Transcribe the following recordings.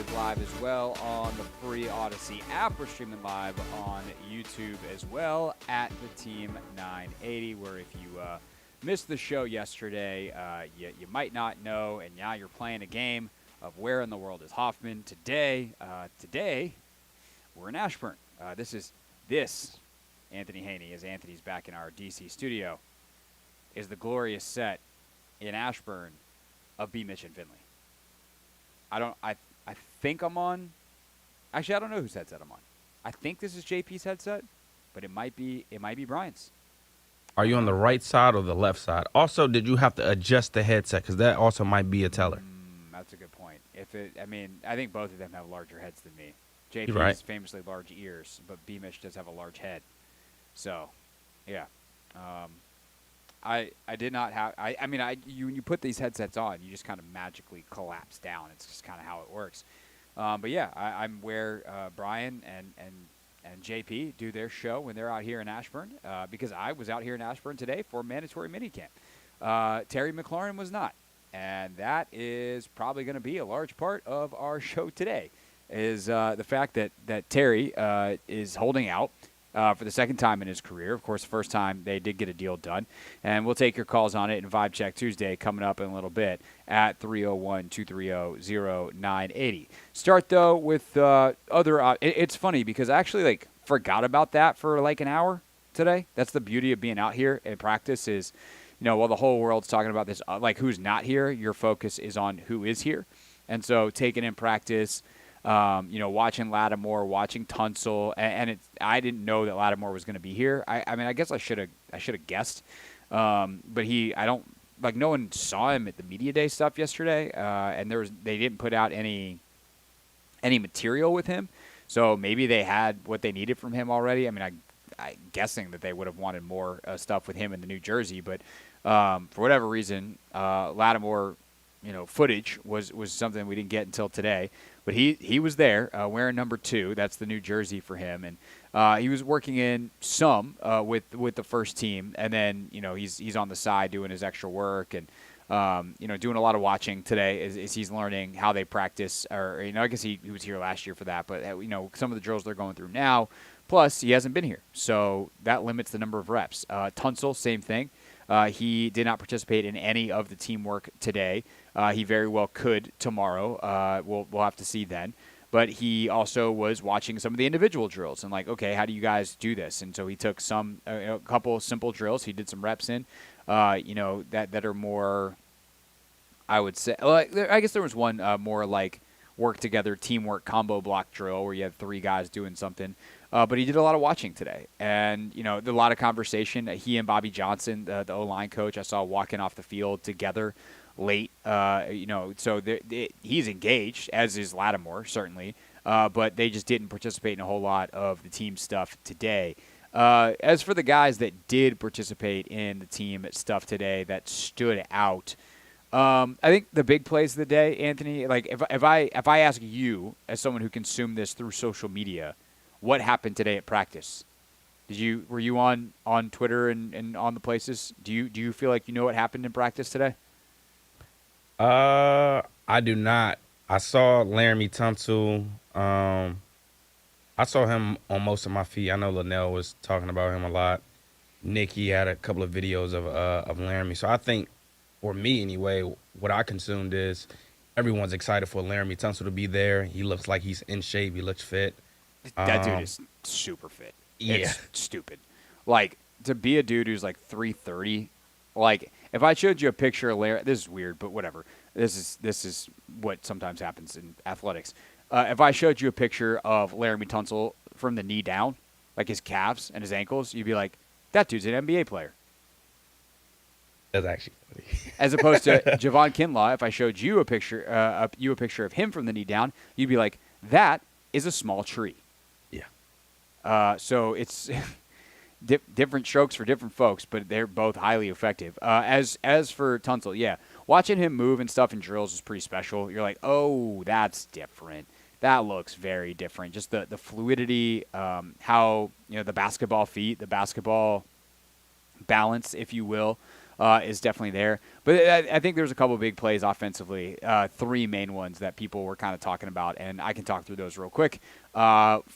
always live as well on the free Odyssey app. We're streaming live on YouTube as well at the Team 980, where if you missed the show yesterday, you might not know, and now you're playing a game of where in the world is Hoffman. Today, we're in Ashburn. This, Anthony Haney, as Anthony's back in our DC studio, is the glorious set in Ashburn of B. Mitch and Finley. I think I'm on. Actually, I don't know whose headset I'm on. I think this is JP's headset, but it might be Brian's. Are you on the right side or the left side? Also, did you have to adjust the headset? Because that also might be a teller. That's a good point. I think both of them have larger heads than me. JP You're right. has famously large ears, but B. Mitch does have a large head. So, yeah. I did not have. When you put these headsets on, you just kind of magically collapse down. It's just kind of how it works. But yeah, I'm where Brian and JP do their show when they're out here in Ashburn, because I was out here in Ashburn today for mandatory minicamp. Terry McLaurin was not, and that is probably going to be a large part of our show today. Is the fact that Terry is holding out. For the second time in his career. Of course, the first time they did get a deal done. And we'll take your calls on it in Vibe Check Tuesday coming up in a little bit at 301-230-0980. Start, though, with other it's funny because I actually, forgot about that for, an hour today. That's the beauty of being out here in practice is, while the whole world's talking about this, who's not here, your focus is on who is here. And so taking in practice – watching Lattimore, watching Tunsil, and I didn't know that Lattimore was going to be here. I guess I should have guessed, but no one saw him at the media day stuff yesterday, and they didn't put out any material with him, so maybe they had what they needed from him already. I'm guessing that they would have wanted more stuff with him in the New Jersey, but for whatever reason, Lattimore, footage was something we didn't get until today. But he was there wearing number 2. That's the New Jersey for him, and he was working in some with the first team, and then he's on the side doing his extra work and doing a lot of watching today as he's learning how they practice. Or I guess he was here last year for that, but some of the drills they're going through now. Plus, he hasn't been here, so that limits the number of reps. Tunsil, same thing. He did not participate in any of the teamwork today. He very well could tomorrow. We'll have to see then. But he also was watching some of the individual drills and okay, how do you guys do this? And so he took a couple of simple drills. He did some reps in, that are more, I would say. I guess there was one more work together teamwork combo block drill where you had 3 guys doing something. But he did a lot of watching today, and a lot of conversation. He and Bobby Johnson, the O-line coach, I saw walking off the field together late. So he's engaged, as is Lattimore certainly, but they just didn't participate in a whole lot of the team stuff today. As for the guys that did participate in the team stuff today that stood out, I think the big plays of the day, Anthony. If I ask you as someone who consumed this through social media, what happened today at practice? Were you on Twitter and on the places? Do you feel like you know what happened in practice today? I do not. I saw Laramie Tunsil. I saw him on most of my feed. I know Linnell was talking about him a lot. Nikki had a couple of videos of Laramie. So I think, for me anyway, what I consumed is everyone's excited for Laramie Tunsil to be there. He looks like he's in shape. He looks fit. That dude is super fit. Yeah. It's stupid. To be a dude who's 330, if I showed you a picture of Larry, this is weird, but whatever. This is what sometimes happens in athletics. If I showed you a picture of Laramie Tunsil from the knee down, his calves and his ankles, you'd be like, that dude's an NBA player. That's actually funny. As opposed to Javon Kinlaw, if I showed you a picture of him from the knee down, you'd be like, that is a small tree. Yeah. So it's different strokes for different folks, but they're both highly effective. As for Tunsil, yeah, watching him move and stuff in drills is pretty special. You're like, oh, that's different. That looks very different. Just the fluidity, how the basketball feet, the basketball balance, if you will, is definitely there. But I think there's a couple big plays offensively, 3 main ones that people were kind of talking about, and I can talk through those real quick.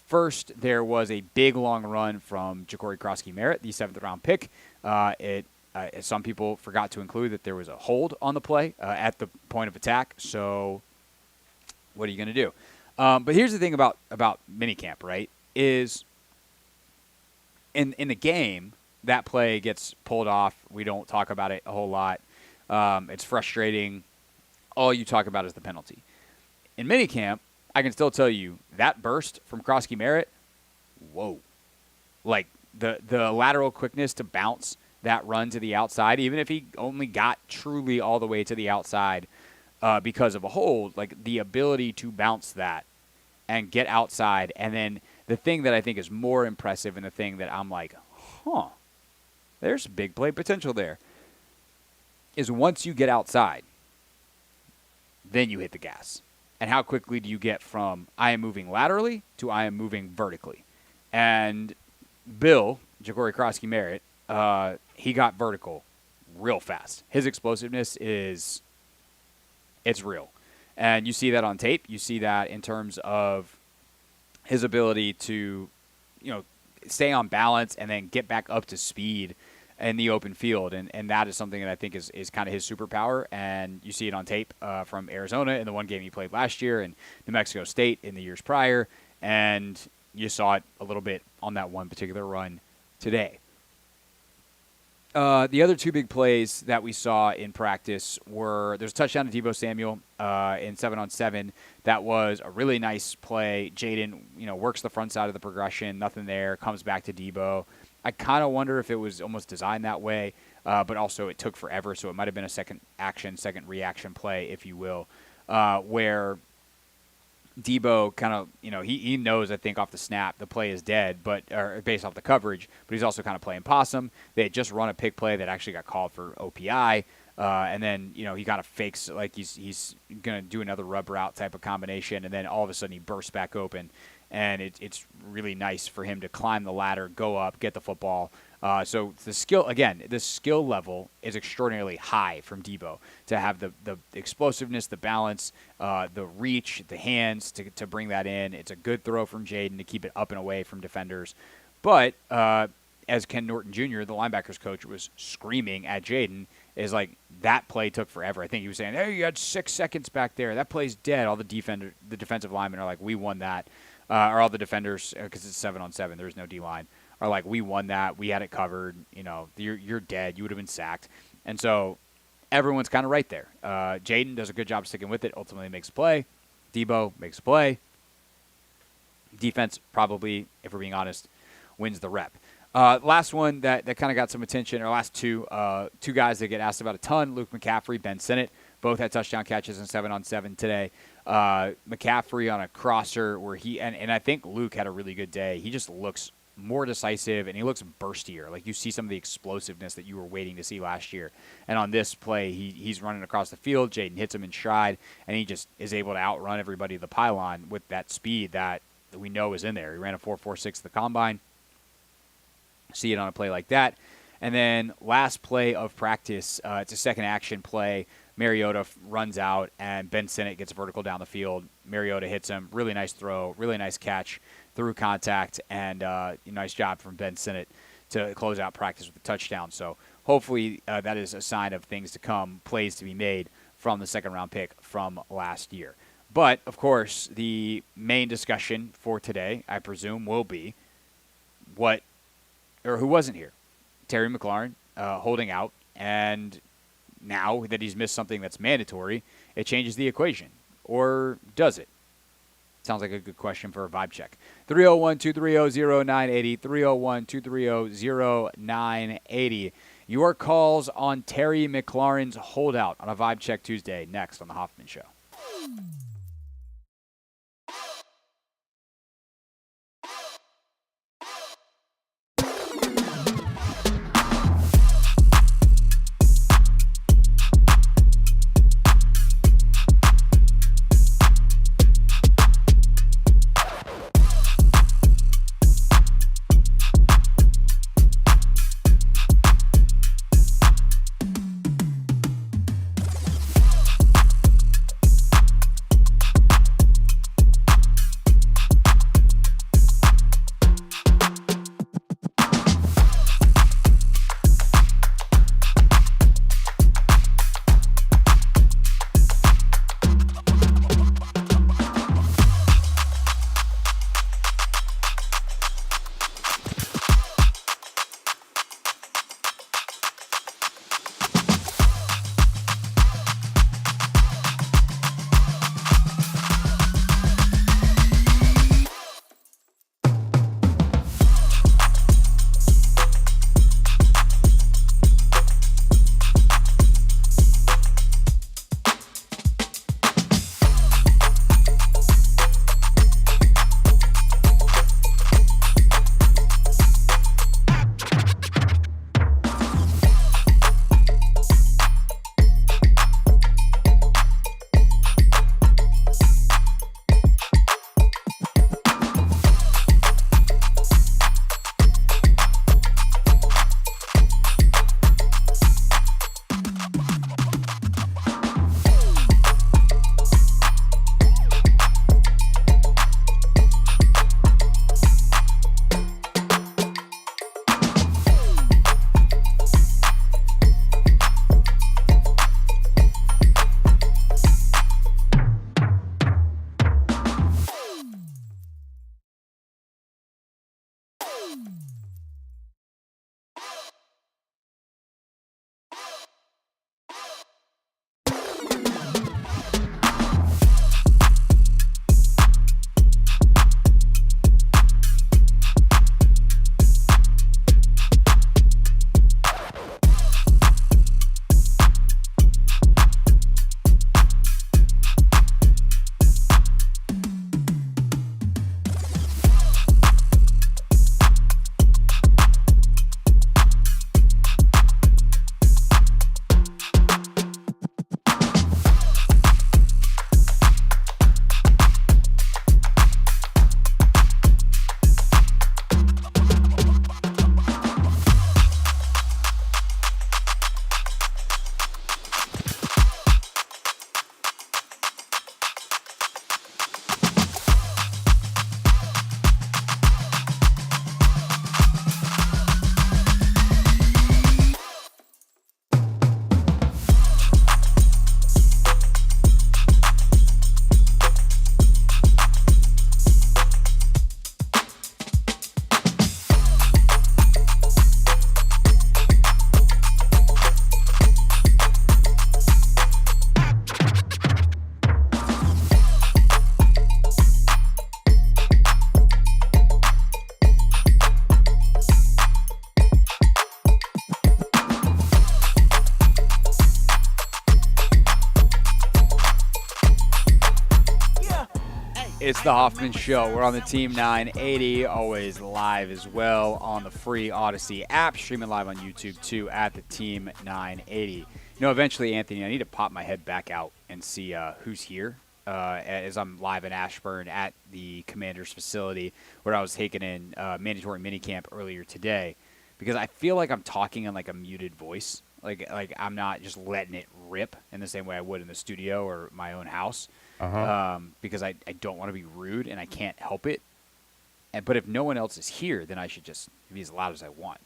First, there was a big long run from Ja'Cory Krosky-Merritt, the 7th-round pick. Some people forgot to include that there was a hold on the play at the point of attack, so what are you going to do? But here's the thing about minicamp, right, is in the game, that play gets pulled off. We don't talk about it a whole lot. It's frustrating. All you talk about is the penalty. In minicamp, I can still tell you that burst from Krosky-Merritt, whoa. Like the lateral quickness to bounce that run to the outside, even if he only got truly all the way to the outside because of a hold, like the ability to bounce that and get outside. And then the thing that I think is more impressive and the thing that I'm like, there's big play potential there, is once you get outside, then you hit the gas. And how quickly do you get from I am moving laterally to I am moving vertically? And Ja'Cory Krosky-Merritt, he got vertical real fast. His explosiveness it's real. And you see that on tape. You see that in terms of his ability to, stay on balance and then get back up to speed in the open field. And that is something that I think is kind of his superpower. And you see it on tape from Arizona in the one game he played last year and New Mexico State in the years prior. And you saw it a little bit on that one particular run today. The other 2 big plays that we saw in practice were there's a touchdown to Deebo Samuel in 7-on-7. That was a really nice play. Jaden, works the front side of the progression, nothing there, comes back to Deebo. I kind of wonder if it was almost designed that way, but also it took forever, so it might have been a second reaction play, if you will, where Deebo kind of, he knows, I think, off the snap the play is dead, or based off the coverage, but he's also kind of playing possum. They had just run a pick play that actually got called for OPI, and then, he kind of fakes like he's going to do another rub route type of combination, and then all of a sudden he bursts back open, and it's really nice for him to climb the ladder, go up, get the football. So the skill level is extraordinarily high from Deebo to have the explosiveness, the balance, the reach, the hands to bring that in. It's a good throw from Jaden to keep it up and away from defenders. But as Ken Norton Jr., the linebackers coach, was screaming at Jaden, is like that play took forever. I think he was saying, hey, you had 6 seconds back there. That play's dead. All the defensive linemen are like, we won that. Or all the defenders, because it's 7-on-7, there's no D-line, are like, we won that. We had it covered. You're dead. You would have been sacked. And so everyone's kind of right there. Jaden does a good job sticking with it, ultimately makes a play. Deebo makes a play. Defense probably, if we're being honest, wins the rep. Last one that kind of got some attention, or last two guys that get asked about a ton, Luke McCaffrey, Ben Sinnott, both had touchdown catches in 7-on-7 today. McCaffrey on a crosser where and I think Luke had a really good day. He just looks more decisive, and he looks burstier. Like you see some of the explosiveness that you were waiting to see last year. And on this play, he's running across the field. Jaden hits him in stride, and he just is able to outrun everybody to the pylon with that speed that we know is in there. He ran a 4.46 at the combine. See it on a play like that. And then last play of practice, it's a second action play. Mariota runs out, and Ben Sinnott gets vertical down the field. Mariota hits him. Really nice throw, really nice catch through contact, and nice job from Ben Sinnott to close out practice with a touchdown. So hopefully that is a sign of things to come, plays to be made from the second-round pick from last year. But, of course, the main discussion for today, I presume, will be who wasn't here. Terry McLaurin holding out, and now that he's missed something that's mandatory, it changes the equation. Or does it? Sounds like a good question for a vibe check. 301-230-0980, 301-230-0980. Your calls on Terry McLaurin's holdout on a Vibe Check Tuesday, next on The Hoffman Show. It's the Hoffman Show. We're on the Team 980, always live as well on the free Odyssey app, streaming live on YouTube too at the Team 980. You know, eventually, Anthony, I need to pop my head back out and see who's here as I'm live in Ashburn at the Commander's facility where I was taking in mandatory minicamp earlier today, because I feel like I'm talking in like a muted voice. Like I'm not just letting it rip in the same way I would in the studio or my own house. Because I don't want to be rude and I can't help it. But if no one else is here, then I should just be as loud as I want.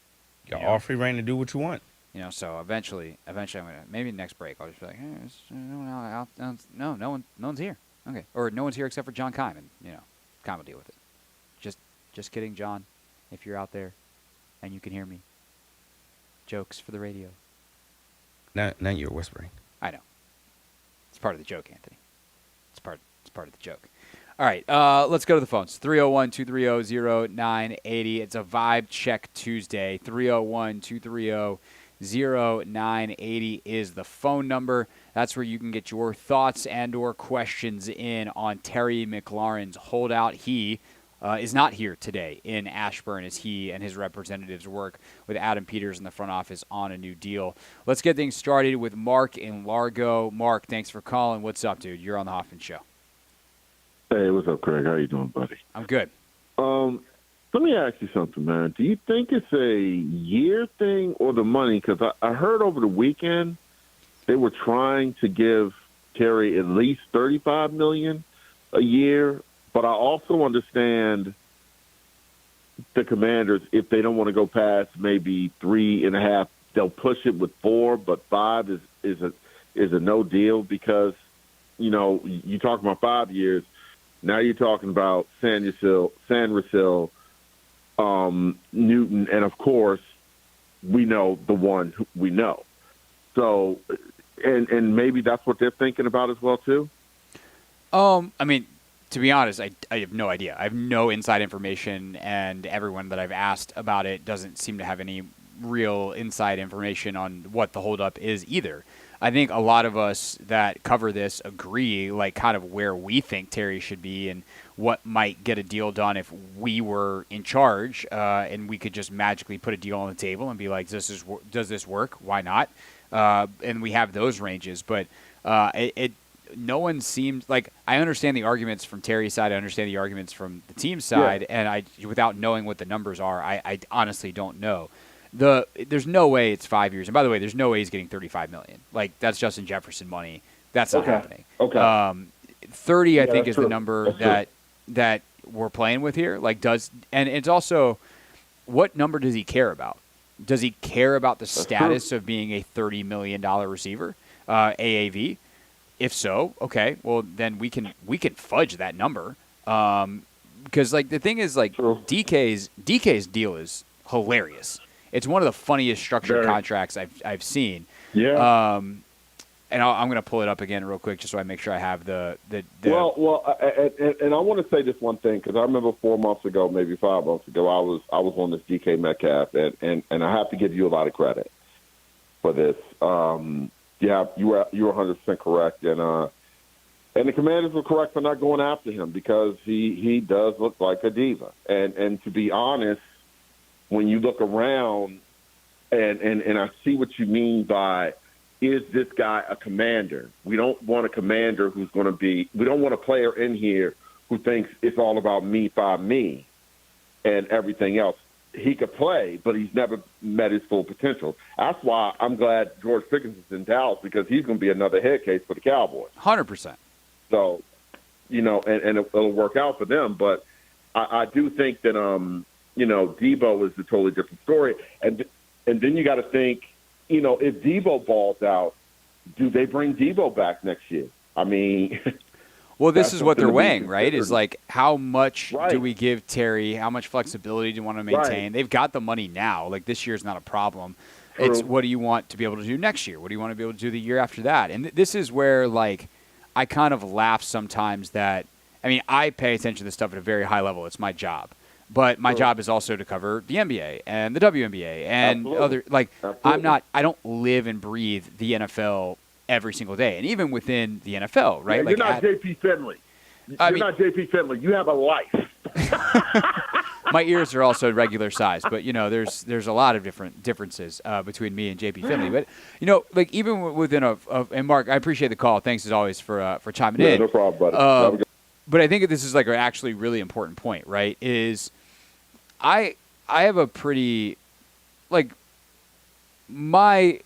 You got all free reign to do what you want. You know, so eventually I'm gonna, maybe next break I'll just be like, hey, no one's here. Okay, or no one's here except for John Keim, and you know, Keim will deal with it. Just kidding, John. If you're out there and you can hear me, jokes for the radio. Now you're whispering. I know. It's part of the joke, Anthony. It's part of the joke. All right, let's go to the phones. 301-230-0980. It's a Vibe Check Tuesday. 301-230-0980 is the phone number. That's where you can get your thoughts and or questions in on Terry McLaurin's holdout. He is not here today in Ashburn as he and his representatives work with Adam Peters in the front office on a new deal. Let's get things started with Mark in Largo. Mark, thanks for calling. What's up, dude? You're on the Hoffman Show. Hey, what's up, Craig? How you doing, buddy? I'm good. Let me ask you something, man. Do you think it's a year thing or the money? Because I heard over the weekend they were trying to give Terry at least $35 million a year. But I also understand the Commanders, if they don't want to go past maybe 3.5, they'll push it with 4, but 5 is a no deal because, you know, you talk about 5 years. Now you're talking about San Rasil, Newton, and of course, we know the one we know. So, and maybe that's what they're thinking about as well too. I mean, to be honest, I have no idea. I have no inside information, and everyone that I've asked about it doesn't seem to have any real inside information on what the holdup is either. I think a lot of us that cover this agree, like, kind of where we think Terry should be and what might get a deal done if we were in charge, and we could just magically put a deal on the table and be like, does this work? Why not? And we have those ranges, but no one seems like, I understand the arguments from Terry's side. I understand the arguments from the team's side, and without knowing what the numbers are, I honestly don't know. There's no way it's 5 years. And by the way, there's no way he's getting $35 million. Like, that's Justin Jefferson money. That's not happening. Okay. 30, I think, is the number that we're playing with here. Like, and it's also, what number does he care about? Does he care about the status of being a $30 million receiver, AAV? If so, okay, well then we can fudge that number, because like the thing is, like, DK's deal is hilarious. It's one of the funniest structured contracts I've seen. Yeah. And I'm going to pull it up again real quick just so I make sure I have the. Well, and I want to say this one thing, because I remember 4 months ago, maybe 5 months ago, I was on this DK Metcalf, and I have to give you a lot of credit for this. Yeah, you were 100% correct, and the Commanders were correct for not going after him because he does look like a diva. And to be honest, when you look around, and I see what you mean by, is this guy a commander? We don't want a commander who's going to be. We don't want a player in here who thinks it's all about me by me and everything else. He could play, but he's never met his full potential. That's why I'm glad George Pickens is in Dallas, because he's going to be another head case for the Cowboys. 100%. So, you know, and it'll work out for them. But I do think that, you know, Debo is a totally different story. And then you got to think, you know, if Debo balls out, do they bring Debo back next year? I mean – well, this is what they're weighing, right? Is like, how much do we give Terry? How much flexibility do you want to maintain? Right. They've got the money now. Like, this year's not a problem. True. It's what do you want to be able to do next year? What do you want to be able to do the year after that? And this is where, like, I kind of laugh sometimes that, I mean, I pay attention to this stuff at a very high level. It's my job. But my job is also to cover the NBA and the WNBA and other, like, I don't live and breathe the NFL every single day, and even within the NFL, right? Yeah, like, you're not JP Finley. You're not JP Finley. You have a life. My ears are also regular size, but there's a lot of differences between me and JP Finley. But like even within and Mark, I appreciate the call. Thanks as always for chiming in. No problem, buddy. But I think this is like an actually really important point, right? Is I have a pretty like my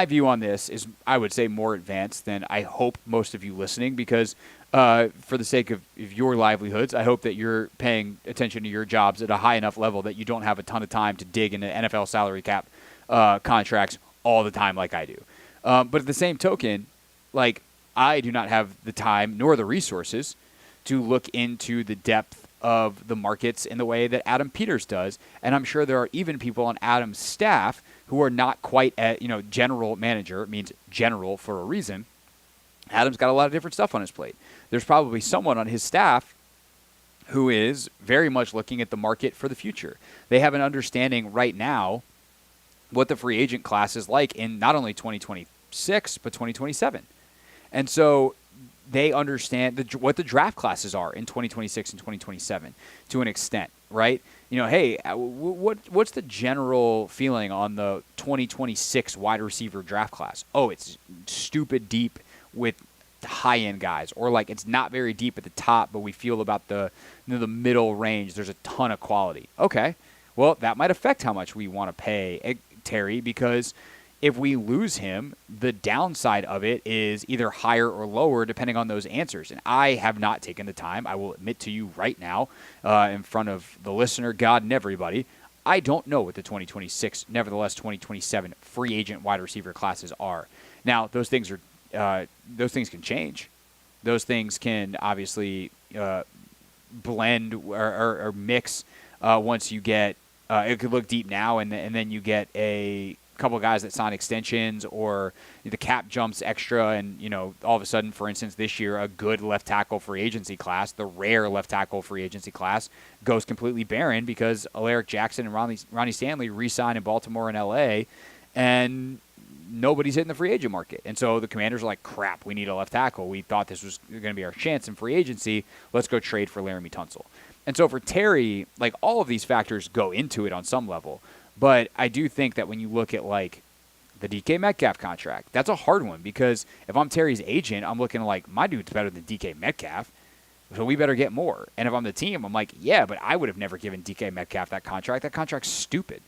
view on this is, I would say, more advanced than I hope most of you listening, because for the sake of your livelihoods, I hope that you're paying attention to your jobs at a high enough level that you don't have a ton of time to dig into NFL salary cap contracts all the time like I do. But at the same token, like, I do not have the time nor the resources to look into the depth of the markets in the way that Adam Peters does. And I'm sure there are even people on Adam's staff who are not quite at, general manager. It means general for a reason. Adam's got a lot of different stuff on his plate. There's probably someone on his staff who is very much looking at the market for the future. They have an understanding right now what the free agent class is like in not only 2026, but 2027. And so they understand what the draft classes are in 2026 and 2027 to an extent, right? Hey, what's the general feeling on the 2026 wide receiver draft class? Oh, it's stupid deep with high-end guys, or like it's not very deep at the top, but we feel about the middle range. There's a ton of quality. Okay, well, that might affect how much we want to pay Terry, because if we lose him, the downside of it is either higher or lower depending on those answers. And I have not taken the time, I will admit to you right now, in front of the listener, God, and everybody, I don't know what the 2026, nevertheless 2027 free agent wide receiver classes are. Now, those things can change. Those things can obviously blend or mix once you get. It could look deep now, and then you get a couple of guys that sign extensions, or the cap jumps extra, and all of a sudden, for instance, this year a good left tackle free agency class, the rare left tackle free agency class, goes completely barren because Alaric Jackson and Ronnie Stanley re-sign in Baltimore and LA, and nobody's hitting the free agent market. And so the Commanders are like, crap, we need a left tackle. We thought this was going to be our chance in free agency. Let's go trade for Laramie Tunsil. And so for Terry, like, all of these factors go into it on some level. But I do think that when you look at, like, the DK Metcalf contract, that's a hard one, because if I'm Terry's agent, I'm looking like, my dude's better than DK Metcalf, so we better get more. And if I'm the team, I'm like, yeah, but I would have never given DK Metcalf that contract. That contract's stupid.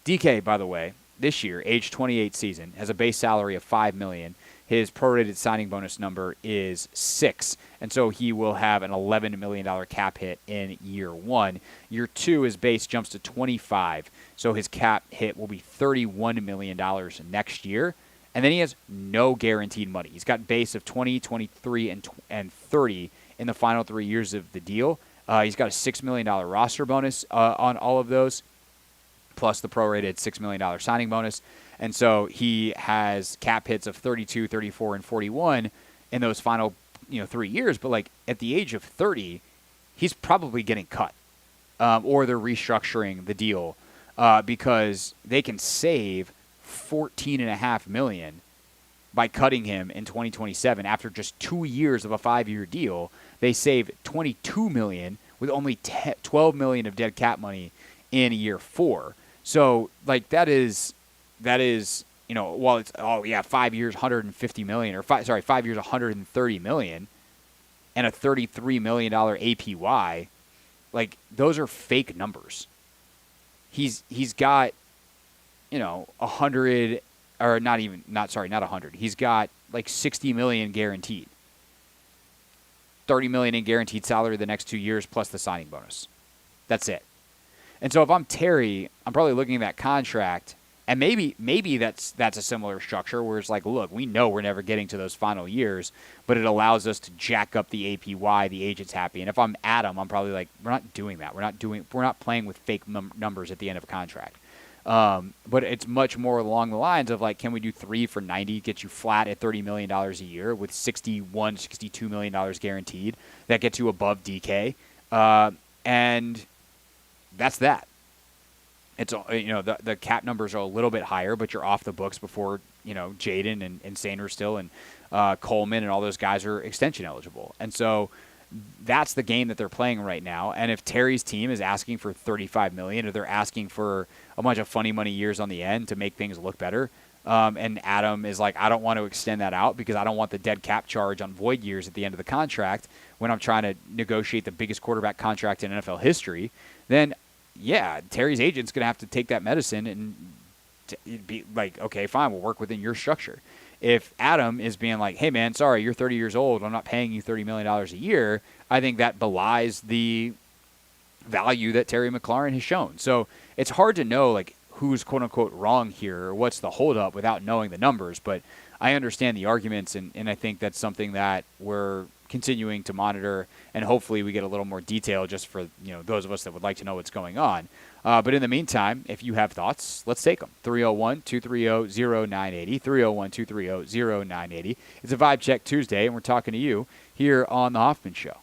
DK, by the way, this year, age 28 season, has a base salary of $5 million. His prorated signing bonus number is 6, and so he will have an $11 million cap hit in year 1. Year 2, his base jumps to 25, so his cap hit will be $31 million next year, and then he has no guaranteed money. He's got base of 20, 23, and 30 in the final 3 years of the deal. He's got a $6 million roster bonus on all of those, plus the prorated $6 million signing bonus. And so he has cap hits of 32, 34, and 41 in those final 3 years. But, like, at the age of 30, he's probably getting cut, or they're restructuring the deal because they can save $14.5 million by cutting him in 2027. After just 2 years of a 5-year deal, they save $22 million with only $12 million of dead cap money in year 4. So, like, that is, while it's, 5 years, $150 million, or 5 years, $130 million, and a $33 million APY, like, those are fake numbers. He's got, 100, or not 100. He's got like $60 million guaranteed. $30 million in guaranteed salary the next 2 years plus the signing bonus. That's it. And so if I'm Terry, I'm probably looking at that contract, and maybe that's a similar structure where it's like, look, we know we're never getting to those final years, but it allows us to jack up the APY, the agent's happy. And if I'm Adam, I'm probably like, we're not doing that. We're not playing with fake numbers at the end of a contract. But it's much more along the lines of, like, can we do 3 for 90, get you flat at $30 million a year with $61, $62 million guaranteed? That gets you above DK. And that's that. It's, the cap numbers are a little bit higher, but you're off the books before Jaden and Sainer still, and Coleman and all those guys are extension eligible. And so that's the game that they're playing right now. And if Terry's team is asking for $35 million, or they're asking for a bunch of funny money years on the end to make things look better, and Adam is like, I don't want to extend that out because I don't want the dead cap charge on void years at the end of the contract when I'm trying to negotiate the biggest quarterback contract in NFL history, then yeah, Terry's agent's going to have to take that medicine and be like, okay, fine, we'll work within your structure. If Adam is being like, hey, man, sorry, you're 30 years old, I'm not paying you $30 million a year, I think that belies the value that Terry McLaurin has shown. So it's hard to know, like, who's quote-unquote wrong here or what's the holdup without knowing the numbers. But I understand the arguments, and I think that's something that we're continuing to monitor, and hopefully we get a little more detail just for those of us that would like to know what's going on. But in the meantime, if you have thoughts, let's take them. 301-230-0980, 301-230-0980. It's a Vibe Check Tuesday, and we're talking to you here on The Hoffman Show.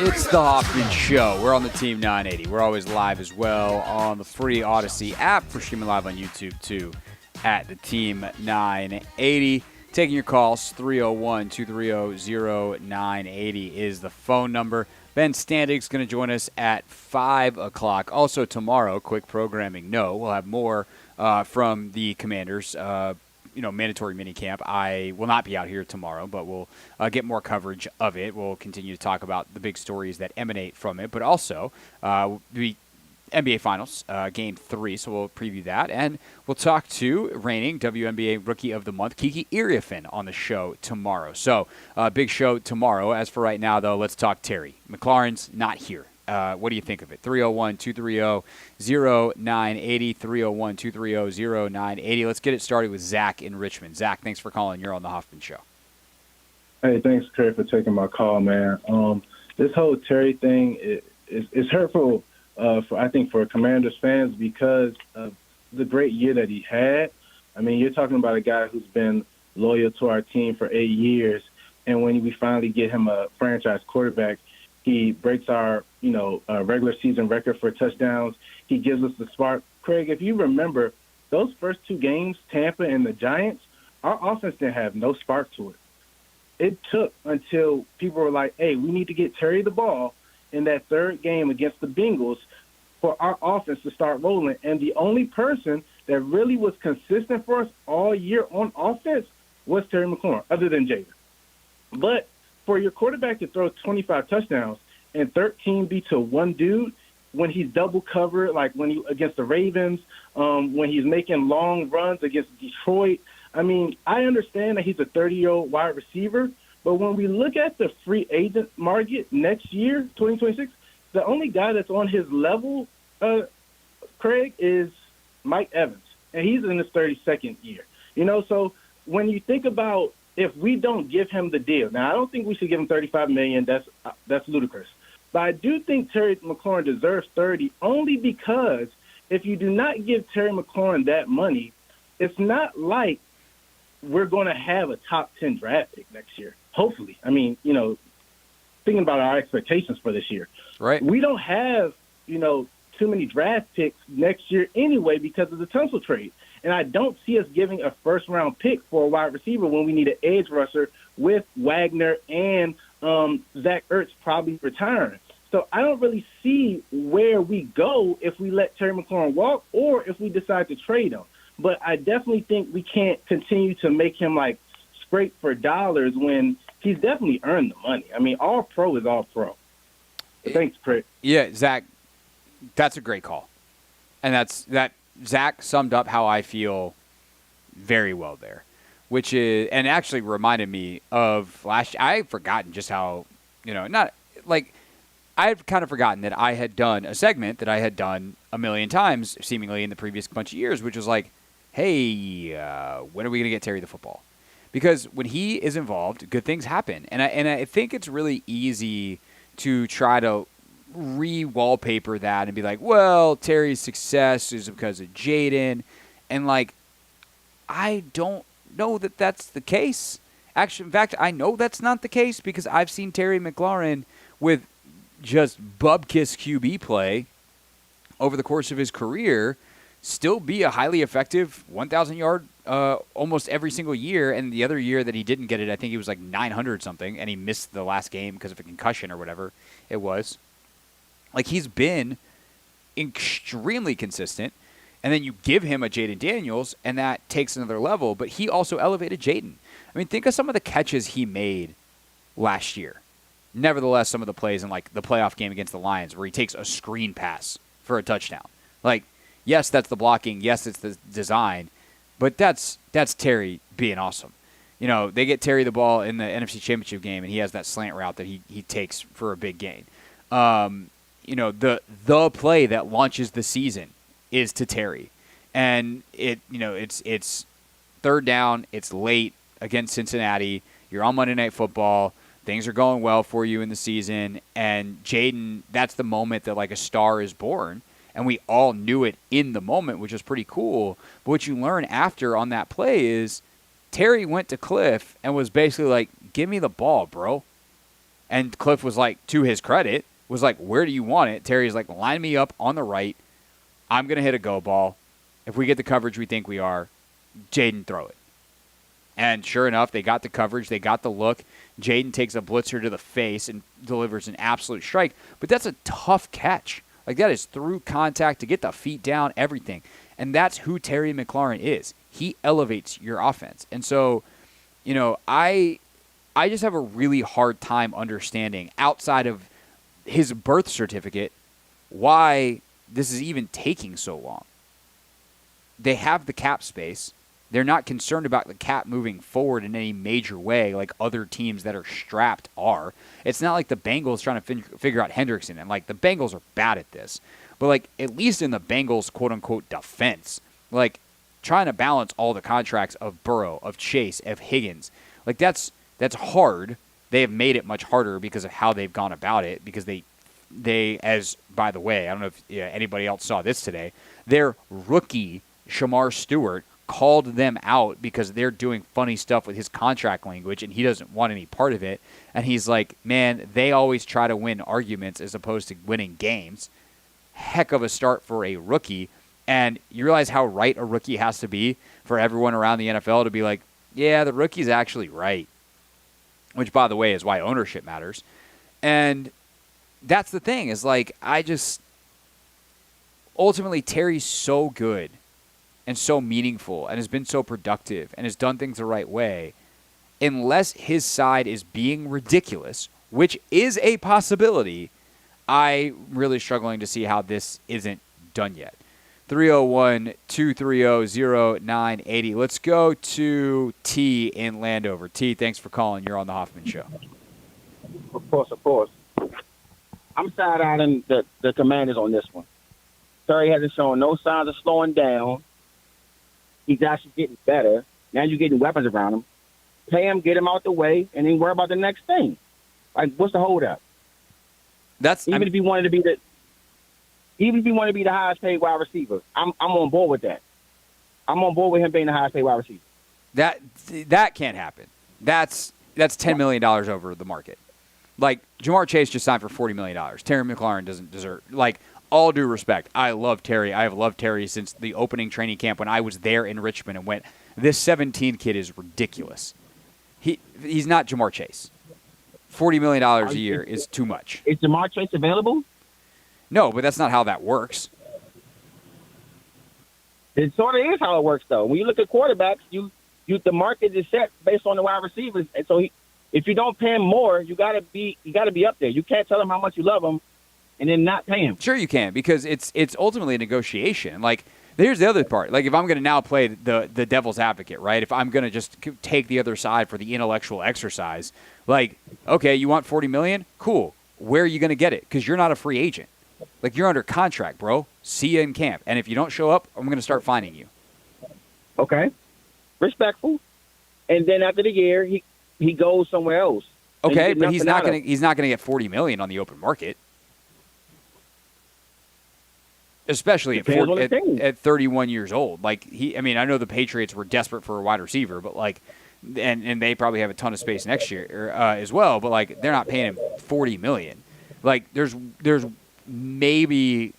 It's the Hoffman Show. We're on the Team 980. We're always live as well on the free Odyssey app. We're streaming live on YouTube, too, at the Team 980. Taking your calls, 301-230-0980 is the phone number. Ben Standig's going to join us at 5 o'clock. Also tomorrow, quick programming note, we'll have more from the Commanders. mandatory minicamp. I will not be out here tomorrow, but we'll get more coverage of it. We'll continue to talk about the big stories that emanate from it, but also the NBA Finals, Game 3, so we'll preview that. And we'll talk to reigning WNBA Rookie of the Month, Kiki Iriafen, on the show tomorrow. So, big show tomorrow. As for right now, though, let's talk Terry. McLaurin's not here. What do you think of it? 301-230-0980, 301-230-0980. Let's get it started with Zach in Richmond. Zach, thanks for calling. You're on the Hoffman Show. Hey, thanks, Craig, for taking my call, man. This whole Terry thing is hurtful, I think, for Commanders fans because of the great year that he had. I mean, you're talking about a guy who's been loyal to our team for 8 years, and when we finally get him a franchise quarterback, he breaks our, regular season record for touchdowns. He gives us the spark. Craig, if you remember, those first 2 games, Tampa and the Giants, our offense didn't have no spark to it. It took until people were like, hey, we need to get Terry the ball in that third game against the Bengals for our offense to start rolling. And the only person that really was consistent for us all year on offense was Terry McLaurin, other than Jada. But for your quarterback to throw 25 touchdowns and 13 be to one dude when he's double covered, like against the Ravens, when he's making long runs against Detroit. I mean, I understand that he's a 30-year-old wide receiver, but when we look at the free agent market next year, 2026, the only guy that's on his level, Craig, is Mike Evans, and he's in his 32nd year. So when you think about if we don't give him the deal, now I don't think we should give him $35 million. That's ludicrous. But I do think Terry McLaurin deserves 30 only because if you do not give Terry McLaurin that money, it's not like we're going to have a top 10 draft pick next year. Hopefully. I mean, thinking about our expectations for this year. Right. We don't have, too many draft picks next year anyway because of the Tunsil trade. And I don't see us giving a first-round pick for a wide receiver when we need an edge rusher with Wagner and Zach Ertz probably retiring. So I don't really see where we go if we let Terry McLaurin walk or if we decide to trade him. But I definitely think we can't continue to make him, scrape for dollars when he's definitely earned the money. I mean, all pro is all pro. Thanks, Craig. Yeah, Zach, that's a great call. And that Zach summed up how I feel very well there, which is, and actually reminded me of last year. I've forgotten just how, I've kind of forgotten that I had done a segment that I had done a million times, seemingly in the previous bunch of years, which was like, hey, when are we going to get Terry the football? Because when he is involved, good things happen. And I think it's really easy to try to re-wallpaper that and be like, well, Terry's success is because of Jaden. And, I don't know that that's the case. Actually, in fact, I know that's not the case because I've seen Terry McLaurin with just bubkiss QB play over the course of his career still be a highly effective 1,000-yard almost every single year. And the other year that he didn't get it, I think he was 900-something, and he missed the last game because of a concussion or whatever it was. He's been extremely consistent. And then you give him a Jaden Daniels, and that takes another level. But he also elevated Jaden. I mean, think of some of the catches he made last year. Nevertheless, some of the plays in, the playoff game against the Lions where he takes a screen pass for a touchdown. Yes, that's the blocking. Yes, it's the design. But that's Terry being awesome. They get Terry the ball in the NFC Championship game, and he has that slant route that he takes for a big gain. The play that launches the season is to Terry. And it's third down, it's late against Cincinnati. You're on Monday Night Football. Things are going well for you in the season. And Jaden, that's the moment that a star is born. And we all knew it in the moment, which was pretty cool. But what you learn after on that play is Terry went to Cliff and was basically give me the ball, bro. And Cliff was to his credit, was where do you want it? Terry's line me up on the right. I'm going to hit a go ball. If we get the coverage we think we are, Jaden, throw it. And sure enough, they got the coverage. They got the look. Jaden takes a blitzer to the face and delivers an absolute strike. But that's a tough catch. That is through contact to get the feet down, everything. And that's who Terry McLaurin is. he elevates your offense. And so, I just have a really hard time understanding, outside of his birth certificate, why this is even taking so long. They have the cap space. They're not concerned about the cap moving forward in any major way like other teams that are strapped are. It's not like the Bengals trying to figure out Hendrickson, and the Bengals are bad at this. But at least in the Bengals quote-unquote defense, trying to balance all the contracts of Burrow, of Chase, of Higgins, that's hard. They have made it much harder because of how they've gone about it, because they as, by the way, I don't know if anybody else saw this today, their rookie Shamar Stewart called them out because they're doing funny stuff with his contract language and he doesn't want any part of it. And he's like, man, they always try to win arguments as opposed to winning games. Heck of a start for a rookie. And you realize how right a rookie has to be for everyone around the NFL to be like, yeah, the rookie's actually right. Which, by the way, is why ownership matters. And that's the thing, is ultimately Terry's so good and so meaningful and has been so productive and has done things the right way, unless his side is being ridiculous, which is a possibility, I'm really struggling to see how this isn't done yet. 301-230-0980. Let's go to T in Landover. T, thanks for calling. You're on the Hoffman Show. Of course. I'm side-eyeing the Commanders on this one. Terry hasn't shown no signs of slowing down. He's actually getting better. Now you're getting weapons around him. Pay him, get him out the way, and then worry about the next thing. What's the holdup? Even if he wanted to be the highest paid wide receiver, I'm on board with that. I'm on board with him being the highest paid wide receiver. That can't happen. That's $10 million over the market. Jamar Chase just signed for $40 million. Terry McLaurin doesn't deserve. All due respect, I love Terry. I have loved Terry since the opening training camp when I was there in Richmond and went, this 17 kid is ridiculous. He's not Jamar Chase. $40 million a year is too much. Is Jamar Chase available? No, but that's not how that works. It sort of is how it works, though. When you look at quarterbacks, the market is set based on the wide receivers, and so if you don't pay him more, you gotta be up there. You can't tell him how much you love him and then not pay him. Sure you can, because it's ultimately a negotiation. Here's the other part. If I'm going to now play the devil's advocate, right? If I'm going to just take the other side for the intellectual exercise, okay, you want $40 million? Cool. Where are you going to get it? Because you're not a free agent. You're under contract, bro. See you in camp. And if you don't show up, I'm going to start fining you. Okay. Respectful. And then after the year, he goes somewhere else. Okay, but he's not going to get $40 million on the open market. Especially at 31 years old. I know the Patriots were desperate for a wide receiver, but and they probably have a ton of space next year as well, but they're not paying him $40 million. There's maybe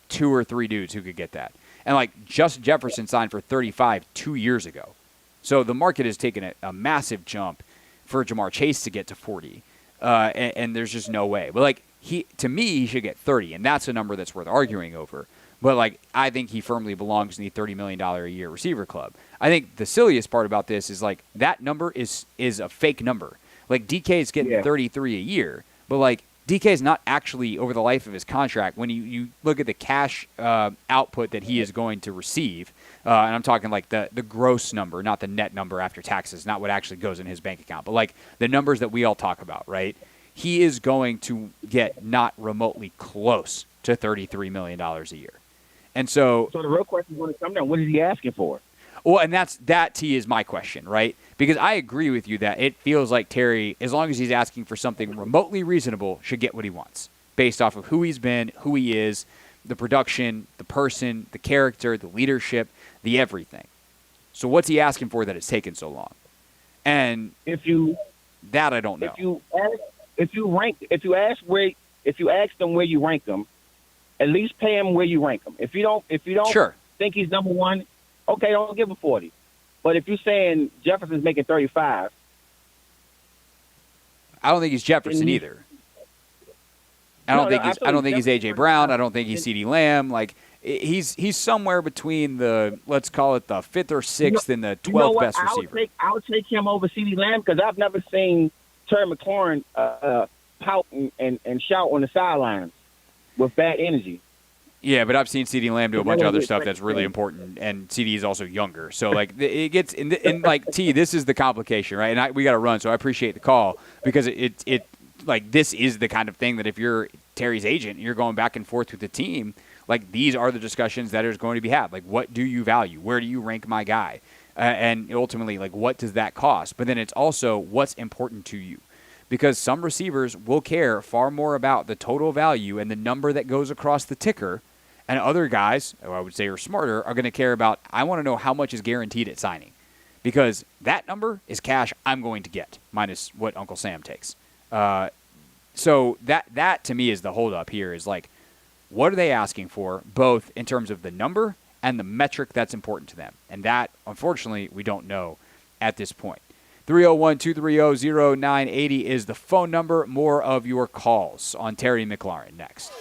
2 or 3 dudes who could get that. And Justin Jefferson signed for 35 2 years ago. So the market has taken a massive jump for Jamar Chase to get to 40. And there's just no way. But to me, he should get 30, and that's a number that's worth arguing over. But I think he firmly belongs in the $30 million a year receiver club. I think the silliest part about this is that number is a fake number. DK is getting 33 a year, but DK is not actually, over the life of his contract, when you look at the cash output that he is going to receive, and I'm talking the gross number, not the net number after taxes, not what actually goes in his bank account, but the numbers that we all talk about, right? He is going to get not remotely close to $33 million a year. And so the real question is going to come down, what is he asking for? Well, and that T is my question, right? Because I agree with you that it feels like Terry, as long as he's asking for something remotely reasonable, should get what he wants based off of who he's been, who he is, the production, the person, the character, the leadership, the everything. So what's he asking for that it's taken so long? And I don't know. If you ask them where you rank them, at least pay him where you rank him. If you don't sure. think he's number one, okay, don't give him 40. But if you're saying Jefferson's making 35, I don't think he's Jefferson either. I don't think absolutely. he's A.J. Brown. I don't think he's CeeDee Lamb. Like, he's somewhere between the, let's call it the 5th or 6th and the 12th best receiver. I'll take him over CeeDee Lamb because I've never seen Terry McLaurin pout and shout on the sidelines with bad energy. Yeah, but I've seen CeeDee Lamb do a bunch of other stuff that's really important, and CeeDee is also younger. So, like, it gets – like, T, this is the complication, right? And we got to run, so I appreciate the call because it like, this is the kind of thing that if you're Terry's agent and you're going back and forth with the team, like, these are the discussions that is going to be had. Like, what do you value? Where do you rank my guy? And ultimately, like, what does that cost? But then it's also what's important to you. Because some receivers will care far more about the total value and the number that goes across the ticker, and other guys, who I would say are smarter, are going to care about, I want to know how much is guaranteed at signing. Because that number is cash I'm going to get, minus what Uncle Sam takes. So that to me is the holdup here is, like, what are they asking for, both in terms of the number and the metric that's important to them? And that, unfortunately, we don't know at this point. 301-230-0980 is the phone number. More of your calls on Terry McLaurin next.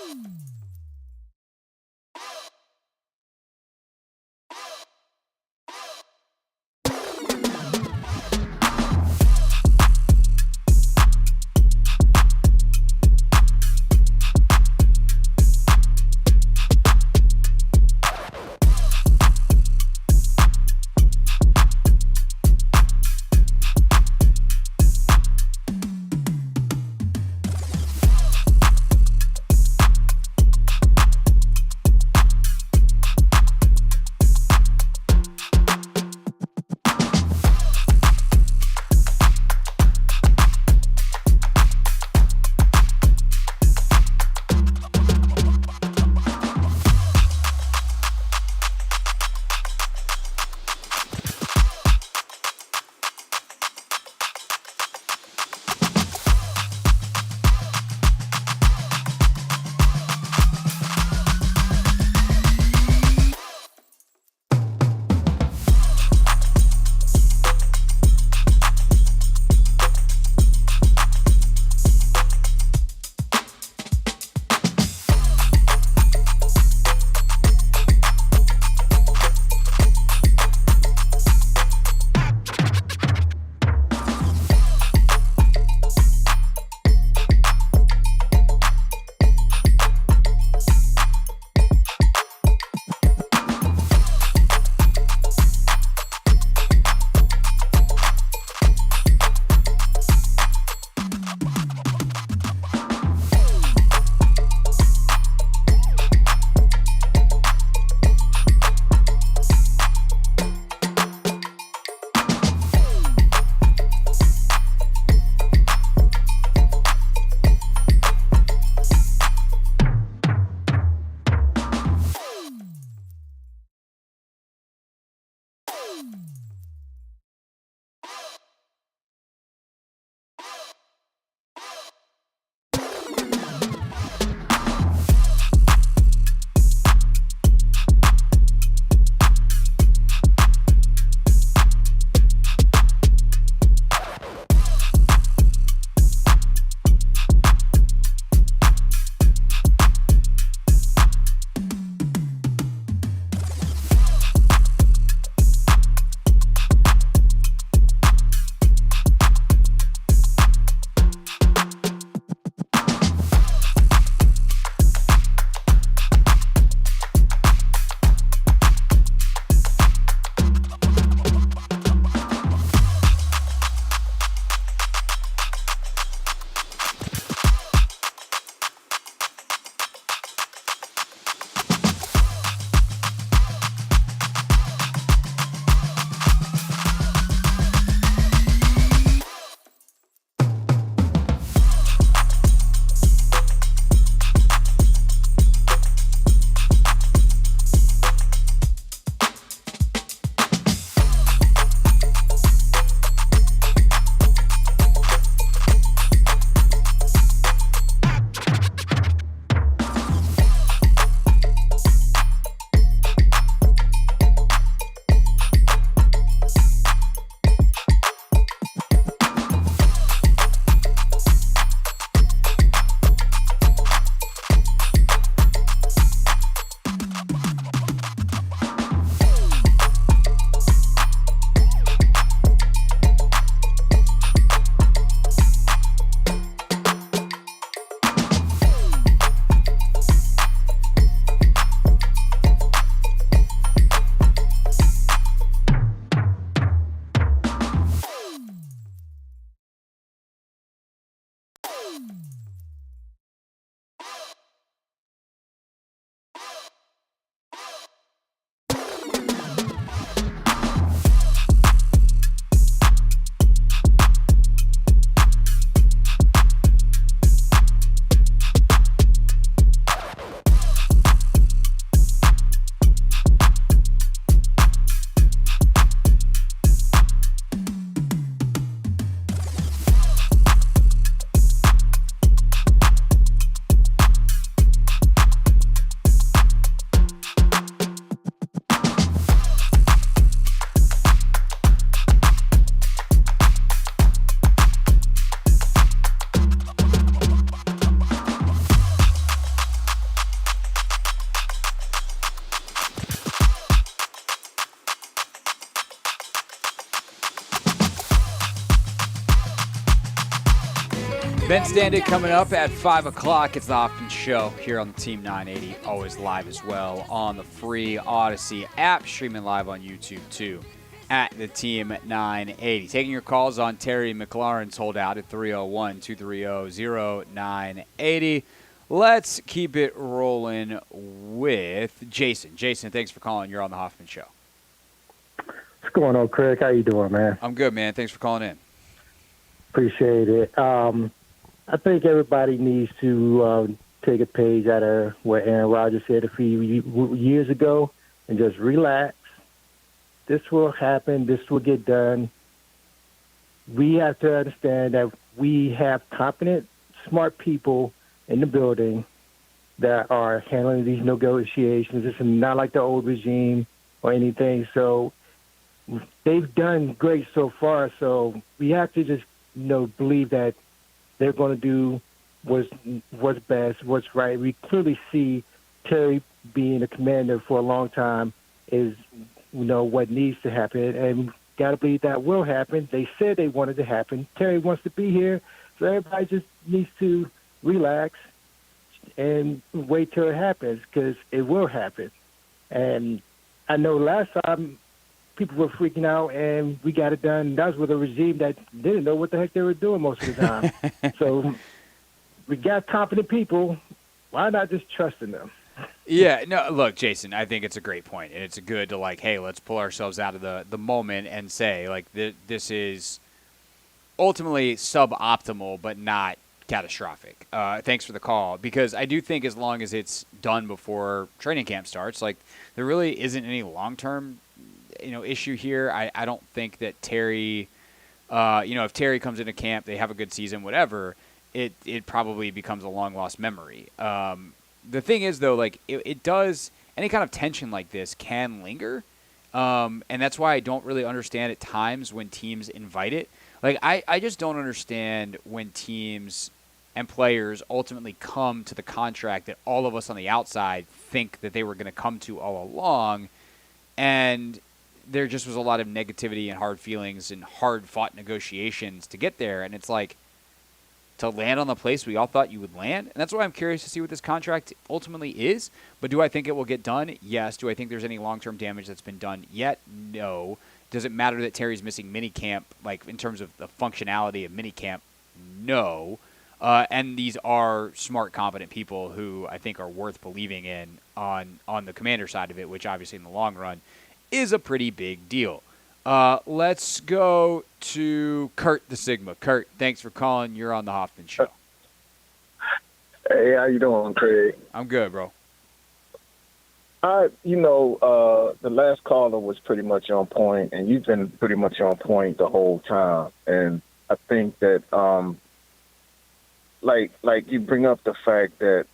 Ben Standig coming up at 5 o'clock. It's the Hoffman Show here on the Team 980. Always live as well on the free Odyssey app. Streaming live on YouTube, too, at the Team 980. Taking your calls on Terry McLaurin's Holdout at 301-230-0980. Let's keep it rolling with Jason. Jason, thanks for calling. You're on the Hoffman Show. What's going on, Craig? How you doing, man? I'm good, man. Thanks for calling in. Appreciate it. I think everybody needs to take a page out of what Aaron Rodgers said a few years ago and just relax. This will happen. This will get done. We have to understand that we have competent, smart people in the building that are handling these negotiations. This is not like the old regime or anything. So they've done great so far. So we have to just, believe that they're going to do what's best, what's right. We clearly see Terry being a commander for a long time is, what needs to happen. And got to believe that will happen. They said they wanted to happen. Terry wants to be here. So everybody just needs to relax and wait till it happens, because it will happen. And I know last time people were freaking out, and we got it done. That was with a regime that didn't know what the heck they were doing most of the time. So we got competent people. Why not just trust in them? Yeah, no, look, Jason, I think it's a great point, and it's good to, hey, let's pull ourselves out of the moment and say, this is ultimately suboptimal but not catastrophic. Thanks for the call, because I do think as long as it's done before training camp starts, there really isn't any long-term issue here. I don't think that Terry, if Terry comes into camp, they have a good season, whatever, it probably becomes a long-lost memory. The thing is, though, it does, any kind of tension like this can linger, and that's why I don't really understand at times when teams invite it. I just don't understand when teams and players ultimately come to the contract that all of us on the outside think that they were going to come to all along, and there just was a lot of negativity and hard feelings and hard-fought negotiations to get there. And it's to land on the place we all thought you would land. And that's why I'm curious to see what this contract ultimately is. But do I think it will get done? Yes. Do I think there's any long-term damage that's been done yet? No. Does it matter that Terry's missing minicamp, in terms of the functionality of minicamp? No. And these are smart, competent people who I think are worth believing in on the commander side of it, which obviously in the long run is a pretty big deal. Let's go to Kurt the Sigma. Kurt, thanks for calling. You're on the Hoffman Show. Hey, how you doing, Craig? I'm good, bro. The last caller was pretty much on point, and you've been pretty much on point the whole time. And I think that, you bring up the fact that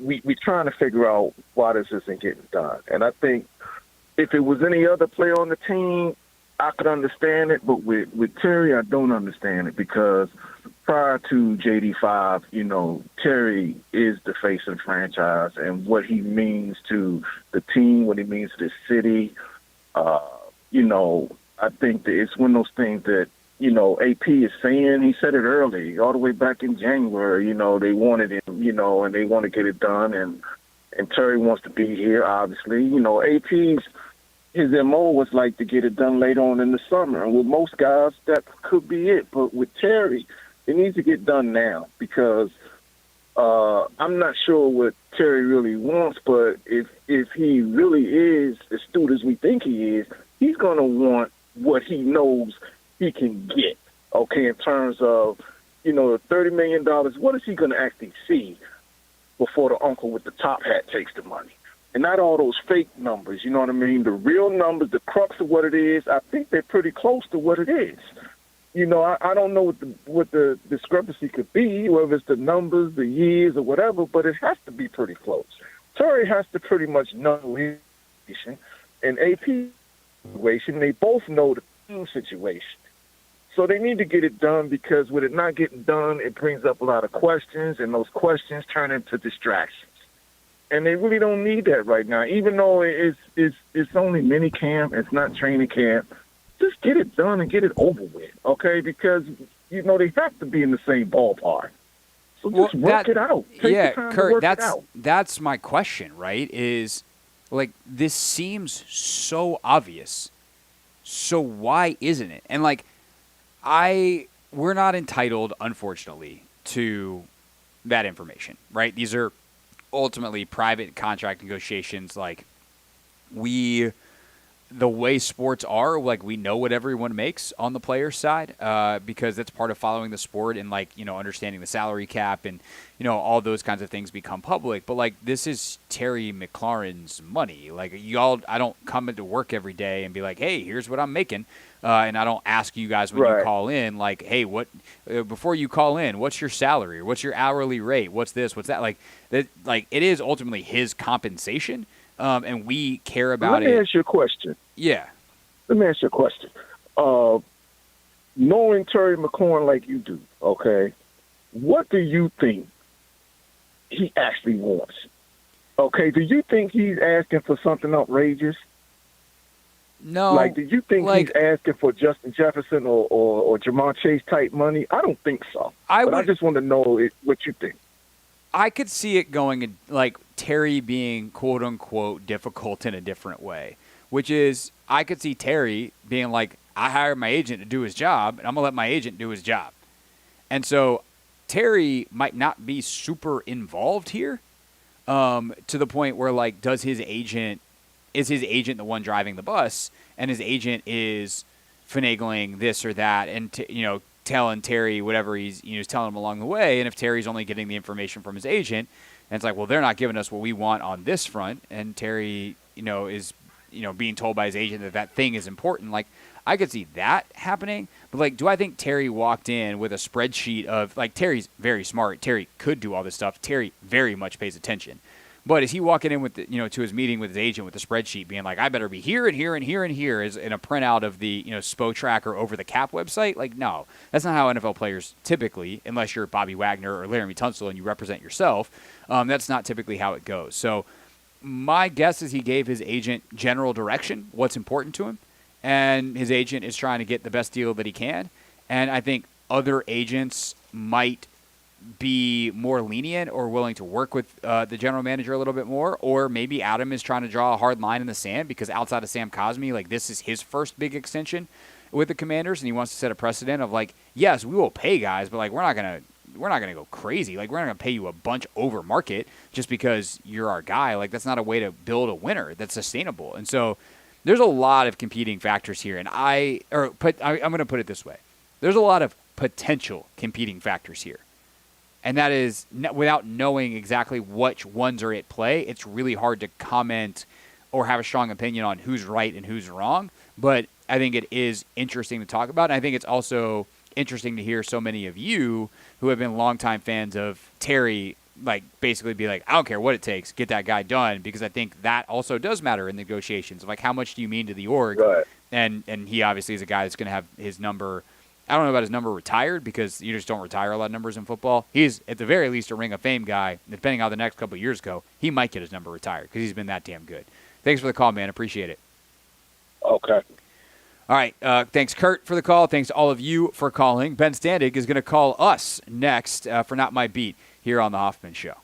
we're trying to figure out why this isn't getting done. And I think if it was any other player on the team, I could understand it. But with Terry, I don't understand it, because prior to JD5, Terry is the face of the franchise, and what he means to the team, what he means to the city. I think that it's one of those things that, AP is saying. He said it early, all the way back in January, they wanted him, and they want to get it done. And Terry wants to be here, obviously. His MO was to get it done later on in the summer. And with most guys, that could be it. But with Terry, it needs to get done now, because I'm not sure what Terry really wants, but if he really is astute as we think he is, he's going to want what he knows he can get, okay, in terms of, $30 million. What is he going to actually see before the uncle with the top hat takes the money? And not all those fake numbers, you know what I mean? The real numbers, the crux of what it is, I think they're pretty close to what it is. I don't know what the discrepancy could be, whether it's the numbers, the years, or whatever, but it has to be pretty close. Terry has to pretty much know his situation, and AP situation, they both know the team situation. So they need to get it done, because with it not getting done, it brings up a lot of questions, and those questions turn into distractions. And they really don't need that right now, even though it's only mini camp, it's not training camp. Just get it done and get it over with, okay? Because, they have to be in the same ballpark. So just work it out. Take the time Kurt, to work it out. that's my question, right? Is like this seems so obvious. So why isn't it? And like we're not entitled, unfortunately, to that information, right? These are ultimately private contract negotiations. Like the way sports are, like we know what everyone makes on the player's side because that's part of following the sport and like, understanding the salary cap and, all those kinds of things become public. But like this is Terry McLaurin's money. Like I don't come into work every day and be like, hey, here's what I'm making. And I don't ask you guys when you call in, like, hey, before you call in, what's your salary? What's your hourly rate? What's this? What's that? Like it is ultimately his compensation. And we care about it. Let me ask you a question. Yeah. Let me ask you a question. Knowing Terry McLaurin like you do, okay, what do you think he actually wants? Okay, do you think he's asking for something outrageous? No. Like, do you think he's asking for Justin Jefferson or Jamar Chase type money? I don't think so. I just want to know what you think. I could see it going like Terry being quote unquote difficult in a different way, which is I could see Terry being like, I hired my agent to do his job and I'm going to let my agent do his job. And so Terry might not be super involved here to the point where like, is his agent the one driving the bus and his agent is finagling this or that and, telling Terry whatever he's telling him along the way. And if Terry's only getting the information from his agent and it's like, well, they're not giving us what we want on this front. And Terry, is, being told by his agent that thing is important. Like I could see that happening, but like, do I think Terry walked in with a spreadsheet of like, Terry's very smart. Terry could do all this stuff. Terry very much pays attention. But is he walking in with to his meeting with his agent with the spreadsheet being like, I better be here and here and here and here as in a printout of the SPO tracker over the cap website? Like, no, that's not how NFL players typically, unless you're Bobby Wagner or Laramie Tunsil and you represent yourself, that's not typically how it goes. So my guess is he gave his agent general direction, what's important to him, and his agent is trying to get the best deal that he can. And I think other agents might be more lenient or willing to work with the general manager a little bit more, or maybe Adam is trying to draw a hard line in the sand because outside of Sam Cosmi, like this is his first big extension with the Commanders, and he wants to set a precedent of like, yes, we will pay guys, but like we're not gonna go crazy. Like we're not gonna pay you a bunch over market just because you're our guy. Like that's not a way to build a winner that's sustainable. And so there's a lot of competing factors here, and I'm gonna put it this way: there's a lot of potential competing factors here. And that is, without knowing exactly which ones are at play, it's really hard to comment or have a strong opinion on who's right and who's wrong. But I think it is interesting to talk about. And I think it's also interesting to hear so many of you who have been longtime fans of Terry, like basically be like, I don't care what it takes, get that guy done. Because I think that also does matter in negotiations. Like, how much do you mean to the org? Right. And he obviously is a guy that's going to have his number. I don't know about his number retired because you just don't retire a lot of numbers in football. He's, at the very least, a Ring of Fame guy. Depending on how the next couple of years go, he might get his number retired because he's been that damn good. Thanks for the call, man. Appreciate it. Okay. All right. Thanks, Kurt, for the call. Thanks to all of you for calling. Ben Standig is going to call us next for Not My Beat here on The Hoffman Show.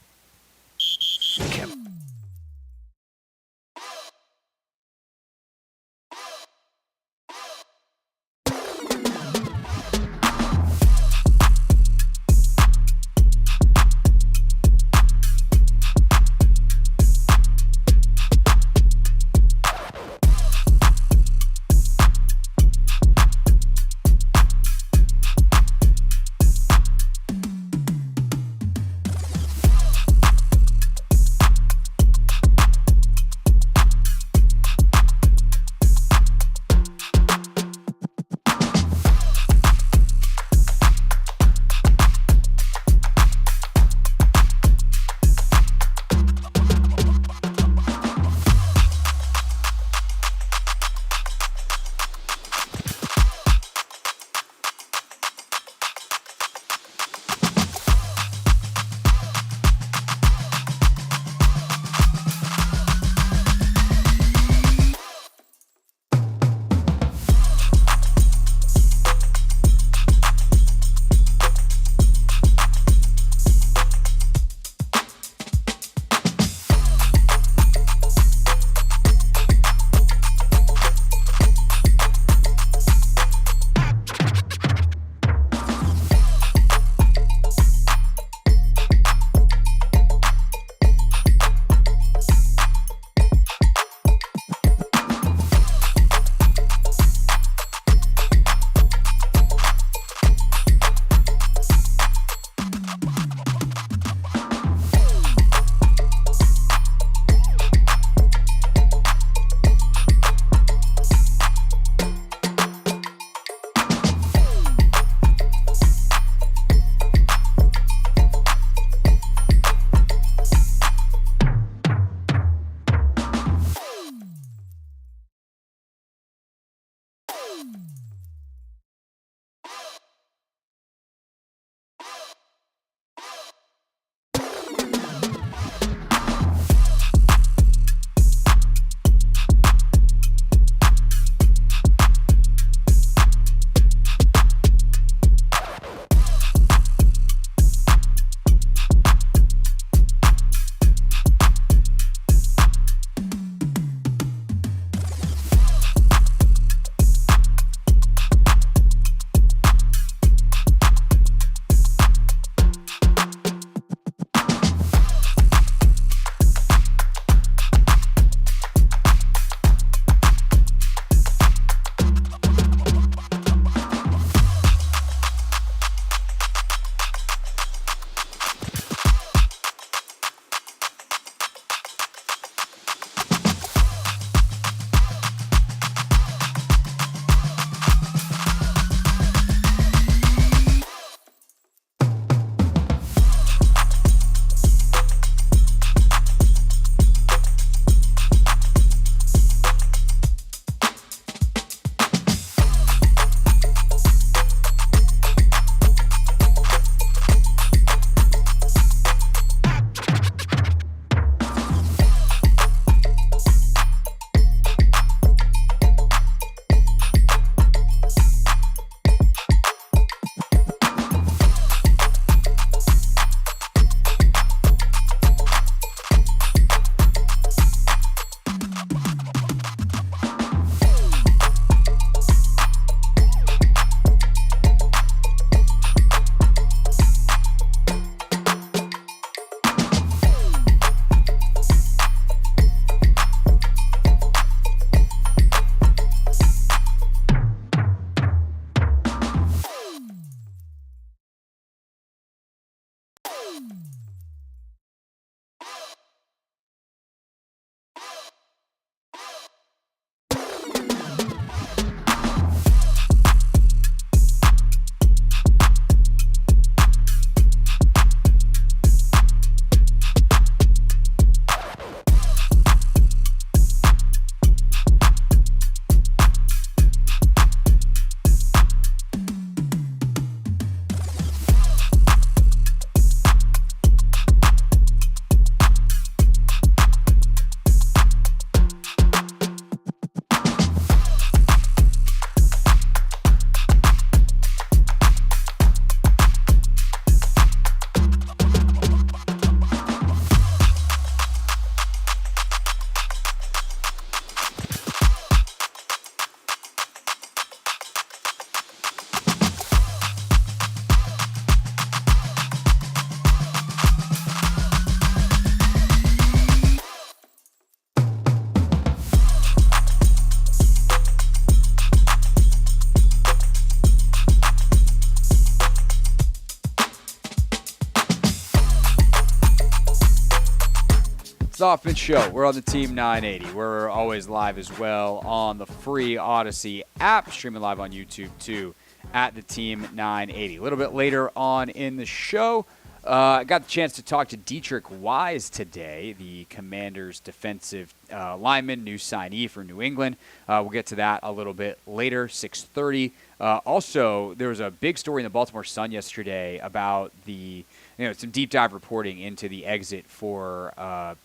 Hoffman Show. We're on the Team 980. We're always live as well on the free Odyssey app, streaming live on YouTube too at the Team 980. A little bit later on in the show, I got the chance to talk to Dietrich Wise today, the Commanders' defensive lineman, new signee for New England. We'll get to that a little bit later, 6:30. Also, there was a big story in the Baltimore Sun yesterday about some deep dive reporting into the exit for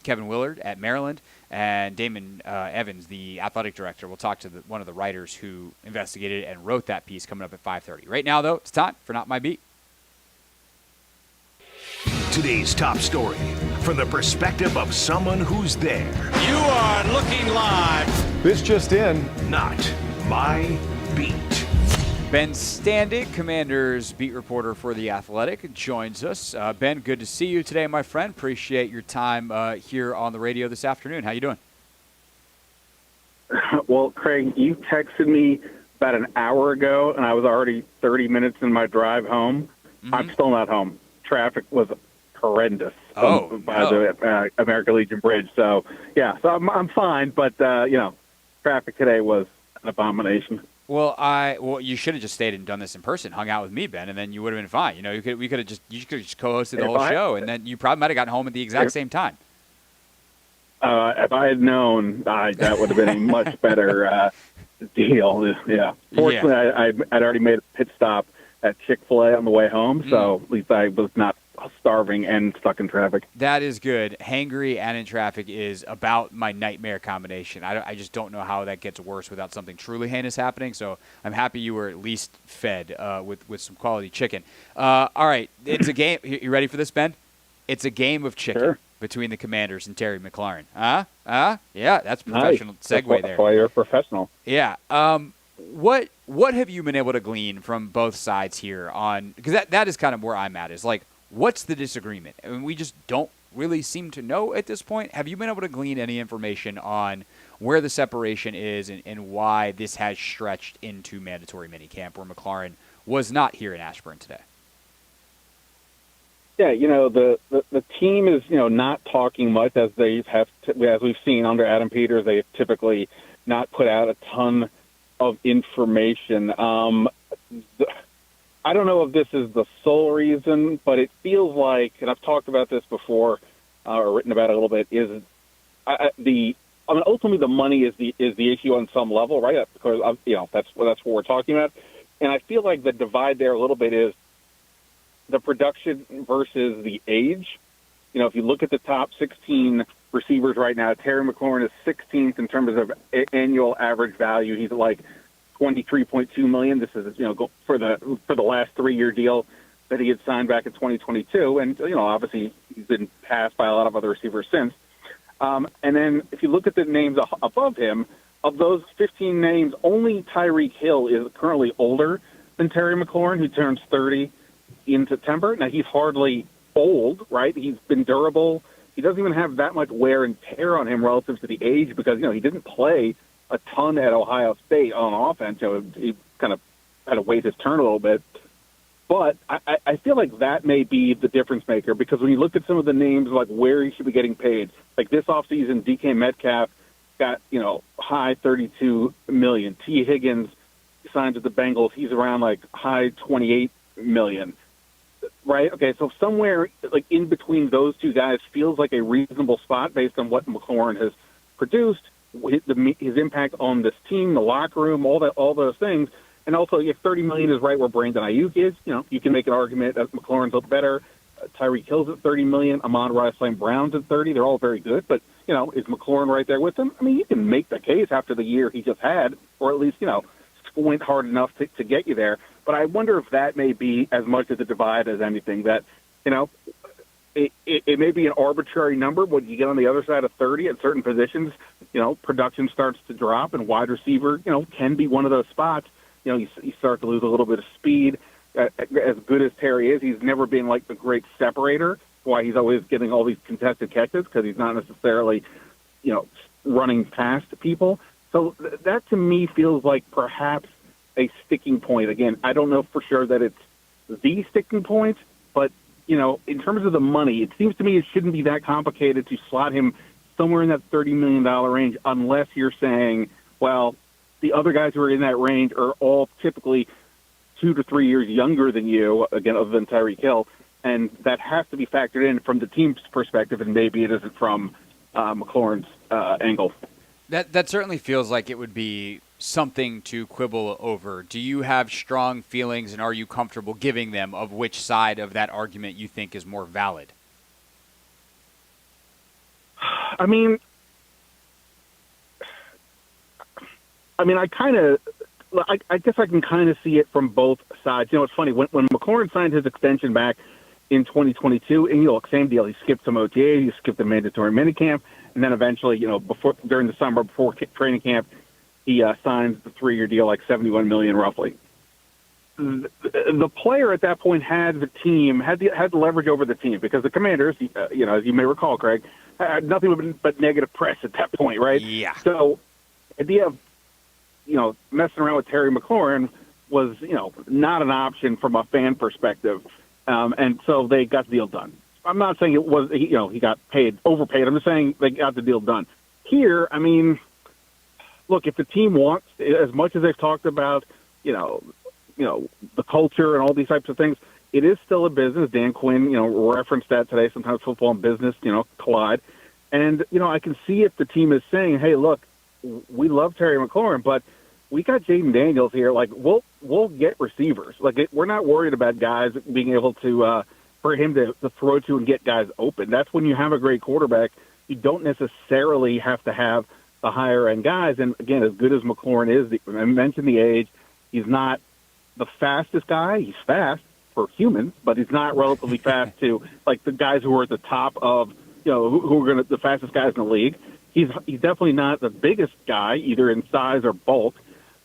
Kevin Willard at Maryland, and Damon Evans, the athletic director, will talk to one of the writers who investigated and wrote that piece coming up at 5:30. Right now, though, it's time for Not My Beat. Today's top story from the perspective of someone who's there. You are looking live. This just in. Not My Beat. Ben Standig, Commanders beat reporter for The Athletic, joins us. Ben, good to see you today, my friend. Appreciate your time here on the radio this afternoon. How you doing? Well, Craig, you texted me about an hour ago, and I was already 30 minutes in my drive home. Mm-hmm. I'm still not home. Traffic was horrendous by the American Legion Bridge. So, yeah, so I'm fine, but, traffic today was an abomination. Well, you should have just stayed and done this in person, hung out with me, Ben, and then you would have been fine. You could have just co-hosted the whole show, and then you probably might have gotten home at the exact same time. If I had known, that would have been a much better deal. Yeah. Fortunately, I'd already made a pit stop at Chick-fil-A on the way home, so at least I was not starving and stuck in traffic. That is good. Hangry and in traffic is about my nightmare combination. I just don't know how that gets worse without something truly heinous happening, so I'm happy you were at least fed with some quality chicken. All right, it's a game. You ready for this, Ben? It's a game of chicken between the Commanders and Terry McLaurin. Yeah, that's professional segue there. That's why you're a professional. Yeah. What have you been able to glean from both sides here on – because that is kind of where I'm at is like, what's the disagreement? I mean, we just don't really seem to know at this point. Have you been able to glean any information on where the separation is and why this has stretched into mandatory minicamp where McLaurin was not here in Ashburn today? Yeah, the team is, not talking much as as we've seen under Adam Peters. They've typically not put out a ton of information. I don't know if this is the sole reason, but it feels like, and I've talked about this before or written about it a little bit, ultimately the money is the issue on some level, right? Because that's what we're talking about, and I feel like the divide there a little bit is the production versus the age. If you look at the top 16 receivers right now, Terry McLaurin is 16th in terms of annual average value. He's like $23.2 million. This is for the last 3-year deal that he had signed back in 2022, and obviously he's been passed by a lot of other receivers since. And then if you look at the names above him, of those 15 names, only Tyreek Hill is currently older than Terry McLaurin, who turns 30 in September. Now he's hardly old, right? He's been durable. He doesn't even have that much wear and tear on him relative to the age because he didn't play a ton at Ohio State on offense. He kind of had to wait his turn a little bit. But I feel like that may be the difference maker because when you look at some of the names, like where he should be getting paid, like this offseason, DK Metcalf got, high $32 million. T. Higgins signed with the Bengals. He's around like high $28 million. Right? Okay, so somewhere like in between those two guys feels like a reasonable spot based on what McLaurin has produced, his impact on this team, the locker room, all those things. And also, if $30 million is right where Brandon Ayuk is, you can make an argument that McLaurin's up better. Tyreek Hill's at $30 million. Amon-Ra St. Brown's at $30 million. They're all very good, but is McLaurin right there with them? I mean, you can make the case after the year he just had, or at least squint hard enough to get you there. But I wonder if that may be as much of the divide as anything. That it may be an arbitrary number. When you get on the other side of 30 at certain positions, production starts to drop, and wide receiver, can be one of those spots. You start to lose a little bit of speed. As good as Terry is, he's never been like the great separator. Why he's always getting all these contested catches because he's not necessarily, running past people. So that to me feels like perhaps a sticking point. Again, I don't know for sure that it's the sticking point, but in terms of the money, it seems to me it shouldn't be that complicated to slot him somewhere in that $30 million range, unless you're saying, well, the other guys who are in that range are all typically 2 to 3 years younger than you, again, other than Tyreek Hill, and that has to be factored in from the team's perspective, and maybe it isn't from McLaurin's angle. That certainly feels like it would be something to quibble over. Do you have strong feelings, and are you comfortable giving them of which side of that argument you think is more valid? I mean, I guess I can kind of see it from both sides. You know, it's funny, when McLaurin signed his extension back in 2022, and, you know, same deal. He skipped some OTA, he skipped the mandatory minicamp, and then eventually, you know, during the summer, before training camp, he signed the 3-year deal, like $71 million roughly. The player at that point had the leverage over the team, because the Commanders, you know, as you may recall, Craig, had nothing but negative press at that point, right? Yeah. So the idea of, you know, messing around with Terry McLaurin was, you know, not an option from a fan perspective, and so they got the deal done. I'm not saying it was, you know, he got overpaid. I'm just saying they got the deal done. Here, I mean, look, if the team wants, as much as they've talked about, you know, the culture and all these types of things, it is still a business. Dan Quinn, you know, referenced that today. Sometimes football and business, you know, collide. And, you know, I can see if the team is saying, hey, look, we love Terry McLaurin, but we got Jaden Daniels here. Like, we'll get receivers. Like, we're not worried about guys being able to for him to throw to and get guys open. That's when you have a great quarterback. You don't necessarily have to have the higher-end guys. And, again, as good as McLaurin is, I mentioned the age, he's not the fastest guy. He's fast for humans, but he's not relatively fast to, like, the guys who are at the top of, you know, who are the fastest guys in the league. He's definitely not the biggest guy, either in size or bulk.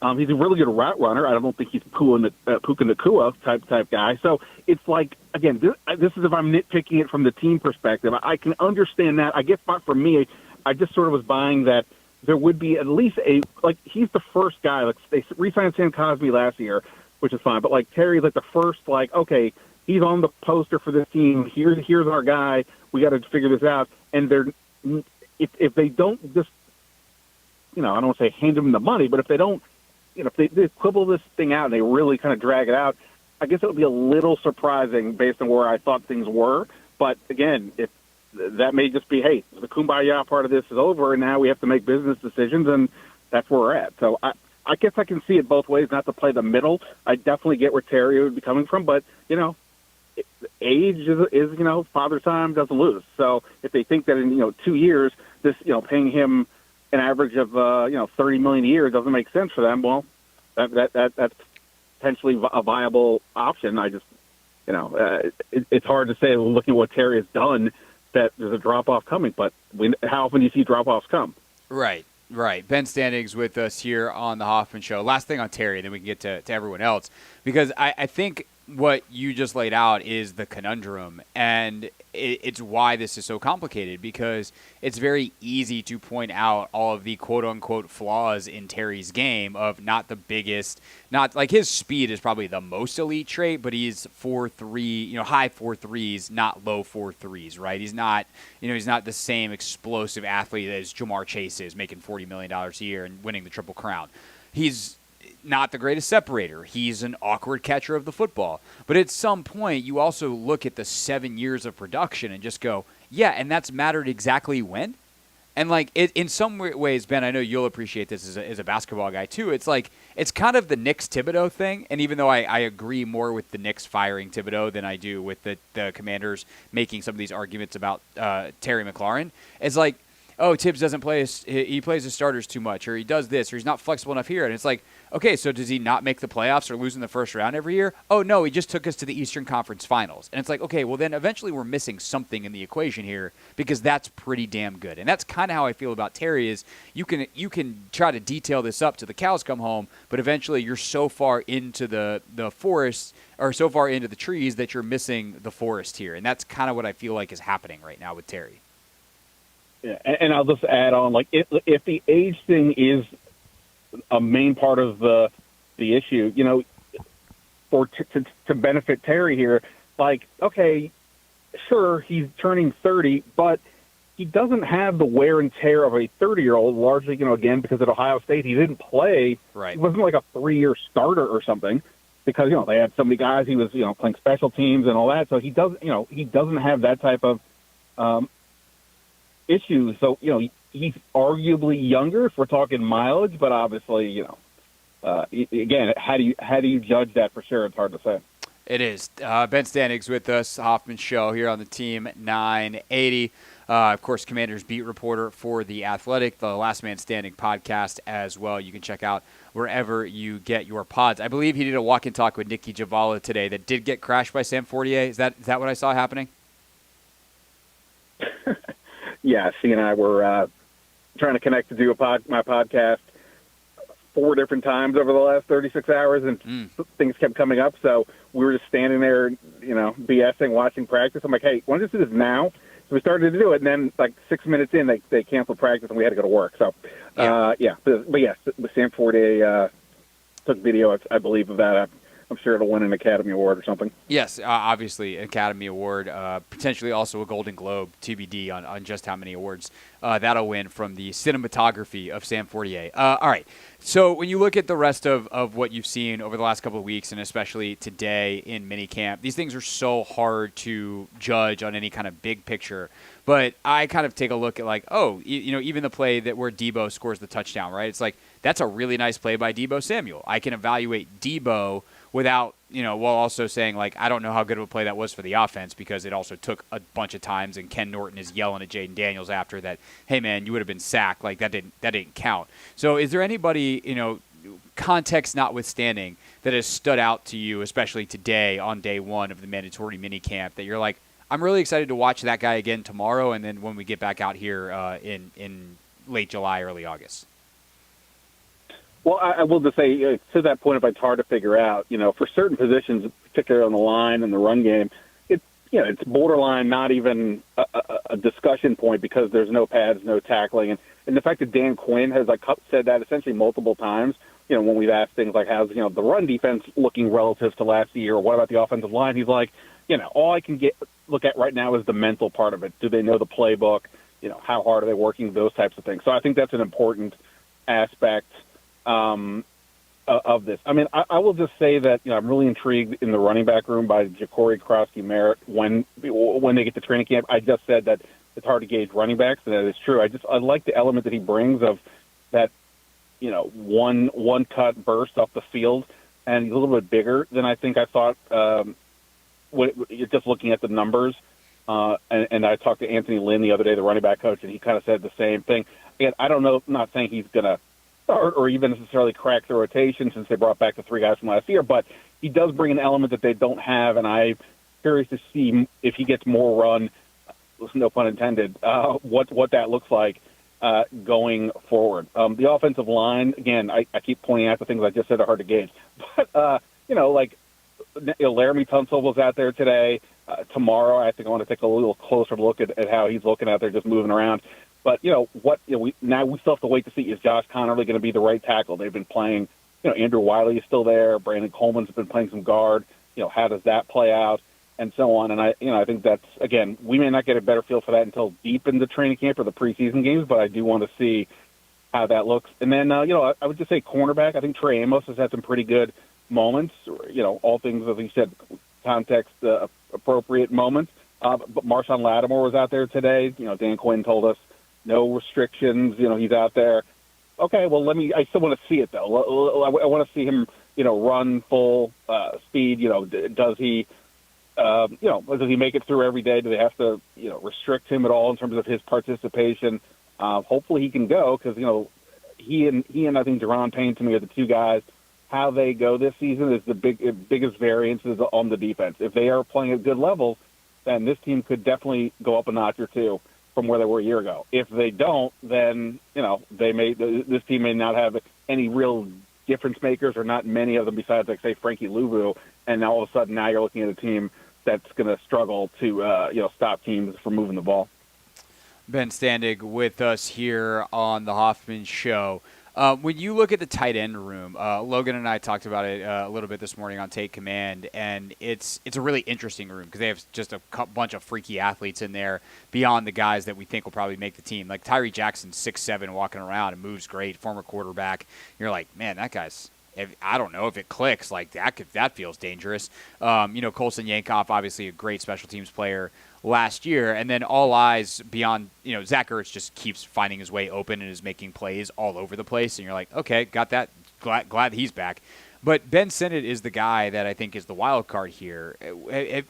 He's a really good route runner. I don't think he's Puka Nacua type guy. So it's like, again, this is if I'm nitpicking it from the team perspective. I can understand that. I guess for me, I just sort of was buying that there would be at least he's the first guy. Like, they re-signed Sam Cosmi last year, which is fine. But, like, Terry's like the first, like, okay, he's on the poster for this team. Here's our guy. We got to figure this out. And if they don't just, you know, I don't want to say hand him the money, but if they don't, you know, if they quibble this thing out and they really kind of drag it out, I guess it would be a little surprising based on where I thought things were. But again, if that may just be, hey, the kumbaya part of this is over, and now we have to make business decisions, and that's where we're at. So I guess I can see it both ways, not to play the middle. I definitely get where Terry would be coming from, but, you know, age is, you know, father time doesn't lose. So if they think that in, you know, 2 years, this, you know, paying him an average of, you know, $30 million a year doesn't make sense for them, well, that's potentially a viable option. I just, you know, it's hard to say, looking at what Terry has done, that there's a drop-off coming. But how often do you see drop-offs come? Right. Ben Standig's with us here on the Hoffman Show. Last thing on Terry, then we can get to everyone else. Because I think what you just laid out is the conundrum, and it's why this is so complicated, because it's very easy to point out all of the quote-unquote flaws in Terry's game of not the biggest, not like his speed is probably the most elite trait, but he's 4.3, you know, high 4.3s, not low 4.3s, right? He's not, you know, he's not the same explosive athlete as Jamar Chase is, making $40 million a year and winning the Triple Crown. He's not the greatest separator. He's an awkward catcher of the football. But at some point, you also look at the 7 years of production and just go, yeah, and that's mattered exactly when? And, like, in some ways, Ben, I know you'll appreciate this as a basketball guy, too. It's like, it's kind of the Knicks Thibodeau thing. And even though I agree more with the Knicks firing Thibodeau than I do with the Commanders making some of these arguments about Terry McLaurin, it's like, oh, Tibbs doesn't play he plays his starters too much, or he does this, or he's not flexible enough here. And it's like, okay, so does he not make the playoffs or lose in the first round every year? Oh, no, he just took us to the Eastern Conference Finals. And it's like, okay, well, then eventually we're missing something in the equation here, because that's pretty damn good. And that's kind of how I feel about Terry is you can try to detail this up to the cows come home, but eventually you're so far into the forest or so far into the trees that you're missing the forest here. And that's kind of what I feel like is happening right now with Terry. Yeah, and I'll just add on, like, if the age thing is a main part of the issue, you know, to benefit Terry here, like, okay, sure, he's turning 30, but he doesn't have the wear and tear of a 30-year-old, largely, again, because at Ohio State he didn't play. Right. He wasn't like a 3-year starter or something because, they had so many guys. He was, playing special teams and all that. So he doesn't have that type of issues. So, he's arguably younger if we're talking mileage, but obviously, again, how do you judge that for sure? It's hard to say. It is. Ben Standig's with us, Hoffman Show here on the Team 980. Of course, Commanders beat reporter for The Athletic, the Last Man Standing podcast as well. You can check out wherever you get your pods. I believe he did a walk-in talk with Nikki Javala today that did get crashed by Sam Fortier. Is that what I saw happening? Yeah, she and I were trying to connect to do my podcast 4 different times over the last 36 hours, and things kept coming up. So we were just standing there, BSing, watching practice. I'm like, hey, why don't you do this now? So we started to do it, and then like 6 minutes in, they canceled practice, and we had to go to work. So, but yes, Sam Fortier took video, I believe, of that. I'm sure it'll win an Academy Award or something. Yes, obviously, Academy Award, potentially also a Golden Globe, TBD on just how many awards that'll win from the cinematography of Sam Fortier. All right, so when you look at the rest of what you've seen over the last couple of weeks, and especially today in minicamp, these things are so hard to judge on any kind of big picture. But I kind of take a look at even the play where Debo scores the touchdown, right? It's like, that's a really nice play by Debo Samuel. I can evaluate Debo without, while also saying, I don't know how good of a play that was for the offense because it also took a bunch of times, and Ken Norton is yelling at Jaden Daniels after that, hey, man, you would have been sacked. That didn't count. So is there anybody, context notwithstanding, that has stood out to you, especially today on day one of the mandatory minicamp, that you're like, I'm really excited to watch that guy again tomorrow and then when we get back out here in late July, early August? Well, I will just say, to that point, if it's hard to figure out, for certain positions, particularly on the line and the run game, it's borderline not even a discussion point because there's no pads, no tackling. And the fact that Dan Quinn has said that essentially multiple times, when we've asked things like, how's, the run defense looking relative to last year, or what about the offensive line? He's like, all I can look at right now is the mental part of it. Do they know the playbook? How hard are they working? Those types of things. So I think that's an important aspect of this. I mean, I will just say that I'm really intrigued in the running back room by Ja'Cory Krosky-Merritt when they get to training camp. I just said that it's hard to gauge running backs, and that is true. I like the element that he brings of that, one cut burst off the field, and he's a little bit bigger than I think I thought. Just looking at the numbers, and I talked to Anthony Lynn the other day, the running back coach, and he kind of said the same thing. Again, I don't know. I'm not saying he's going to start or even necessarily crack the rotation since they brought back the 3 guys from last year, but he does bring an element that they don't have, and I'm curious to see if he gets more run, no pun intended, what that looks like going forward. The offensive line, again, I keep pointing out the things I just said are hard to gauge, but Laramie Tunsil was out there today. Tomorrow, I think I want to take a little closer look at how he's looking out there, just moving around. But we still have to wait to see, is Josh Connerly going to be the right tackle? They've been playing. Andrew Wiley is still there. Brandon Coleman's been playing some guard. How does that play out, and so on? And I think that's, again, we may not get a better feel for that until deep into training camp or the preseason games, but I do want to see how that looks. And then I would just say cornerback. I think Trey Amos has had some pretty good moments, all things, as you said, context appropriate moments. But Marshawn Lattimore was out there today. Dan Quinn told us no restrictions. He's out there. Okay, well, I still want to see it, though. I want to see him, run full speed. Does he, does he make it through every day? Do they have to, restrict him at all in terms of his participation? Hopefully he can go because, he and I think Deron Payne, to me, are the 2 guys. How they go this season is the biggest variances on the defense. If they are playing at good levels, then this team could definitely go up a notch or 2 from where they were a year ago. If they don't, then this team may not have any real difference makers, or not many of them besides, say, Frankie Louvu. And now all of a sudden, now you're looking at a team that's going to struggle to stop teams from moving the ball. Ben Standig with us here on the Hoffman Show. When you look at the tight end room, Logan and I talked about it a little bit this morning on Take Command, and it's a really interesting room because they have just a bunch of freaky athletes in there beyond the guys that we think will probably make the team. Like Tyree Jackson, 6'7", walking around and moves great, former quarterback. You're like, man, that guy's – I don't know if it clicks like that feels dangerous. Colson Yankoff, obviously a great special teams player last year, and then all eyes beyond, Zach Ertz just keeps finding his way open and is making plays all over the place, and you're like, okay, got that. Glad he's back. But Ben Sinnott is the guy that I think is the wild card here.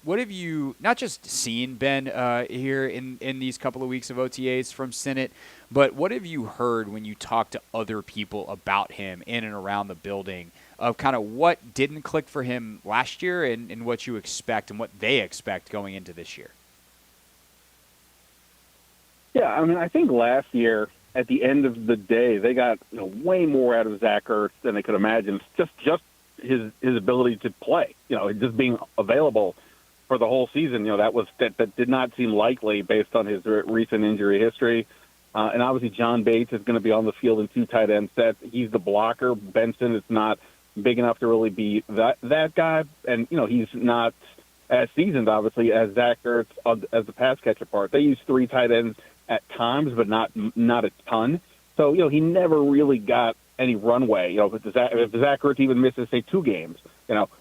What have you not just seen, Ben, here in these couple of weeks of OTAs from Sinnott, but what have you heard when you talk to other people about him in and around the building of kind of what didn't click for him last year and what you expect and what they expect going into this year? Yeah, I mean, I think last year, at the end of the day, they got way more out of Zach Ertz than they could imagine. It's just his ability to play, just being available for the whole season. That did not seem likely based on his recent injury history. And obviously, John Bates is going to be on the field in 2 tight end sets. He's the blocker. Benson is not big enough to really be that guy, and he's not as seasoned, obviously, as Zach Ertz as the pass catcher part. They use 3 tight ends at times, but not a ton. So, he never really got any runway. If Zach Ertz even misses, say, 2 games,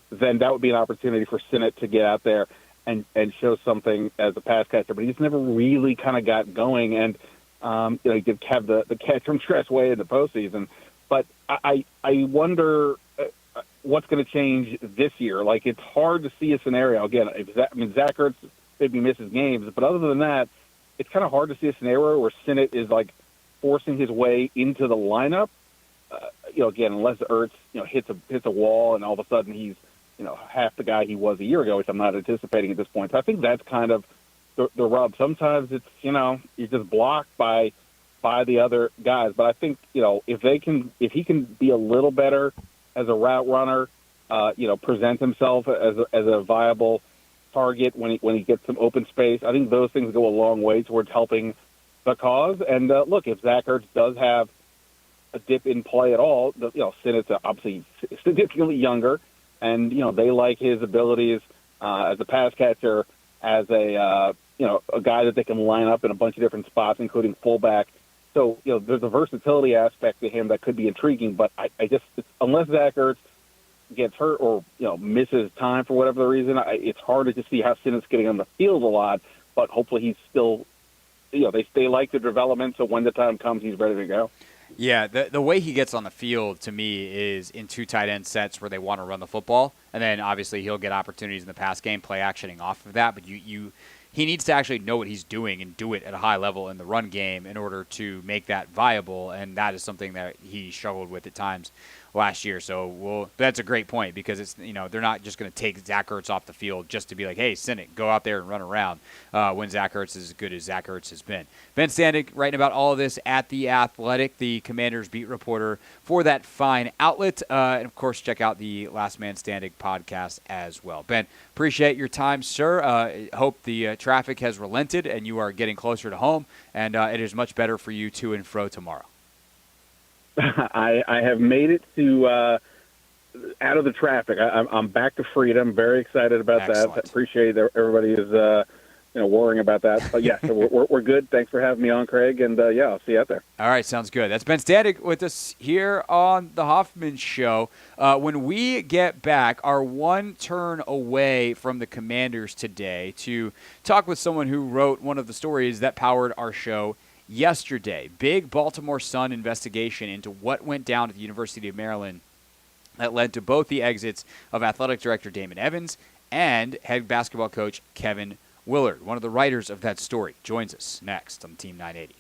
then that would be an opportunity for Sinnott to get out there and show something as a pass catcher. But he just never really kind of got going. And, he did have the catch from stress way in the postseason. But I wonder what's going to change this year. Like, it's hard to see a scenario. Again, Zach Ertz maybe misses games, but other than that, it's kind of hard to see a scenario where Sinnott is like forcing his way into the lineup. Again, unless Ertz, hits a wall and all of a sudden he's, half the guy he was a year ago, which I'm not anticipating at this point. So I think that's kind of the rub. Sometimes it's, you're just blocked by the other guys. But I think, if he can be a little better as a route runner, present himself as a viable target when he gets some open space, I think those things go a long way towards helping the cause. And look, if Zach Ertz does have a dip in play at all, Sinnott's obviously significantly younger, and they like his abilities as a pass catcher, as a guy that they can line up in a bunch of different spots, including fullback. So there's a versatility aspect to him that could be intriguing. But I just unless Zach Ertz gets hurt or misses time for whatever the reason, it's hard to just see how Sinnott's getting on the field a lot. But hopefully he's still, they like the development, so when the time comes, he's ready to go. Yeah, the way he gets on the field to me is in 2 tight end sets where they want to run the football, and then obviously he'll get opportunities in the pass game, play actioning off of that. But he needs to actually know what he's doing and do it at a high level in the run game in order to make that viable, and that is something that he struggled with at times last year. So that's a great point because it's they're not just going to take Zach Ertz off the field just to be like, hey, Sinnott, go out there and run around when Zach Ertz is as good as Zach Ertz has been. Ben Standig writing about all of this at The Athletic, the Commanders beat reporter for that fine outlet. And, of course, check out the Last Man Standing podcast as well. Ben, appreciate your time, sir. Hope the traffic has relented and you are getting closer to home, and it is much better for you to and fro tomorrow. I have made it to out of the traffic. I'm back to freedom. Very excited about Excellent. that. Appreciate that everybody is worrying about that. But yeah, so we're good. Thanks for having me on, Craig. And I'll see you out there. All right, sounds good. That's Ben Standig with us here on the Hoffman Show. When we get back, our one turn away from the Commanders today to talk with someone who wrote one of the stories that powered our show yesterday. Big Baltimore Sun investigation into what went down at the University of Maryland that led to both the exits of athletic director Damon Evans and head basketball coach Kevin Willard. One of the writers of that story joins us next on Team 980.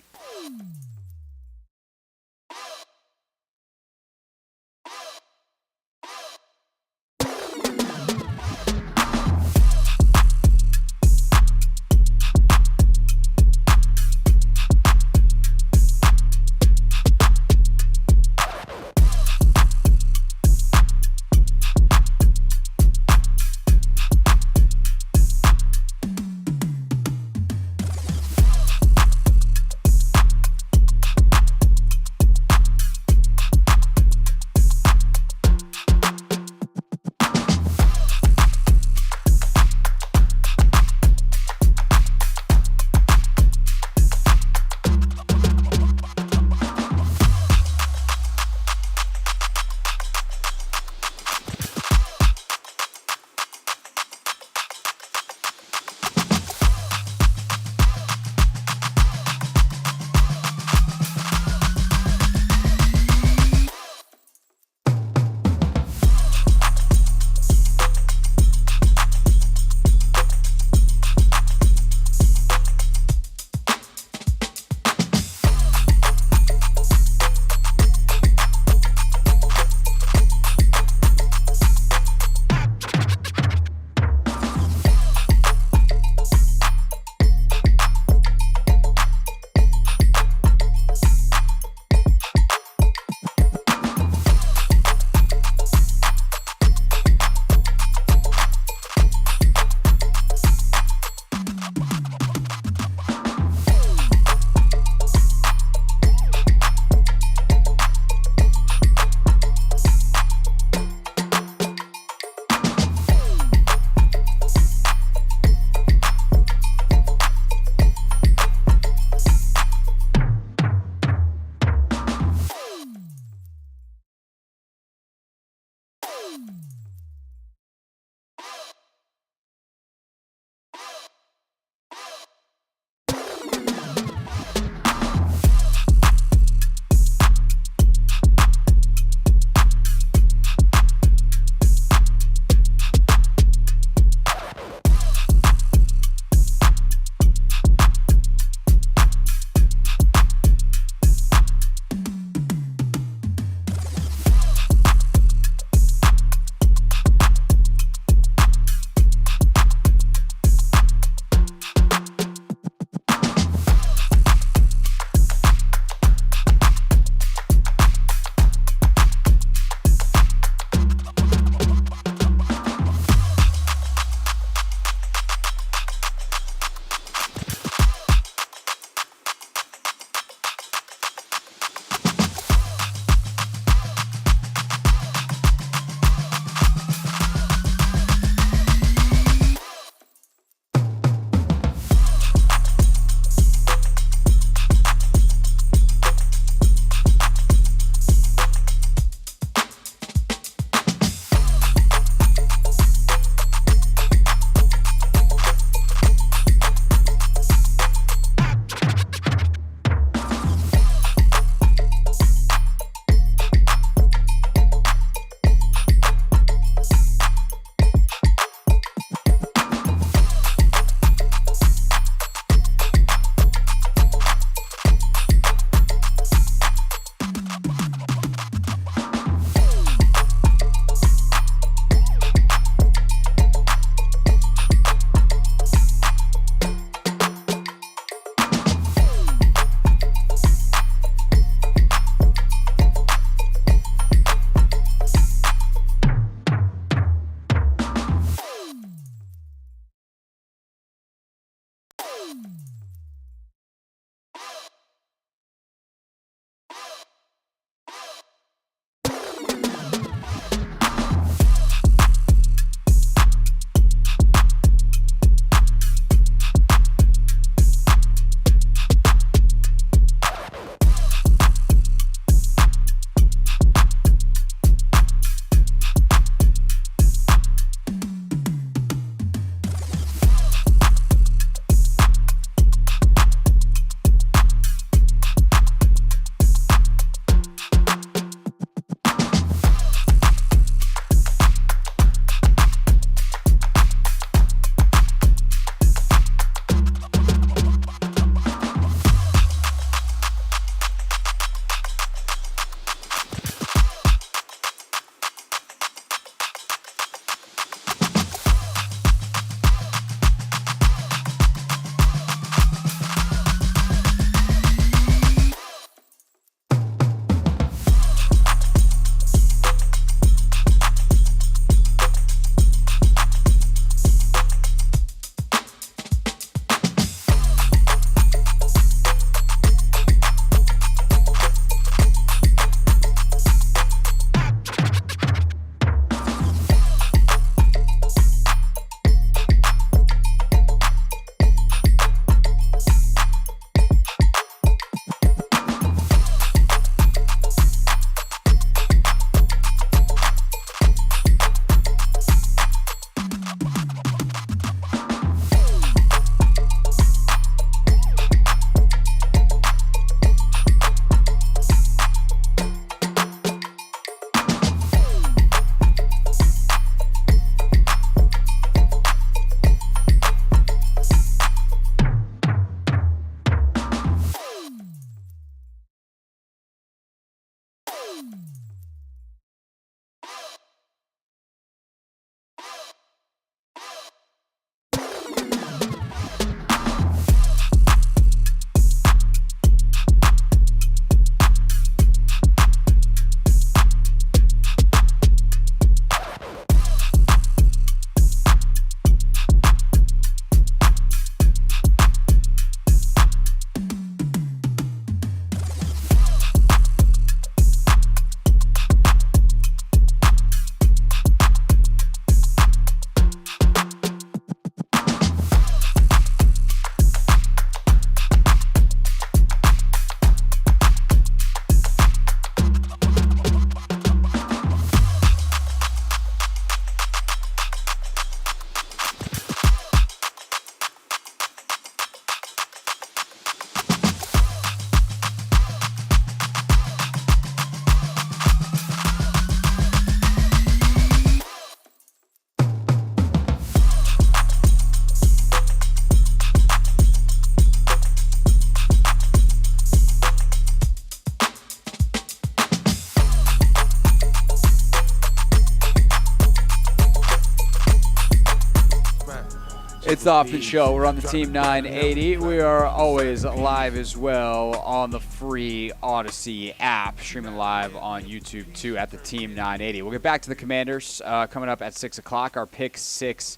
It's the Hoffman Show. We're on the Team 980. We are always live as well on the free Odyssey app, streaming live on YouTube too at the Team 980. We'll get back to the Commanders coming up at 6 o'clock. Our pick 6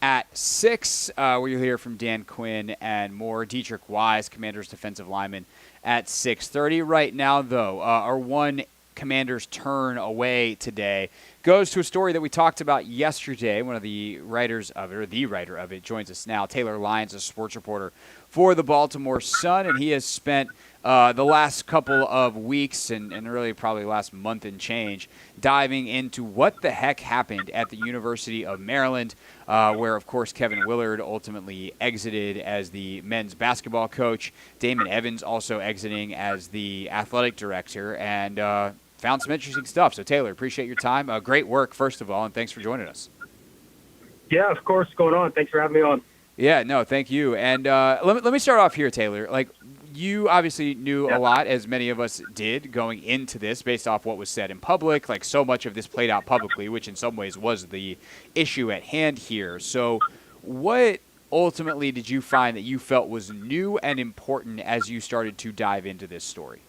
at 6. We'll hear from Dan Quinn and more. Dietrich Wise, Commanders defensive lineman, at 6:30. Right now, though, our one Commanders turn away today goes to a story that we talked about yesterday. One of the writers of it, or the writer of it, joins us now. Taylor Lyons, a sports reporter for the Baltimore Sun, and he has spent the last couple of weeks and really probably last month and change diving into what the heck happened at the University of Maryland, where, of course, Kevin Willard ultimately exited as the men's basketball coach. Damon Evans also exiting as the athletic director, and found some interesting stuff. So, Taylor, appreciate your time. Great work, first of all, and thanks for joining us. Yeah, of course. What's going on? Thanks for having me on. Yeah, no, thank you. And let me start off here, Taylor. Like, you obviously knew a lot, as many of us did, going into this based off what was said in public. Like, so much of this played out publicly, which in some ways was the issue at hand here. So what ultimately did you find that you felt was new and important as you started to dive into this story?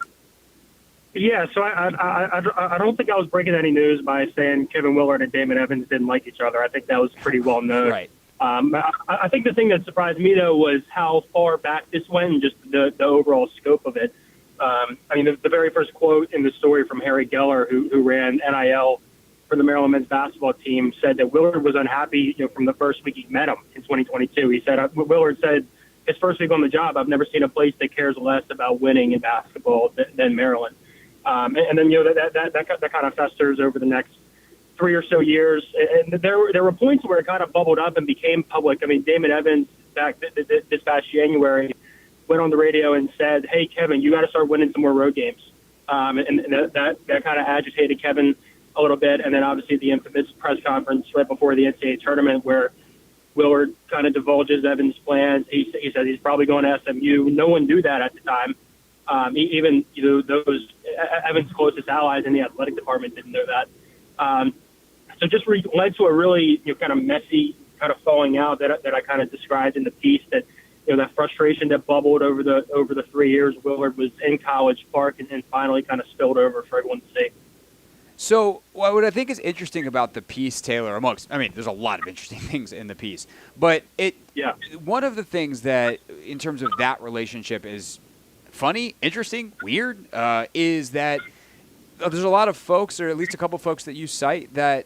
Yeah, so I don't think I was breaking any news by saying Kevin Willard and Damon Evans didn't like each other. I think that was pretty well known. Right. I think the thing that surprised me, though, was how far back this went and just the overall scope of it. I mean, the very first quote in the story from Harry Geller, who ran NIL for the Maryland men's basketball team, said that Willard was unhappy from the first week he met him in 2022. He said, Willard said, his first week on the job, I've never seen a place that cares less about winning in basketball than Maryland. And then, that kind of festers over the next 3 or so years. And there were points where it kind of bubbled up and became public. I mean, Damon Evans, back this past January, went on the radio and said, hey, Kevin, you got to start winning some more road games. And that kind of agitated Kevin a little bit. And then, obviously, the infamous press conference right before the NCAA tournament where Willard kind of divulges Evans' plans. He says he's probably going to SMU. No one knew that at the time. Even those Evans' closest allies in the athletic department didn't know that. So just led to a really kind of messy kind of falling out that I kind of described in the piece. That that frustration that bubbled over the 3 years Willard was in College Park and finally kind of spilled over for everyone to see. So what I think is interesting about the piece, Taylor, there's a lot of interesting things in the piece, but one of the things that in terms of that relationship is funny, interesting, weird, is that there's a lot of folks, or at least a couple folks that you cite, that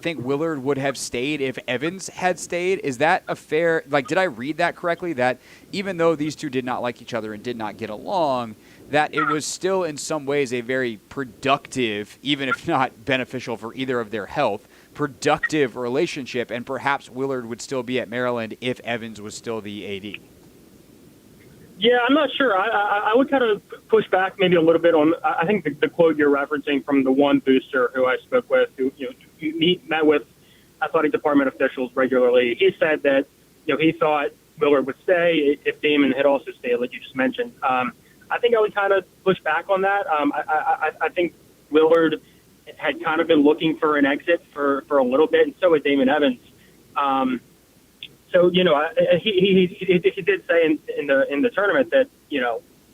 think Willard would have stayed if Evans had stayed. Is that a fair, did I read that correctly, that even though these two did not like each other and did not get along, that it was still in some ways a very productive, even if not beneficial for either of their health, productive relationship, and perhaps Willard would still be at Maryland if Evans was still the AD? Yeah, I'm not sure. I would kind of push back maybe a little bit on, I think the quote you're referencing from the one booster who I spoke with, who met with athletic department officials regularly. He said that he thought Willard would stay if Damon had also stayed, like you just mentioned. I think I would kind of push back on that. I think Willard had kind of been looking for an exit for a little bit, and so had Damon Evans. So he did say in the tournament that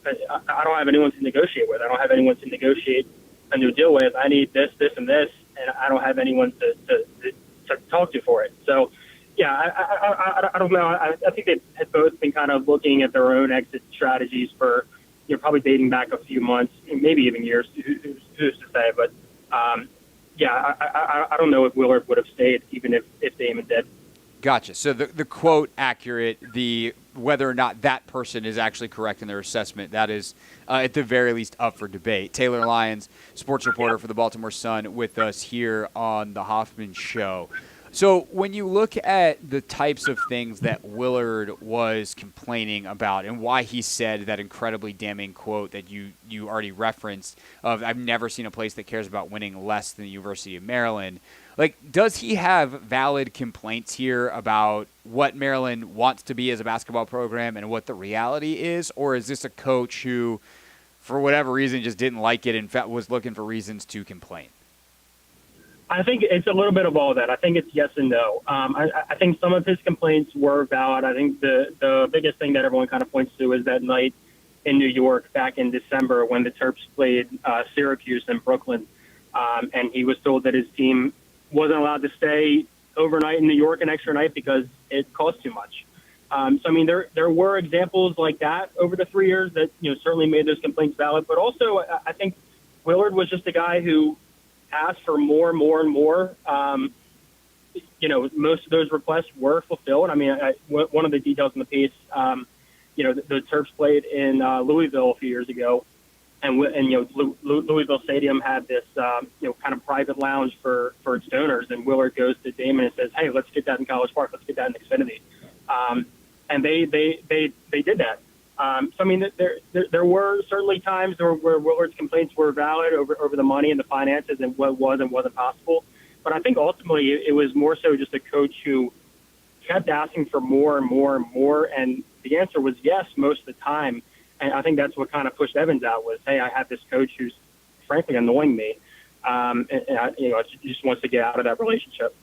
I don't have anyone to negotiate with. I don't have anyone to negotiate a new deal with. I need this, and this, and I don't have anyone to talk to for it. So I don't know. I think they had both been kind of looking at their own exit strategies for probably dating back a few months, maybe even years. Who's to say? But I don't know if Willard would have stayed even if Damon did. Gotcha. So the quote accurate, the whether or not that person is actually correct in their assessment, that is at the very least up for debate. Taylor Lyons, sports reporter for the Baltimore Sun, with us here on the Hoffman Show. So when you look at the types of things that Willard was complaining about and why he said that incredibly damning quote that you already referenced of I've never seen a place that cares about winning less than the University of Maryland, does he have valid complaints here about what Maryland wants to be as a basketball program and what the reality is? Or is this a coach who, for whatever reason, just didn't like it and was looking for reasons to complain? I think it's a little bit of all of that. I think it's yes and no. I think some of his complaints were valid. I think the biggest thing that everyone kind of points to is that night in New York back in December when the Terps played Syracuse in Brooklyn, and he was told that his team wasn't allowed to stay overnight in New York an extra night because it cost too much. So, I mean, there were examples like that over the 3 years that, certainly made those complaints valid. But also, I think Willard was just a guy who asked for more and more and more. Most of those requests were fulfilled. I mean, one of the details in the piece, the Terps played in Louisville a few years ago. And Louisville Stadium had this, kind of private lounge for its donors. And Willard goes to Damon and says, "Hey, let's get that in College Park. Let's get that in Xfinity." And they did that. So I mean, there were certainly times where Willard's complaints were valid over the money and the finances and what was and wasn't possible. But I think ultimately it was more so just a coach who kept asking for more and more and more, and the answer was yes most of the time. And I think that's what kind of pushed Evans out was, hey, I have this coach who's frankly annoying me, and just wants to get out of that relationship.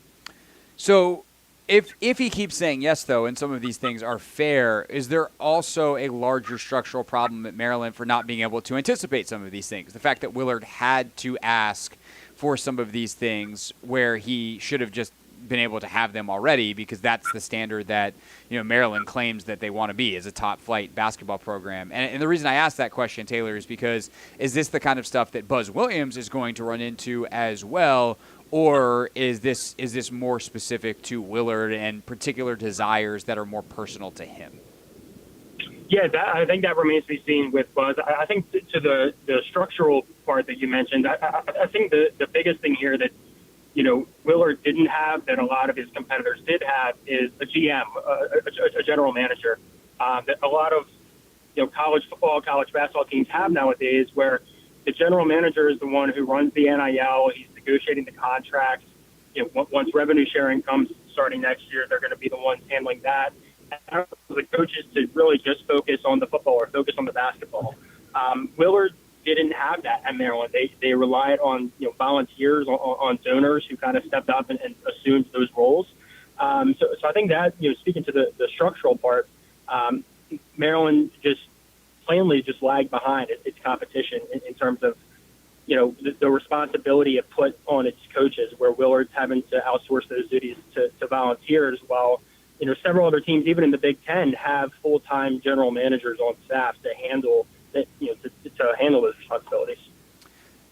So if he keeps saying yes, though, and some of these things are fair, is there also a larger structural problem at Maryland for not being able to anticipate some of these things? The fact that Willard had to ask for some of these things where he should have just been able to have them already, because that's the standard that Maryland claims that they want to be as a top flight basketball program. And the reason I asked that question, Taylor, is because is this the kind of stuff that Buzz Williams is going to run into as well, or is this more specific to Willard and particular desires that are more personal to him? Yeah, I think that remains to be seen with Buzz. I think to the structural part that you mentioned, I think the biggest thing here that Willard didn't have that a lot of his competitors did have is a GM, a general manager, that a lot of college football, college basketball teams have nowadays, where the general manager is the one who runs the NIL. He's negotiating the contracts. Once revenue sharing comes starting next year, they're going to be the ones handling that. And the coaches to really just focus on the football or focus on the basketball. Willard didn't have that at Maryland. They relied on volunteers, on donors who kind of stepped up and assumed those roles. So I think that speaking to the structural part, Maryland just plainly just lagged behind its competition in terms of the responsibility it put on its coaches, where Willard's having to outsource those duties to volunteers, while several other teams, even in the Big Ten, have full-time general managers on staff to handle to handle those responsibilities.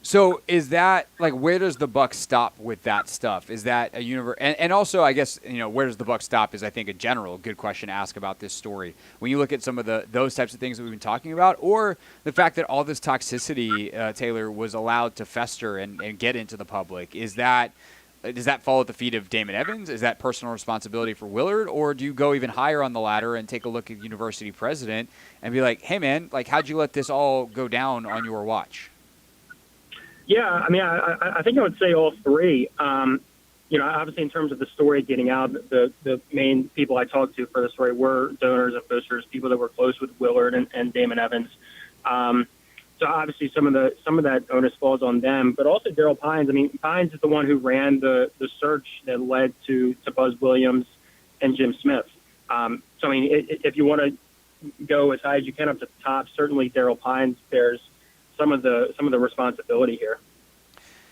So is that, like, where does the buck stop with that stuff? Is that a universe? And also, I guess, where does the buck stop is, I think, a general good question to ask about this story. When you look at some of those types of things that we've been talking about, or the fact that all this toxicity, Taylor, was allowed to fester and get into the public, does that fall at the feet of Damon Evans? Is that personal responsibility for Willard? Or do you go even higher on the ladder and take a look at the university president and be like, hey, man, like, how'd you let this all go down on your watch? Yeah, I mean, I think I would say all three. Obviously in terms of the story getting out, the main people I talked to for the story were donors and boosters, people that were close with Willard and Damon Evans. So obviously some of that onus falls on them, but also Daryl Pines. I mean, Pines is the one who ran the search that led to Buzz Williams and Jim Smith. So I mean, if you want to go as high as you can up to the top, certainly Daryl Pines bears some of the responsibility here.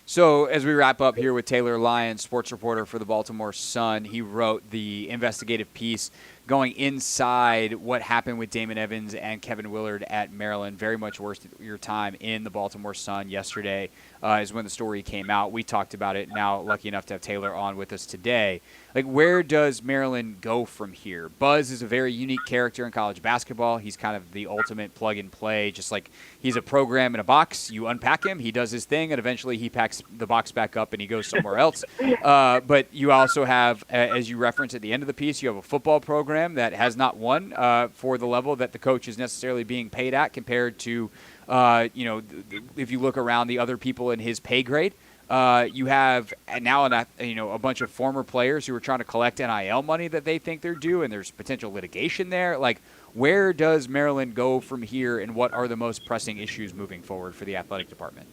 So as we wrap up here with Taylor Lyons, sports reporter for the Baltimore Sun, he wrote the investigative piece going inside what happened with Damon Evans and Kevin Willard at Maryland. Very much worth your time in the Baltimore Sun yesterday is when the story came out. We talked about it. Now lucky enough to have Taylor on with us today. Like, where does Maryland go from here? Buzz is a very unique character in college basketball. He's kind of the ultimate plug and play, just like he's a program in a box. You unpack him, he does his thing, and eventually he packs the box back up and he goes somewhere else. But you also have, as you referenced at the end of the piece, you have a football program that has not won for the level that the coach is necessarily being paid at compared to, if you look around the other people in his pay grade. You have now a bunch of former players who are trying to collect NIL money that they think they're due, and there's potential litigation there. Like, where does Maryland go from here, and what are the most pressing issues moving forward for the athletic department?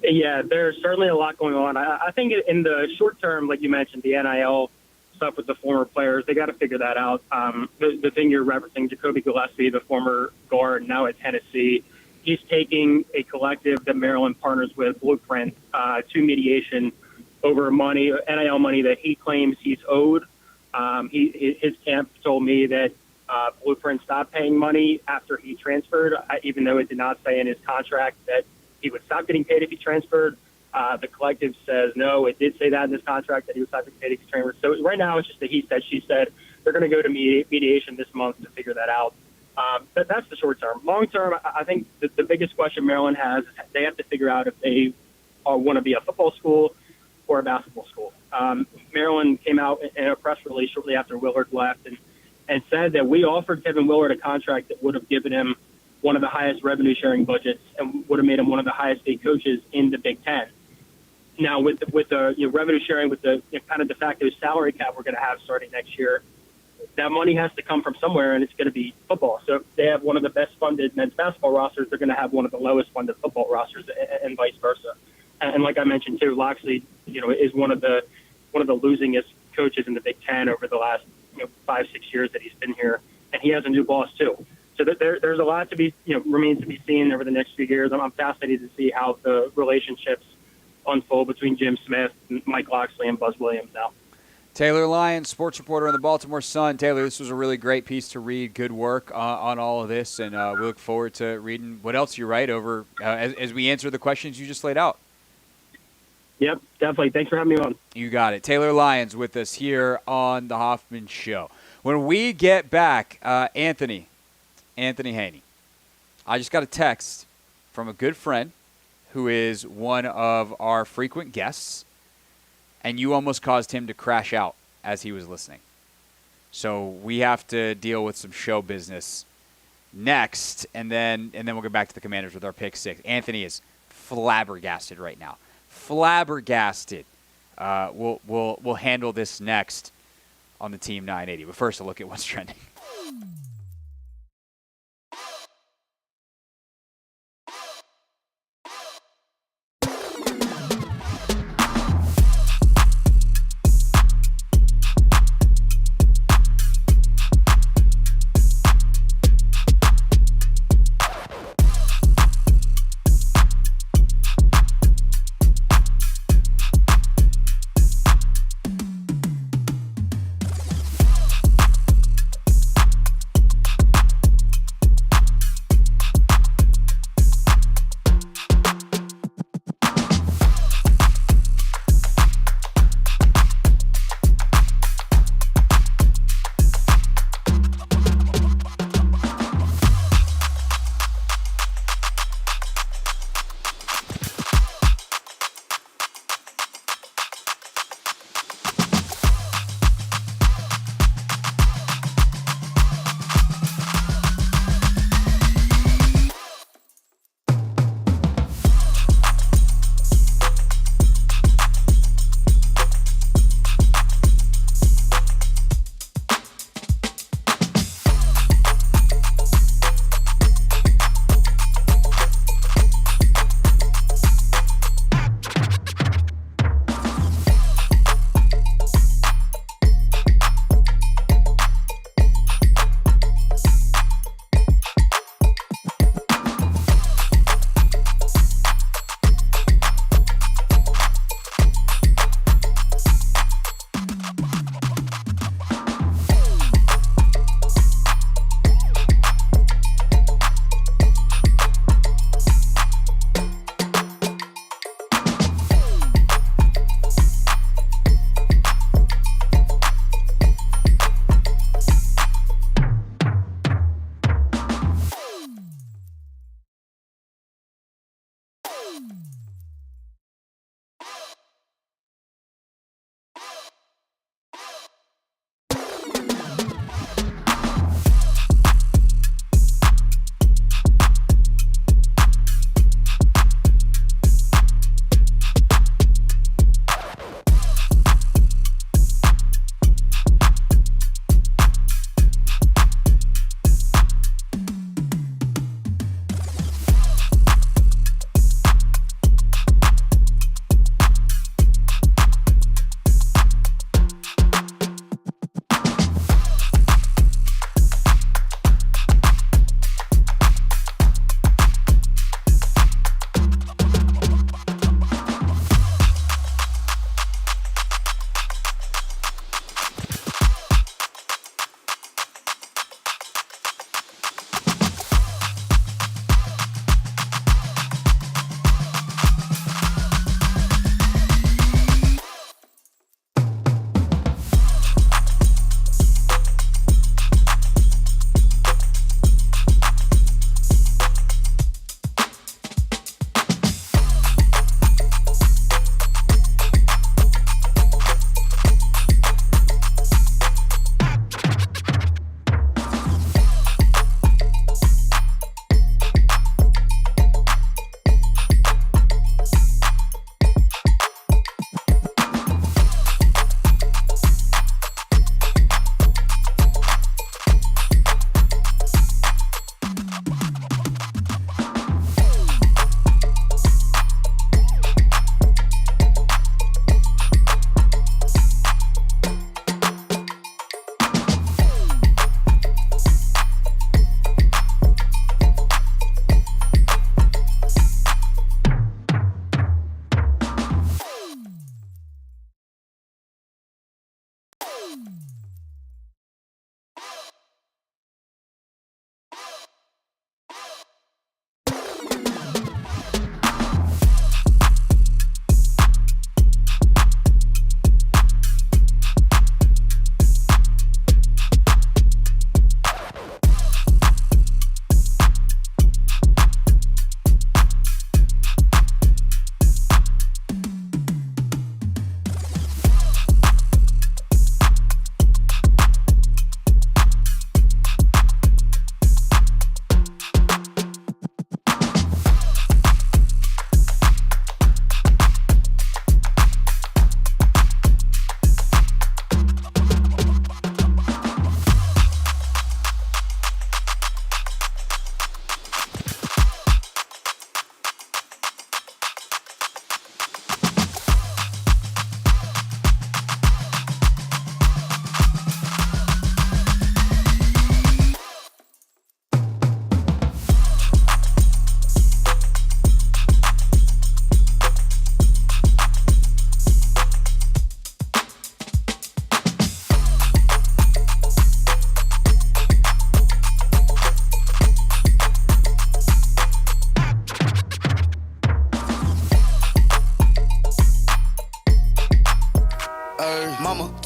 Yeah, there's certainly a lot going on. I think in the short term, like you mentioned, the NIL stuff with the former players, they got to figure that out. The thing you're referencing, Jacoby Gillespie, the former guard, now at Tennessee, he's taking a collective that Maryland partners with, Blueprint, to mediation over money, NIL money that he claims he's owed. His camp told me that Blueprint stopped paying money after he transferred, even though it did not say in his contract that he would stop getting paid if he transferred. The collective says, no, it did say that in his contract that he would stop getting paid if he transferred. So right now it's just a he said, she said. They're going to go to mediation this month to figure that out. But that's the short term. Long term, I think the biggest question Maryland has is they have to figure out if they want to be a football school or a basketball school. Maryland came out in a press release shortly after Willard left and said that we offered Kevin Willard a contract that would have given him one of the highest revenue-sharing budgets and would have made him one of the highest paid coaches in the Big Ten. Now, with the revenue sharing, with the kind of de facto salary cap we're going to have starting next year, that money has to come from somewhere, and it's going to be football. So if they have one of the best-funded men's basketball rosters, they're going to have one of the lowest-funded football rosters, and vice versa. And like I mentioned too, Loxley, is one of the losingest coaches in the Big Ten over the last 5-6 years that he's been here, and he has a new boss too. So there's a lot to be remains to be seen over the next few years. I'm fascinated to see how the relationships unfold between Jim Smith, Mike Loxley, and Buzz Williams now. Taylor Lyons, sports reporter on the Baltimore Sun. Taylor, this was a really great piece to read. Good work on all of this, and we look forward to reading what else you write over as we answer the questions you just laid out. Yep, definitely. Thanks for having me on. You got it. Taylor Lyons with us here on the Hoffman Show. When we get back, Anthony Haney, I just got a text from a good friend who is one of our frequent guests, and you almost caused him to crash out as he was listening. So we have to deal with some show business next, and then we'll get back to the Commanders with our pick six. Anthony is flabbergasted right now. Flabbergasted. We'll handle this next on the Team 980. But first, a look at what's trending.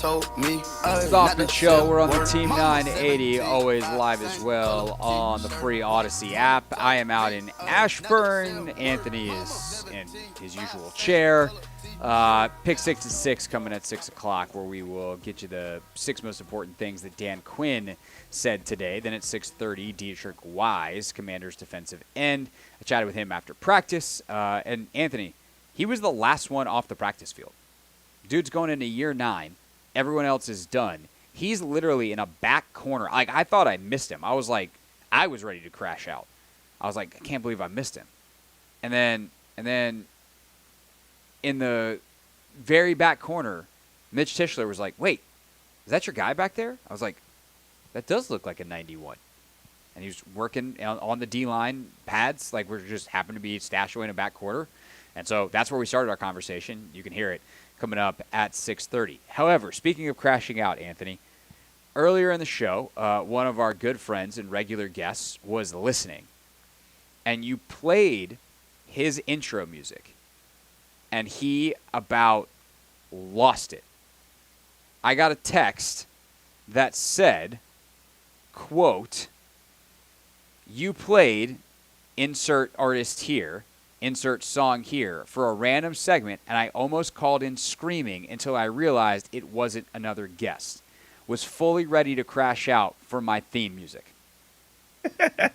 Hoffman Show. We're on the Team 980, always live as well on the free Odyssey app. I am out in Ashburn. Anthony is in his usual chair. Pick 6 to 6 coming at 6 o'clock, where we will get you the 6 most important things that Dan Quinn said today. Then at 6:30, Dietrich Wise, Commanders defensive end. I chatted with him after practice. And Anthony, he was the last one off the practice field. Dude's going into year 9. Everyone else is done. He's literally in a back corner. Like, I thought I missed him. I was ready to crash out. I was like, I can't believe I missed him. And then in the very back corner, Mitch Tischler was like, wait, is that your guy back there? I was like, that does look like a 91. And he was working on the D-line pads, like we're just happened to be stashed away in a back quarter. And so that's where we started our conversation. You can hear it coming up at 6:30. However, speaking of crashing out, Anthony, earlier in the show, one of our good friends and regular guests was listening. And you played his intro music. And he about lost it. I got a text that said, quote, you played insert artist here, insert song here for a random segment, and I almost called in screaming until I realized it wasn't another guest. Was fully ready to crash out for my theme music.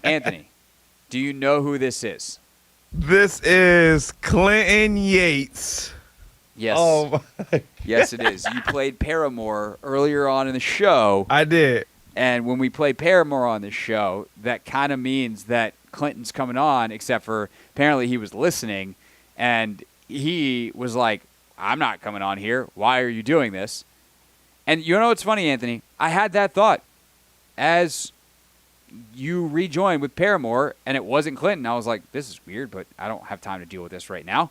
Anthony, do you know who this is? This is Clinton Yates. Yes. Oh, my yes, it is. You played Paramore earlier on in the show. I did. And when we play Paramore on this show, that kind of means that Clinton's coming on, except for apparently he was listening, and he was like, I'm not coming on here. Why are you doing this? And you know what's funny, Anthony? I had that thought as you rejoined with Paramore, and it wasn't Clinton. I was like, this is weird, but I don't have time to deal with this right now.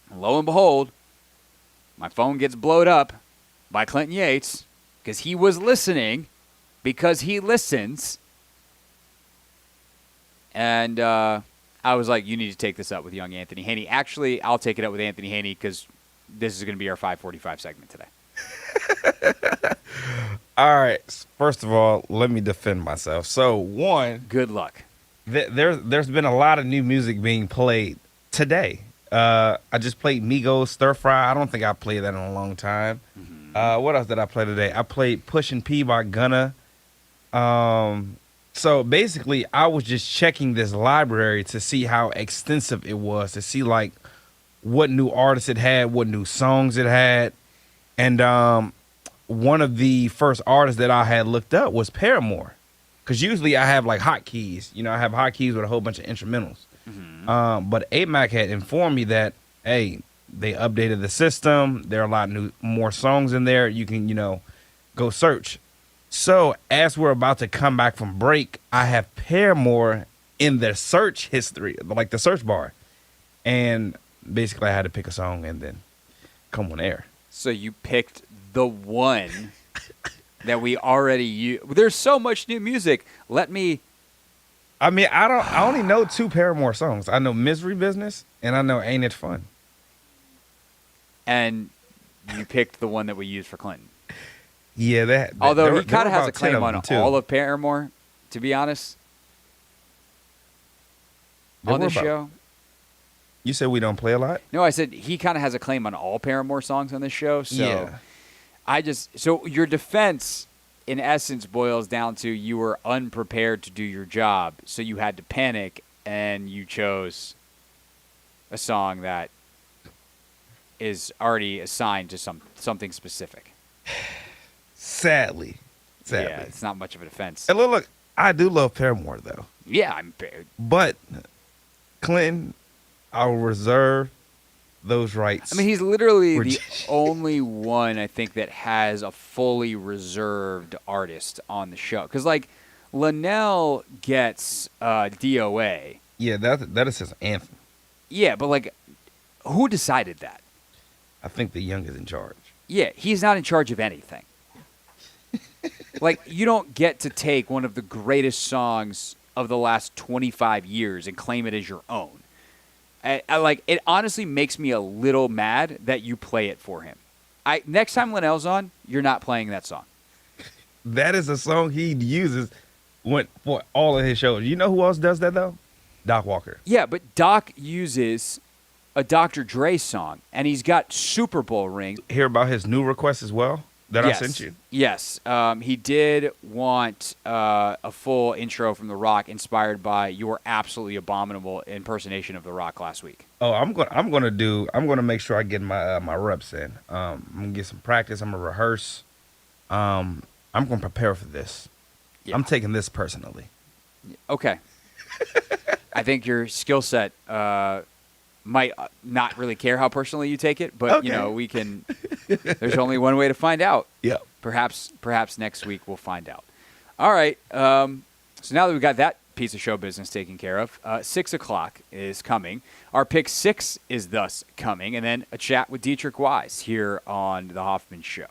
And lo and behold, my phone gets blowed up by Clinton Yates because he was listening, because he listens. And I was like, you need to take this up with young Anthony Haney. Actually, I'll take it up with Anthony Haney because this is going to be our 5:45 segment today. All right. First of all, let me defend myself. So, one. Good luck. There's been a lot of new music being played today. I just played Migos Stir Fry. I don't think I played that in a long time. Mm-hmm. What else did I play today? I played Pushin' P by Gunna. So basically, I was just checking this library to see how extensive it was, to see like what new artists it had, what new songs it had. And one of the first artists that I had looked up was Paramore. Because usually I have like hotkeys. You know, I have hotkeys with a whole bunch of instrumentals. Mm-hmm. But AMAC had informed me that, hey, they updated the system. There are a lot more songs in there. You can, go search. So as we're about to come back from break, I have Paramore in the search history, like the search bar. And basically I had to pick a song and then come on air. So you picked the one that we already use. There's so much new music. I only know 2 Paramore songs. I know Misery Business and I know Ain't It Fun. And you picked the one that we used for Clinton. Yeah, although he kind of has a claim on all of Paramore, to be honest. On the show. You said we don't play a lot? No, I said he kind of has a claim on all Paramore songs on this show. So yeah. So your defense, in essence, boils down to you were unprepared to do your job, so you had to panic, and you chose a song that is already assigned to something specific. Sadly. Yeah, it's not much of a defense. And look, I do love Paramore, though. Yeah, but Clinton, I'll reserve those rights. I mean, he's literally the only one, I think, that has a fully reserved artist on the show. Because, like, Linnell gets DOA. Yeah, that is his anthem. Yeah, but, like, who decided that? I think the young is in charge. Yeah, he's not in charge of anything. Like, you don't get to take one of the greatest songs of the last 25 years and claim it as your own. It honestly makes me a little mad that you play it for him. Next time Linnell's on, you're not playing that song. That is a song he uses for all of his shows. You know who else does that, though? Doc Walker. Yeah, but Doc uses a Dr. Dre song, and he's got Super Bowl rings. Hear about his new request as well that I sent you? Yes. He did want a full intro from The Rock inspired by your absolutely abominable impersonation of The Rock last week. Oh, I'm gonna make sure I get my reps in. I'm gonna get some practice. I'm gonna rehearse. I'm gonna prepare for this. Yeah. I'm taking this personally. Okay. I think your skill set might not really care how personally you take it, but we can. There's only one way to find out. Yeah. Perhaps next week we'll find out. All right. So now that we've got that piece of show business taken care of, 6 o'clock is coming. Our pick 6 is thus coming, and then a chat with Dietrich Wise here on the Hoffman Show.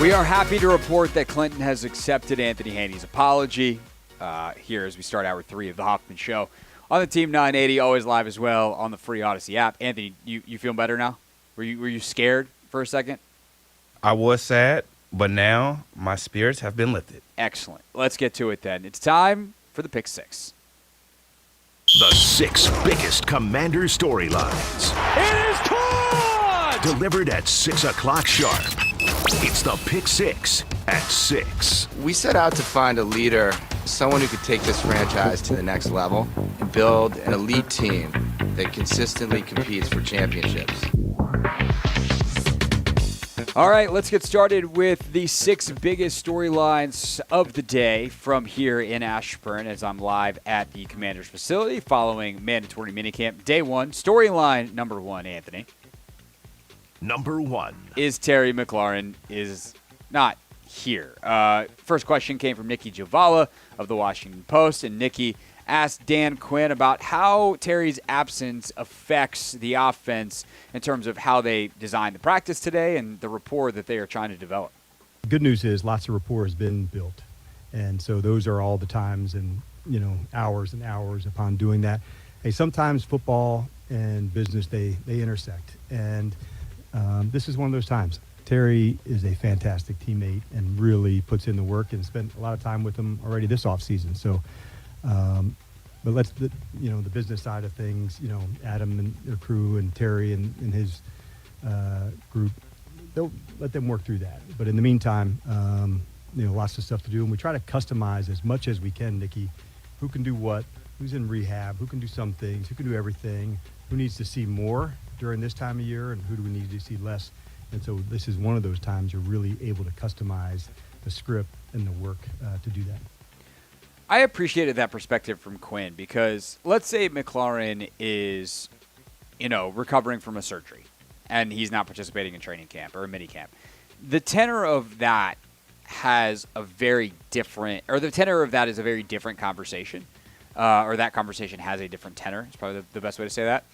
We are happy to report that Clinton has accepted Anthony Haney's apology here as we start hour 3 of the Hoffman Show on the Team 980, always live as well on the free Odyssey app. Anthony, you feel better now? Were you scared for a second? I was sad, but now my spirits have been lifted. Excellent. Let's get to it then. It's time for the Pick 6. The 6 biggest Commander storylines. It is caught! Delivered at 6 o'clock sharp. It's the Pick 6 at 6. We set out to find a leader, someone who could take this franchise to the next level and build an elite team that consistently competes for championships. All right, let's get started with the 6 biggest storylines of the day from here in Ashburn as I'm live at the Commander's facility following mandatory minicamp day 1. Storyline number 1, Anthony. Number 1. Is Terry McLaurin is not here. First question came from Nikki Javala of the Washington Post, and Nikki asked Dan Quinn about how Terry's absence affects the offense in terms of how they designed the practice today and the rapport that they are trying to develop. Good news is lots of rapport has been built. And so those are all the times and, hours and hours upon doing that. Hey, sometimes football and business, they intersect. And this is one of those times. Terry is a fantastic teammate and really puts in the work and spent a lot of time with him already this offseason. So, but let's, the business side of things, Adam and their crew and Terry and his group, they'll let them work through that. But in the meantime, lots of stuff to do. And we try to customize as much as we can, Nikki, who can do what, who's in rehab, who can do some things, who can do everything, who needs to see more during this time of year, and who do we need to see less. And so this is one of those times you're really able to customize the script and the work to do that. I appreciated that perspective from Quinn because let's say McLaurin is, recovering from a surgery and he's not participating in training camp or a mini camp. The tenor of that is a very different conversation, or that conversation has a different tenor. It's probably the best way to say that.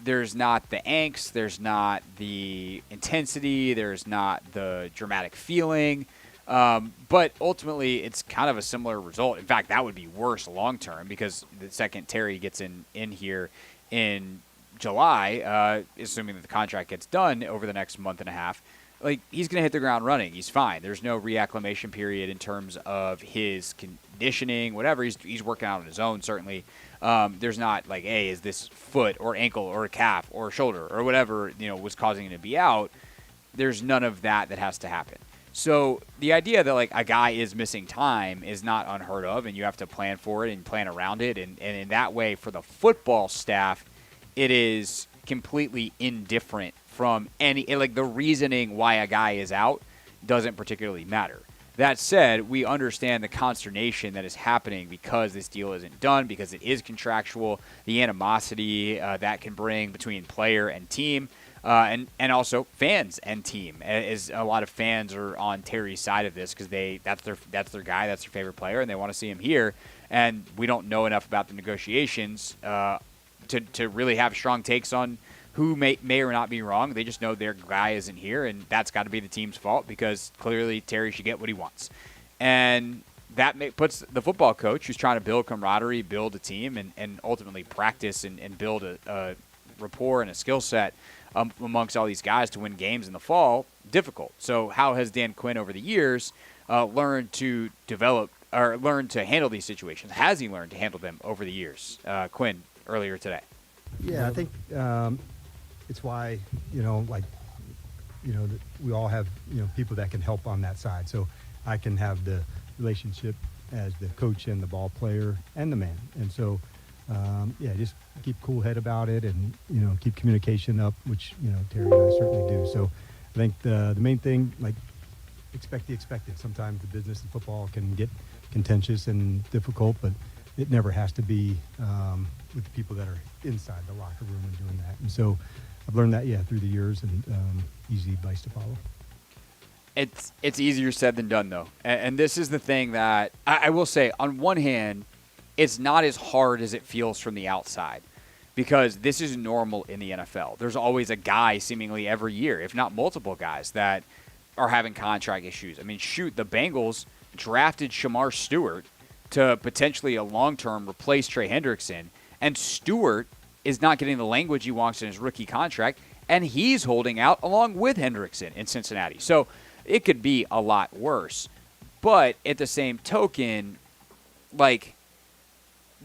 There's not the angst, there's not the intensity, there's not the dramatic feeling. But ultimately, it's kind of a similar result. In fact, that would be worse long term because the second Terry gets in here in July, assuming that the contract gets done over the next month and a half, he's going to hit the ground running. He's fine. There's no reacclimation period in terms of his conditioning, whatever. He's working out on his own, certainly. There's not hey, is this foot or ankle or calf or shoulder or whatever, was causing him to be out. There's none of that has to happen. So the idea that a guy is missing time is not unheard of, and you have to plan for it and plan around it. And in that way, for the football staff, it is completely indifferent from the reasoning why a guy is out doesn't particularly matter. That said, we understand the consternation that is happening because this deal isn't done, because it is contractual, the animosity that can bring between player and team. And also fans and team, as a lot of fans are on Terry's side of this because that's their guy, that's their favorite player, and they want to see him here. And we don't know enough about the negotiations to really have strong takes on who may or not be wrong. They just know their guy isn't here, and that's got to be the team's fault because clearly Terry should get what he wants. And that puts the football coach who's trying to build camaraderie, build a team, and ultimately practice and build a rapport and a skill set amongst all these guys to win games in the fall, difficult. So how has Dan Quinn over the years learned to develop or learned to handle these situations? Has he learned to handle them over the years? Quinn, earlier today. Yeah, I think it's why, we all have, people that can help on that side. So I can have the relationship as the coach and the ball player and the man. And so, just keep cool head about it and, keep communication up, which, Terry and I certainly do. So I think the main thing, expect the expected. Sometimes the business and football can get contentious and difficult, but it never has to be with the people that are inside the locker room and doing that. And so I've learned that, through the years, and easy advice to follow. It's easier said than done, though. And this is the thing that I will say, on one hand, it's not as hard as it feels from the outside because this is normal in the NFL. There's always a guy seemingly every year, if not multiple guys, that are having contract issues. I mean, shoot, the Bengals drafted Shamar Stewart to potentially a long-term replace Trey Hendrickson, and Stewart is not getting the language he wants in his rookie contract, and he's holding out along with Hendrickson in Cincinnati. So it could be a lot worse. But at the same token, like,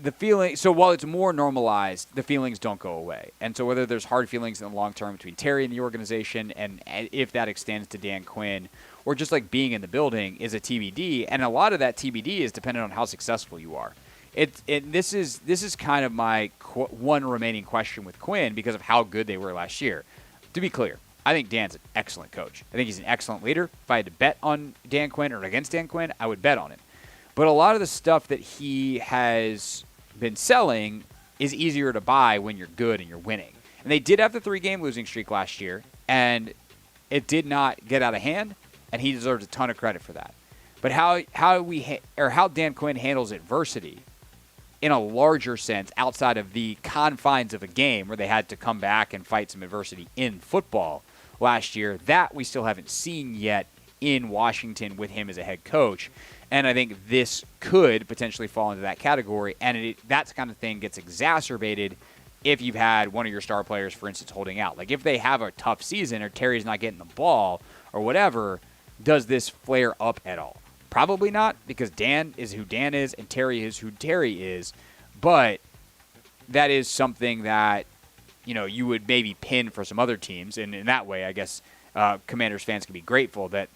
the feeling, so while it's more normalized, the feelings don't go away. And so whether there's hard feelings in the long term between Terry and the organization, and if that extends to Dan Quinn, or just like being in the building, is a TBD. And a lot of that TBD is dependent on how successful you are. This is kind of my one remaining question with Quinn because of how good they were last year. To be clear, I think Dan's an excellent coach. I think he's an excellent leader. If I had to bet on Dan Quinn or against Dan Quinn, I would bet on him. But a lot of the stuff that he has been selling is easier to buy when you're good and you're winning. And they did have the 3-game losing streak last year, and it did not get out of hand, and he deserves a ton of credit for that. But how Dan Quinn handles adversity in a larger sense outside of the confines of a game where they had to come back and fight some adversity in football last year, that we still haven't seen yet in Washington with him as a head coach. And I think this could potentially fall into that category. And that kind of thing gets exacerbated if you've had one of your star players, for instance, holding out. Like if they have a tough season or Terry's not getting the ball or whatever, does this flare up at all? Probably not, because Dan is who Dan is and Terry is who Terry is. But that is something that, you would maybe pin for some other teams. And in that way, I guess, Commanders fans can be grateful that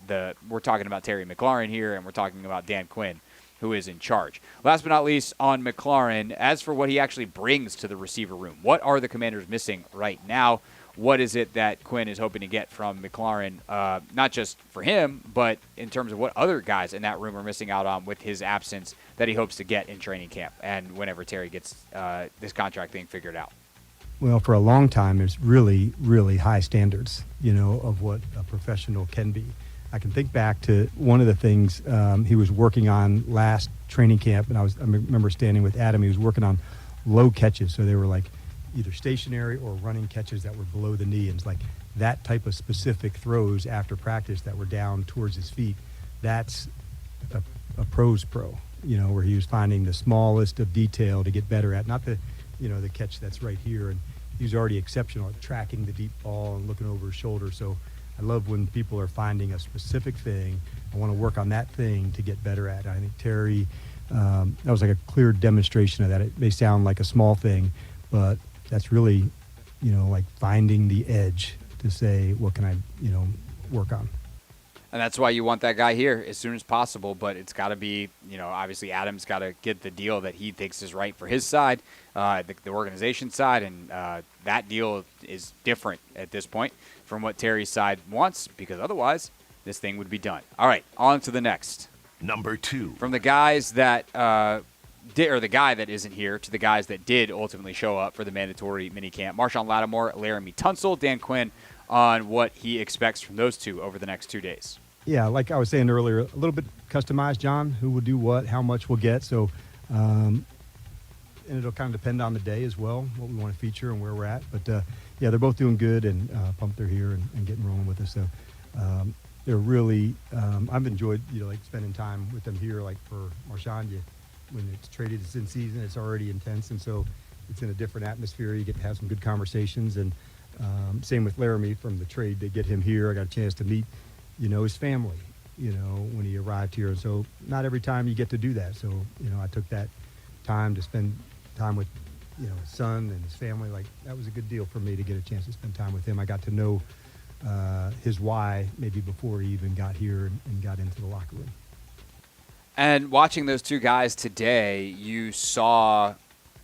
we're talking about Terry McLaurin here and we're talking about Dan Quinn, who is in charge. Last but not least, on McLaurin, as for what he actually brings to the receiver room, what are the Commanders missing right now? What is it that Quinn is hoping to get from McLaurin, not just for him, but in terms of what other guys in that room are missing out on with his absence that he hopes to get in training camp and whenever Terry gets this contract thing figured out? Well, for a long time, there's really, really high standards, of what a professional can be. I can think back to one of the things he was working on last training camp, and I remember standing with Adam. He was working on low catches, so they were like either stationary or running catches that were below the knee, and it's like that type of specific throws after practice that were down towards his feet. That's a pro's pro, where he was finding the smallest of detail to get better at, not the catch that's right here. And he's already exceptional at tracking the deep ball and looking over his shoulder. So I love when people are finding a specific thing. I want to work on that thing to get better at. I think Terry, that was like a clear demonstration of that. It may sound like a small thing, but that's really, like finding the edge to say, what can I, work on? And that's why you want that guy here as soon as possible. But it's got to be, obviously Adam's got to get the deal that he thinks is right for his side, the organization side. And that deal is different at this point from what Terry's side wants, because otherwise this thing would be done. All right, on to the next. Number 2. From the guys that or the guy that isn't here to the guys that did ultimately show up for the mandatory minicamp. Marshawn Lattimore, Laramie Tunsil, Dan Quinn on what he expects from those two over the next 2 days. Yeah, like I was saying earlier, a little bit customized, John, who will do what, how much we'll get. So, and it'll kind of depend on the day as well, what we want to feature and where we're at. But, yeah, they're both doing good and pumped they're here and getting rolling with us. So they're really I've enjoyed, like spending time with them here. Like for Marshawn, when it's traded, it's in season, it's already intense. And so it's in a different atmosphere. You get to have some good conversations. And same with Laramie from the trade. They get him here. I got a chance to meet his family, when he arrived here. And so not every time you get to do that. So, I took that time to spend time with, his son and his family. Like, that was a good deal for me to get a chance to spend time with him. I got to know his why maybe before he even got here and got into the locker room. And watching those two guys today, you saw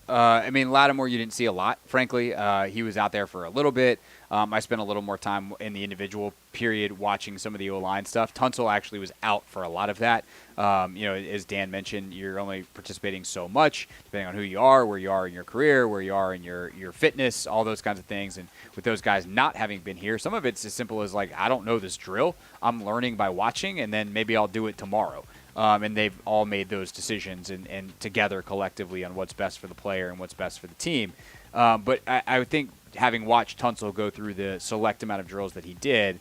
Lattimore you didn't see a lot, frankly. He was out there for a little bit. I spent a little more time in the individual period watching some of the O-line stuff. Tunsil actually was out for a lot of that. As Dan mentioned, you're only participating so much, depending on who you are, where you are in your career, where you are in your fitness, all those kinds of things. And with those guys not having been here, some of it's as simple as like, I don't know this drill. I'm learning by watching, and then maybe I'll do it tomorrow. And they've all made those decisions and together collectively on what's best for the player and what's best for the team. But I would think having watched Tunsil go through the select amount of drills that he did,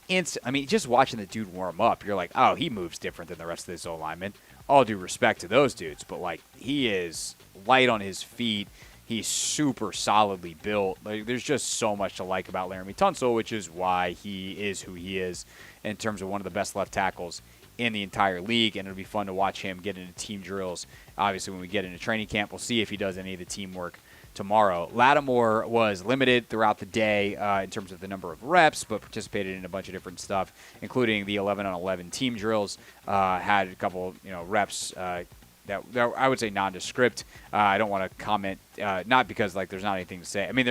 I mean, just watching the dude warm up, you're like, oh, he moves different than the rest of this O-lineman. All due respect to those dudes, but, like, he is light on his feet. He's super solidly built. Like, there's just so much to like about Laramie Tunsil, which is why he is who he is in terms of one of the best left tackles in the entire league, and it'll be fun to watch him get into team drills. Obviously, when we get into training camp, we'll see if he does any of the teamwork tomorrow. Lattimore was limited throughout the day in terms of the number of reps, but participated in a bunch of different stuff, including the 11-on-11 team drills. Had a couple, reps that I would say nondescript. I don't want to comment, not because like there's not anything to say. I mean,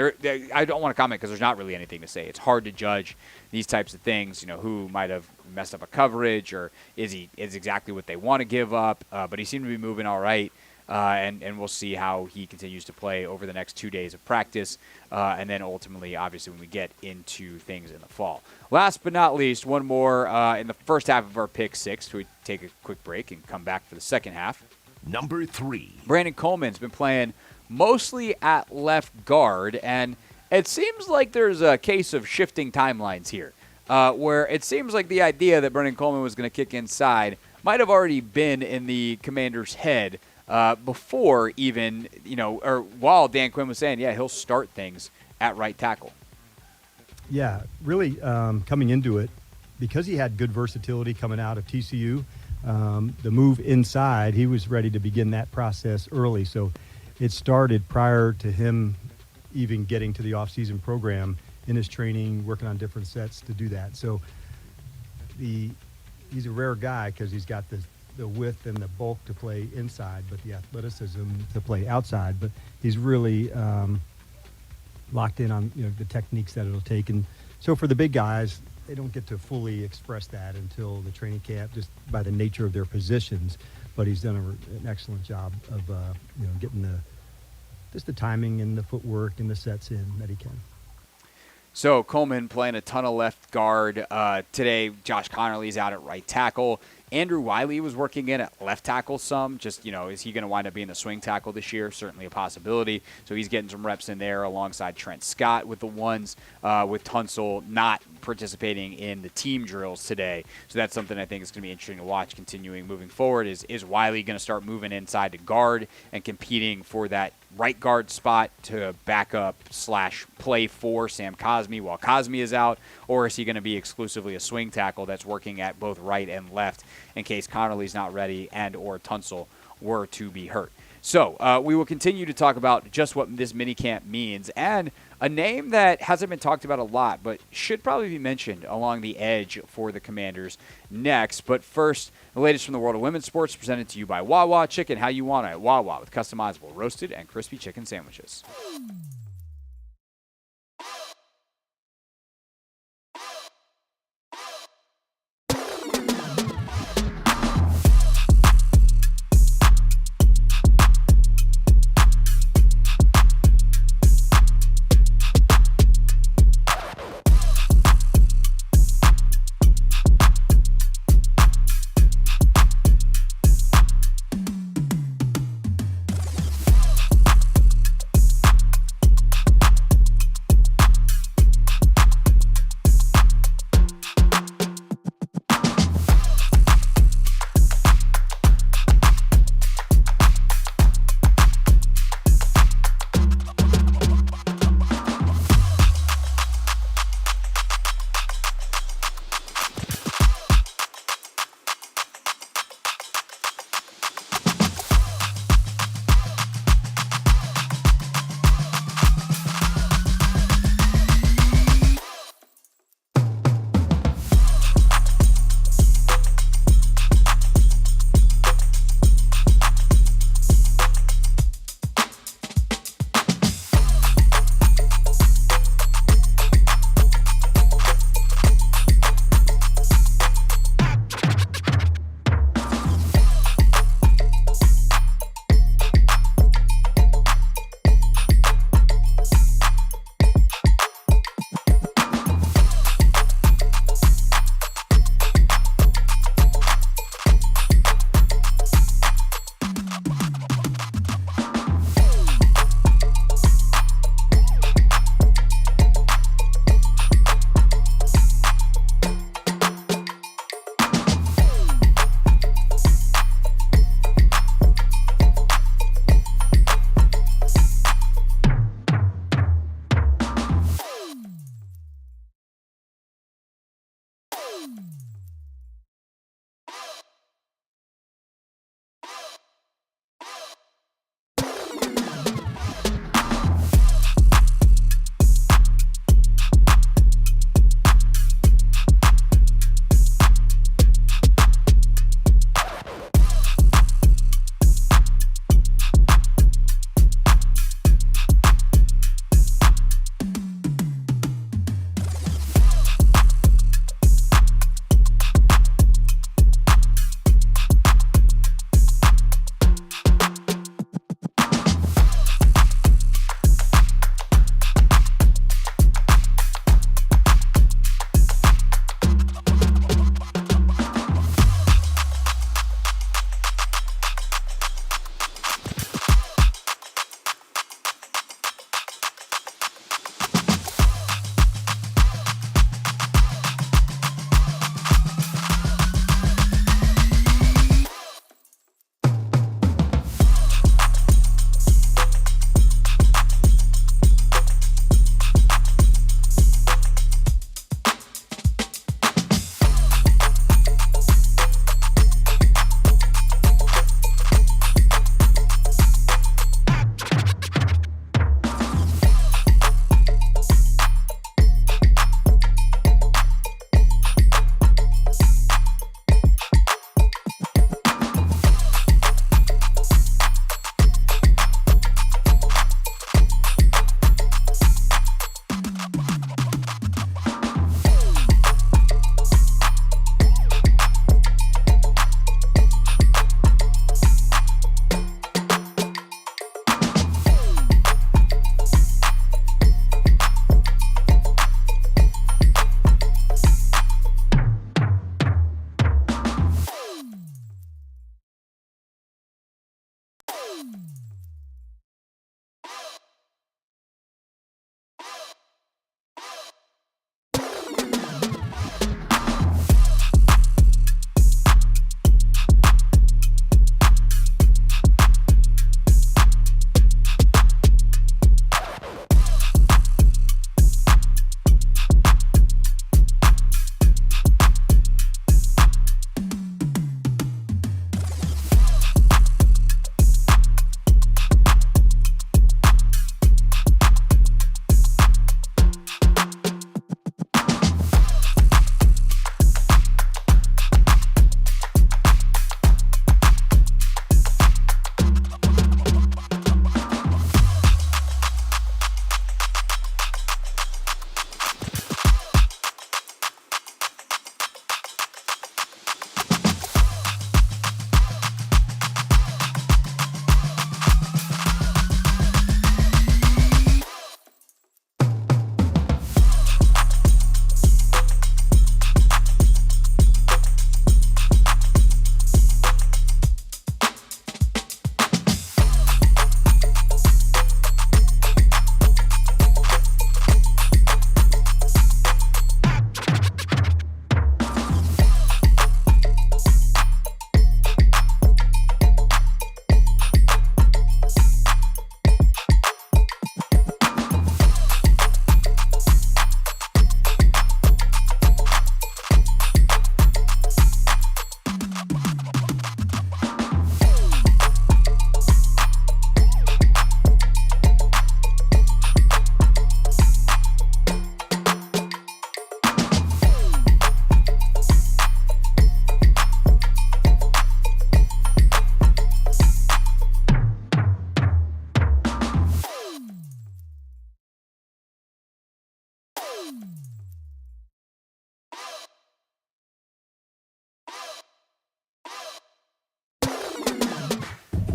I don't want to comment because there's not really anything to say. It's hard to judge these types of things. Who might have messed up a coverage, or is exactly what they want to give up. But he seemed to be moving all right. And we'll see how he continues to play over the next 2 days of practice, and then ultimately, obviously, when we get into things in the fall. Last but not least, one more in the first half of our pick six. We take a quick break and come back for the second half. Number 3. Brandon Coleman's been playing mostly at left guard, and it seems like there's a case of shifting timelines here, where it seems like the idea that Brandon Coleman was going to kick inside might have already been in the Commander's head before even, or while Dan Quinn was saying, yeah, he'll start things at right tackle. Yeah, really coming into it, because he had good versatility coming out of TCU, the move inside, he was ready to begin that process early. So it started prior to him even getting to the offseason program in his training, working on different sets to do that. So he's a rare guy because he's got the width and the bulk to play inside, but the athleticism to play outside. But he's really locked in on the techniques that it'll take. And so for the big guys, they don't get to fully express that until the training camp, just by the nature of their positions. But he's done an excellent job of getting the timing and the footwork and the sets in that he can. So Coleman playing a ton of left guard today. Josh Connerly's out at right tackle. Andrew Wiley was working in at left tackle some. Just, is he going to wind up being the swing tackle this year? Certainly a possibility. So he's getting some reps in there alongside Trent Scott with the ones, with Tunsil not participating in the team drills today. So that's something I think is going to be interesting to watch continuing moving forward. Is Wiley going to start moving inside to guard and competing for that right guard spot to back up / play for Sam Cosmi while Cosmi is out? Or is he going to be exclusively a swing tackle that's working at both right and left in case Connerly's not ready and or Tunsil were to be hurt? So we will continue to talk about just what this minicamp means, and a name that hasn't been talked about a lot but should probably be mentioned along the edge for the Commanders next. But first, the latest from the world of women's sports presented to you by Wawa. Chicken how you want it at Wawa with customizable roasted and crispy chicken sandwiches.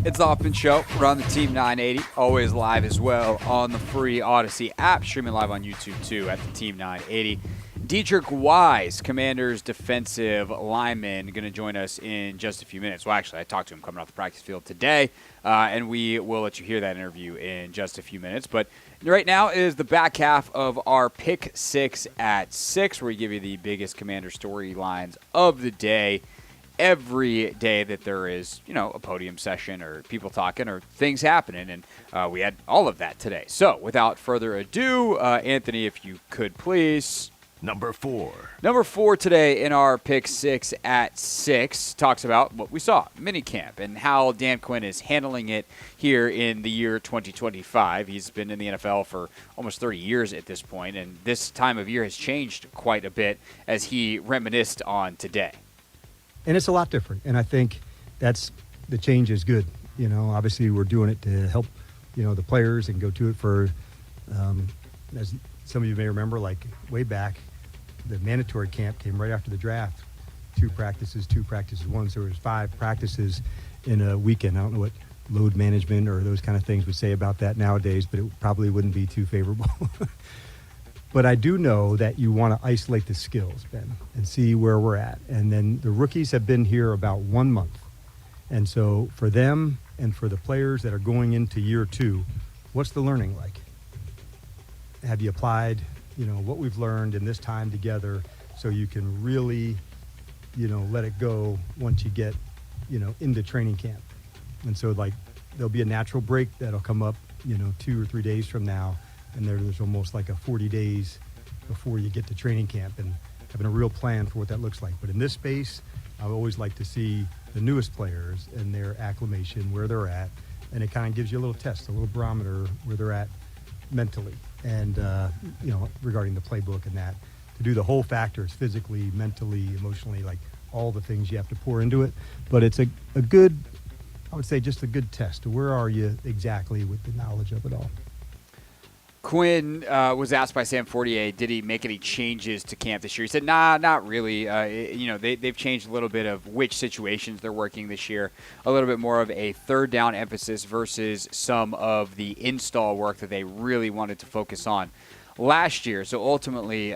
It's the Hoffman Show. We're on the Team 980, always live as well on the free Odyssey app, streaming live on YouTube too at the Team 980. Dietrich Wise, Commanders defensive lineman, going to join us in just a few minutes. Well, actually, I talked to him coming off the practice field today, and we will let you hear that interview in just a few minutes. But right now is the back half of our Pick 6 at 6, where we give you the biggest Commander storylines of the day. Every day that there is, a podium session or people talking or things happening, and we had all of that today. So, without further ado, Anthony, if you could please. Number 4. Number 4 today in our Pick 6 at 6 talks about what we saw, minicamp, and how Dan Quinn is handling it here in the year 2025. He's been in the NFL for almost 30 years at this point, and this time of year has changed quite a bit as he reminisced on today. And it's a lot different. And I think that's the change is good. Obviously we're doing it to help, the players and go to it for, as some of you may remember, like way back, the mandatory camp came right after the draft. 2 practices, 1. So there was 5 practices in a weekend. I don't know what load management or those kind of things would say about that nowadays, but it probably wouldn't be too favorable. But I do know that you want to isolate the skills, Ben, and see where we're at. And then the rookies have been here about 1 month. And so for them and for the players that are going into year 2, what's the learning like? Have you applied, what we've learned in this time together so you can really, let it go once you get, into training camp? And so, there'll be a natural break that'll come up, 2 or 3 days from now. And there's almost like a 40 days before you get to training camp and having a real plan for what that looks like. But in this space, I always like to see the newest players and their acclimation, where they're at. And it kind of gives you a little test, a little barometer where they're at mentally and, regarding the playbook and that. To do the whole factors, physically, mentally, emotionally, like all the things you have to pour into it. But it's a good, I would say just a good test. Where are you exactly with the knowledge of it all? Quinn was asked by Sam Fortier, did he make any changes to camp this year? He said, nah, not really. They've changed a little bit of which situations they're working this year, a little bit more of a third down emphasis versus some of the install work that they really wanted to focus on last year. So ultimately,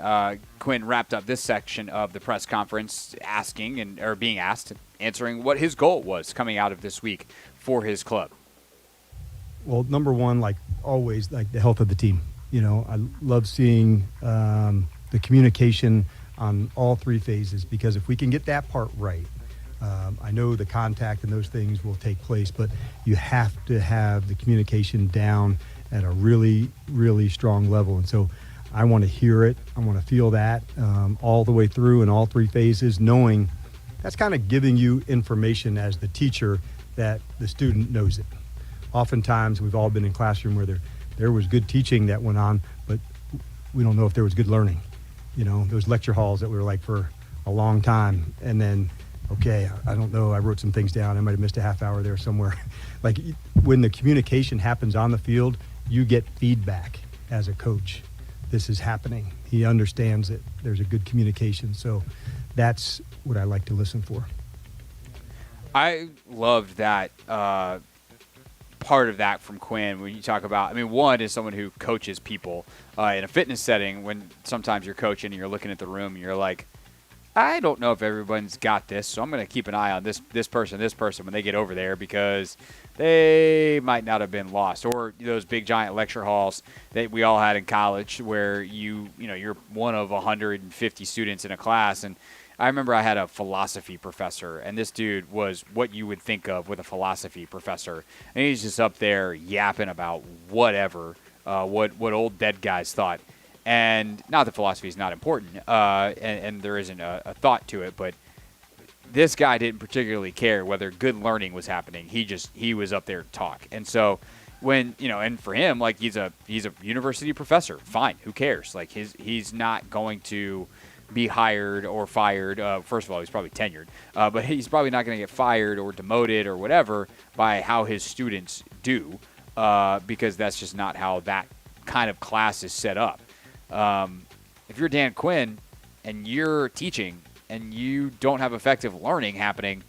Quinn wrapped up this section of the press conference being asked, answering what his goal was coming out of this week for his club. Well, number one, like always, like the health of the team. I love seeing the communication on all 3 phases, because if we can get that part right, I know the contact and those things will take place, but you have to have the communication down at a really, really strong level. And so I want to hear it. I want to feel that all the way through in all 3 phases, knowing that's kind of giving you information as the teacher that the student knows it. Oftentimes, we've all been in classroom where there was good teaching that went on, but we don't know if there was good learning. Those lecture halls that we were like for a long time, and then, okay, I don't know, I wrote some things down. I might have missed a half hour there somewhere. Like when the communication happens on the field, you get feedback as a coach. This is happening. He understands it. There's a good communication. So that's what I like to listen for. I loved that part of that from Quinn when you talk about, one is someone who coaches people in a fitness setting, when sometimes you're coaching and you're looking at the room and you're like, I don't know if everyone's got this, so I'm going to keep an eye on this person when they get over there, because they might not have been lost. Or those big giant lecture halls that we all had in college where you're one of 150 students in a class. And I remember I had a philosophy professor, and this dude was what you would think of with a philosophy professor. And he's just up there yapping about whatever, what old dead guys thought. And not that philosophy is not important, and there isn't a thought to it, but this guy didn't particularly care whether good learning was happening. He was up there to talk. And so when, and for him, like he's a university professor, fine, who cares? Like he's not going to be hired or fired. First of all, he's probably tenured, but he's probably not going to get fired or demoted or whatever by how his students do, because that's just not how that kind of class is set up. If you're Dan Quinn and you're teaching and you don't have effective learning happening,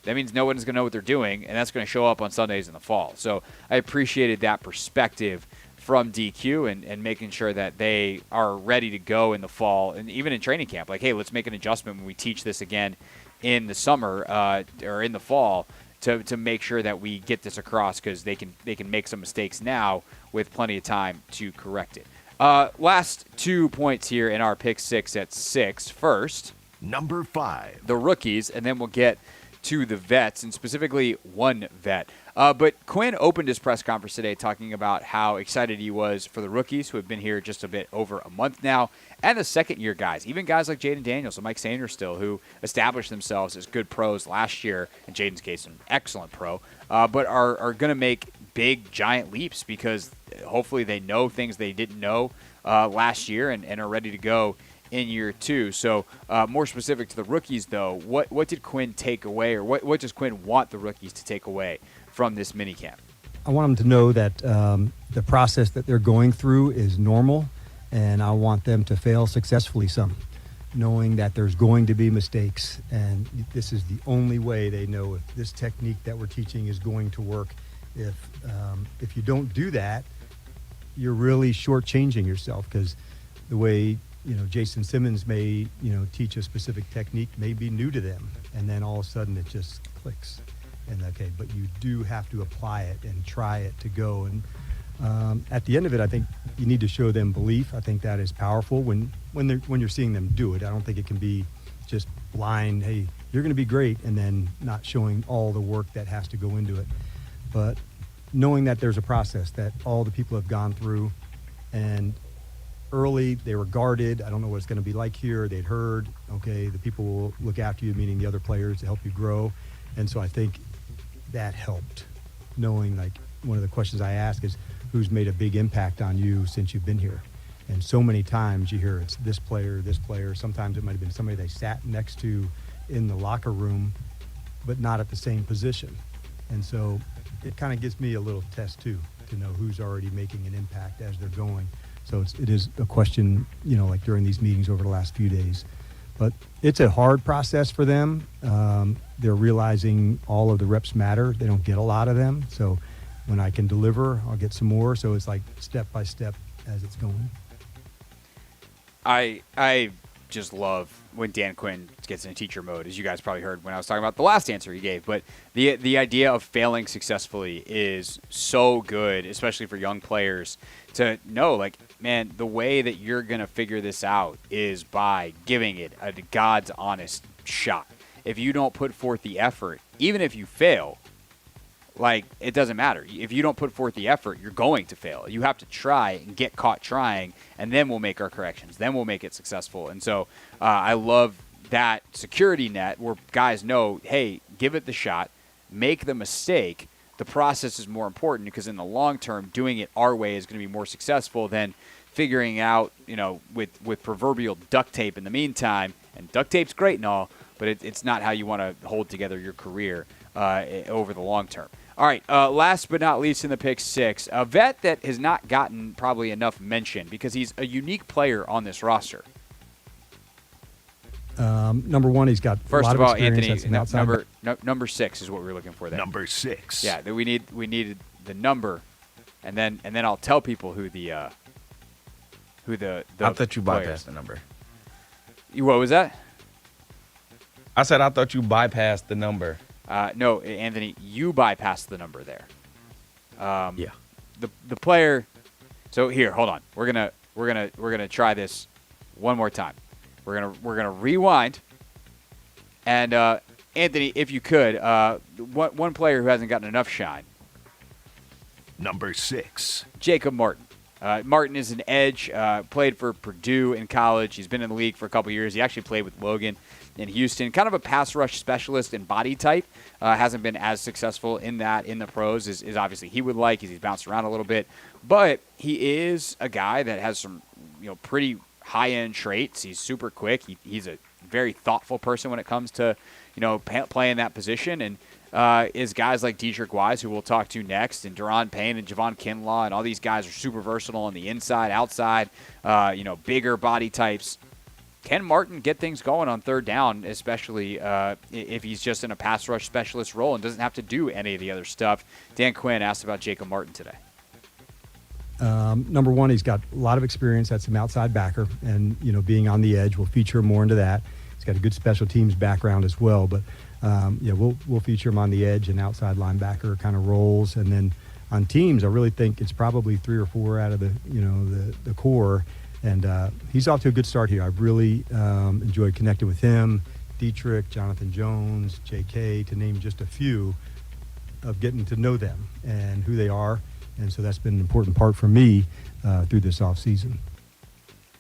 That means no one's going to know what they're doing, and that's going to show up on Sundays in the fall. So I appreciated that perspective from DQ and making sure that they are ready to go in the fall and even in training camp. Like, hey, let's make an adjustment when we teach this again in the summer or in the fall to make sure that we get this across, because they can make some mistakes now with plenty of time to correct it. Last 2 points here in our pick six at 6. First, number 5, the rookies, and then we'll get to the vets, and specifically one vet. But Quinn opened his press conference today talking about how excited he was for the rookies who have been here just a bit over a month now, and the second-year guys, even guys like Jaden Daniels and Mike Sanders still, who established themselves as good pros last year, in Jaden's case, an excellent pro, but are going to make big, giant leaps because hopefully they know things they didn't know last year and are ready to go in year 2. So more specific to the rookies, though, what did Quinn take away, or what does Quinn want the rookies to take away from this minicamp? I want them to know that the process that they're going through is normal, and I want them to fail successfully some, knowing that there's going to be mistakes, and this is the only way they know if this technique that we're teaching is going to work. If you don't do that, you're really shortchanging yourself, because the way Jason Simmons may teach a specific technique may be new to them, and then all of a sudden it just clicks. And okay, but you do have to apply it and try it to go. And at the end of it, I think you need to show them belief. I think that is powerful when you're seeing them do it. I don't think it can be just blind, hey, you're going to be great, and then not showing all the work that has to go into it. But knowing that there's a process that all the people have gone through, and early they were guarded. I don't know what it's going to be like here. They'd heard, okay, the people will look after you, meaning the other players, to help you grow. And so I think that helped, knowing, like, one of the questions I ask is, who's made a big impact on you since you've been here? And so many times you hear it's this player. Sometimes it might have been somebody they sat next to in the locker room, but not at the same position. And so it kind of gives me a little test too, to know who's already making an impact as they're going. So it is a question, like during these meetings over the last few days. But it's a hard process for them. They're realizing all of the reps matter. They don't get a lot of them. So when I can deliver, I'll get some more. So it's like step by step as it's going. I just love when Dan Quinn gets in a teacher mode, as you guys probably heard when I was talking about the last answer he gave. But the idea of failing successfully is so good, especially for young players, to know, like, man, the way that you're going to figure this out is by giving it a God's honest shot. If you don't put forth the effort, even if you fail, like, it doesn't matter. If you don't put forth the effort, you're going to fail. You have to try and get caught trying, and then we'll make our corrections. Then we'll make it successful. And so I love that security net where guys know, hey, give it the shot, make the mistake. The process is more important, because in the long term, doing it our way is going to be more successful than figuring out, with proverbial duct tape in the meantime. And duct tape's great and all, but it's not how you want to hold together your career over the long term. All right, last but not least in the pick six, a vet that has not gotten probably enough mention because he's a unique player on this roster. Number one, he's got First a lot of all, of experience. Anthony, number 6 is what we were looking for there. Number 6. Yeah, we needed the number, and then I'll tell people who the I thought you bypassed the number. What was that? I said I thought you bypassed the number. No, Anthony, you bypassed the number there. Yeah. The player. So here, hold on. We're gonna try this one more time. We're gonna rewind. And Anthony, if you could, one player who hasn't gotten enough shine. Number 6. Jacob Martin. Martin is an edge, played for Purdue in college. He's been in the league for a couple years. He actually played with Logan in Houston. Kind of a pass rush specialist in body type. Hasn't been as successful in the pros as obviously he would like. He's bounced around a little bit. But he is a guy that has some pretty high-end traits. He's super quick. He's a very thoughtful person when it comes to playing that position. And is guys like Dietrich Wise, who we'll talk to next, and Deron Payne and Javon Kinlaw, and all these guys are super versatile on the inside, outside, bigger body types. can Martin get things going on third down, especially if he's just in a pass rush specialist role and doesn't have to do any of the other stuff? Dan Quinn asked about Jacob Martin today. Number one, he's got a lot of experience. That's an outside backer, and being on the edge, we'll feature him more into that. He's got a good special teams background as well, but we'll feature him on the edge and outside linebacker kind of roles, and then on teams, I really think it's probably 3 or 4 out of the core. And he's off to a good start here. I've really enjoyed connecting with him, Dietrich, Jonathan Jones, J.K., to name just a few, of getting to know them and who they are. And so that's been an important part for me through this offseason.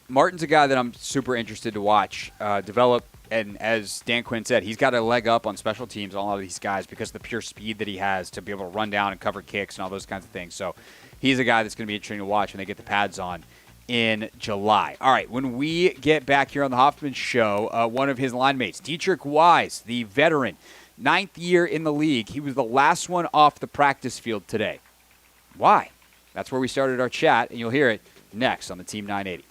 Martin's a guy that I'm super interested to watch develop. And as Dan Quinn said, he's got a leg up on special teams on a lot of these guys because of the pure speed that he has to be able to run down and cover kicks and all those kinds of things. So he's a guy that's going to be interesting to watch when they get the pads on in July. All right, when we get back here on the Hoffman Show, one of his line mates, Dietrich Wise, the veteran, 9th year in the league. He was the last one off the practice field today. Why? That's where we started our chat, and you'll hear it next on the Team 980.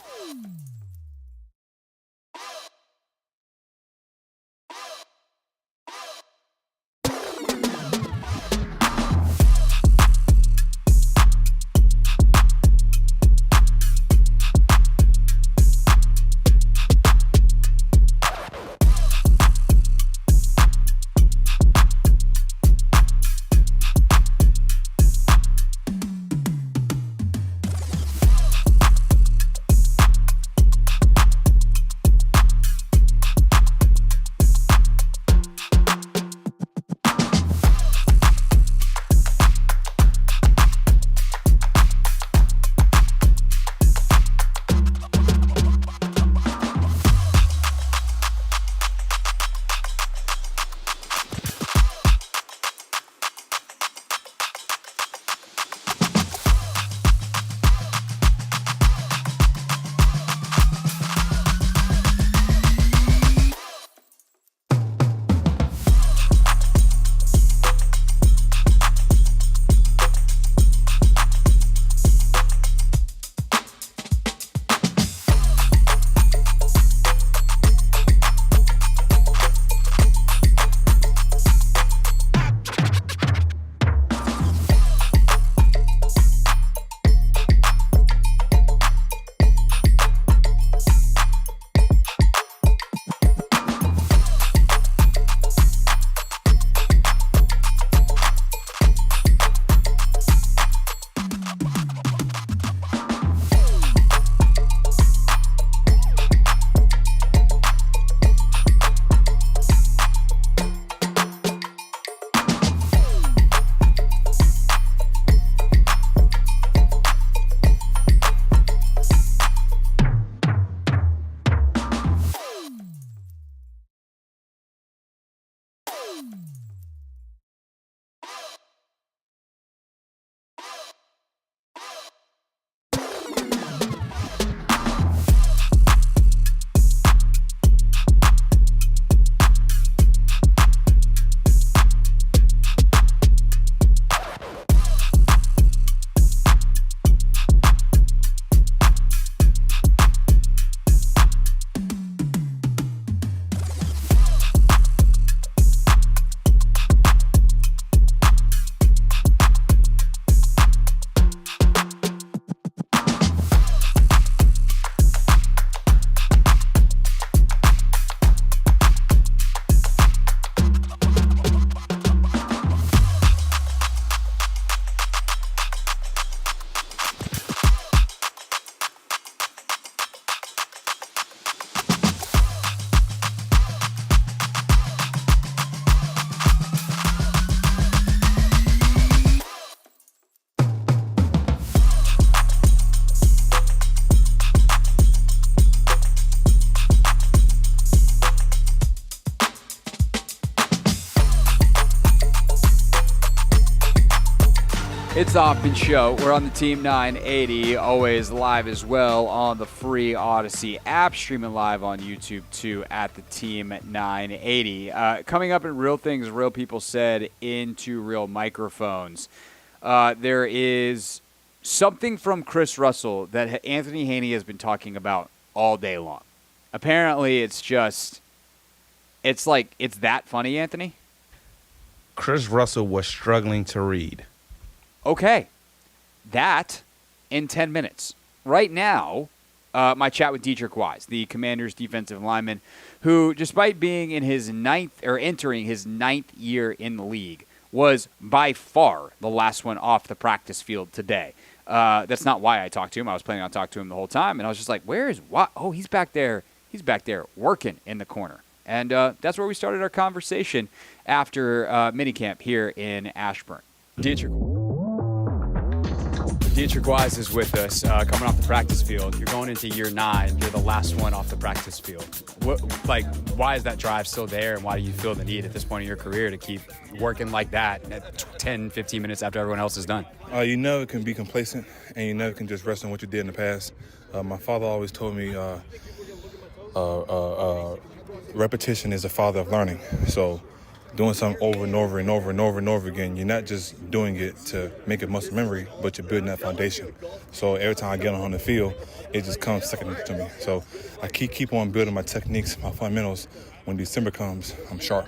It's the Hoffman Show. We're on the Team 980, always live as well on the free Odyssey app, streaming live on YouTube too at the Team 980. Coming up in Real Things Real People Said into Real Microphones, there is something from Chris Russell that Anthony Haney has been talking about all day long. Apparently, it's that funny, Anthony. Chris Russell was struggling to read. Okay. That in 10 minutes. Right now, my chat with Dietrich Wise, the Commanders' defensive lineman, who, despite being in his entering his ninth year in the league, was by far the last one off the practice field today. That's not why I talked to him. I was planning on talking to him the whole time, and I was just like, where is what? Oh, he's back there. He's back there working in the corner. And that's where we started our conversation after minicamp here in Ashburn. Dietrich Wise is with us, coming off the practice field. You're going into year 9. You're the last one off the practice field. Why is that drive still there, and why do you feel the need at this point in your career to keep working like that at 10, 15 minutes after everyone else is done? You never can be complacent, and you never can just rest on what you did in the past. My father always told me repetition is the father of learning. So doing something over and over and over and over and over again, you're not just doing it to make it muscle memory, but you're building that foundation. So every time I get on the field, it just comes second to me. So I keep on building my techniques, my fundamentals. When December comes, I'm sharp.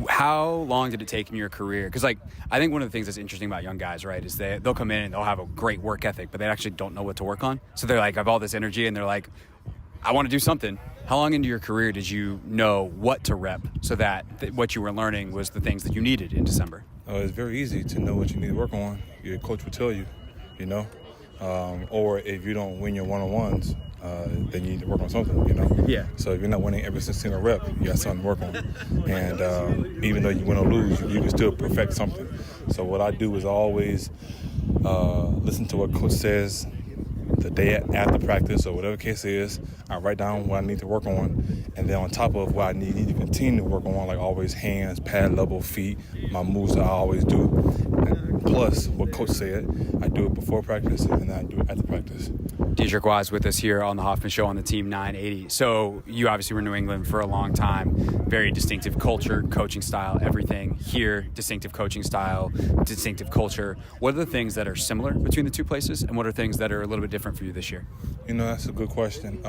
How long did it take in your career? Because, I think one of the things that's interesting about young guys, right, is they'll come in and they'll have a great work ethic, but they actually don't know what to work on. So they're like, I have all this energy, and they're like, I want to do something. How long into your career did you know what to rep so that what you were learning was the things that you needed in December? It's very easy to know what you need to work on. Your coach will tell you, or if you don't win your one-on-ones, then you need to work on something, Yeah. So if you're not winning every single rep, you got something to work on. And even though you win or lose, you can still perfect something. So what I do is always listen to what coach says the day after practice or whatever case it is. I write down what I need to work on, and then on top of what I need to continue to work on, like always hands, pad level, feet, my moves that I always do. And plus what coach said, I do it before practice and then I do it after practice. Dietrich Wise with us here on the Hoffman Show on the Team 980. So you obviously were in New England for a long time. Very distinctive culture, coaching style, everything. Here, distinctive coaching style, distinctive culture. What are the things that are similar between the two places, and what are things that are a little bit different for you this year? That's a good question.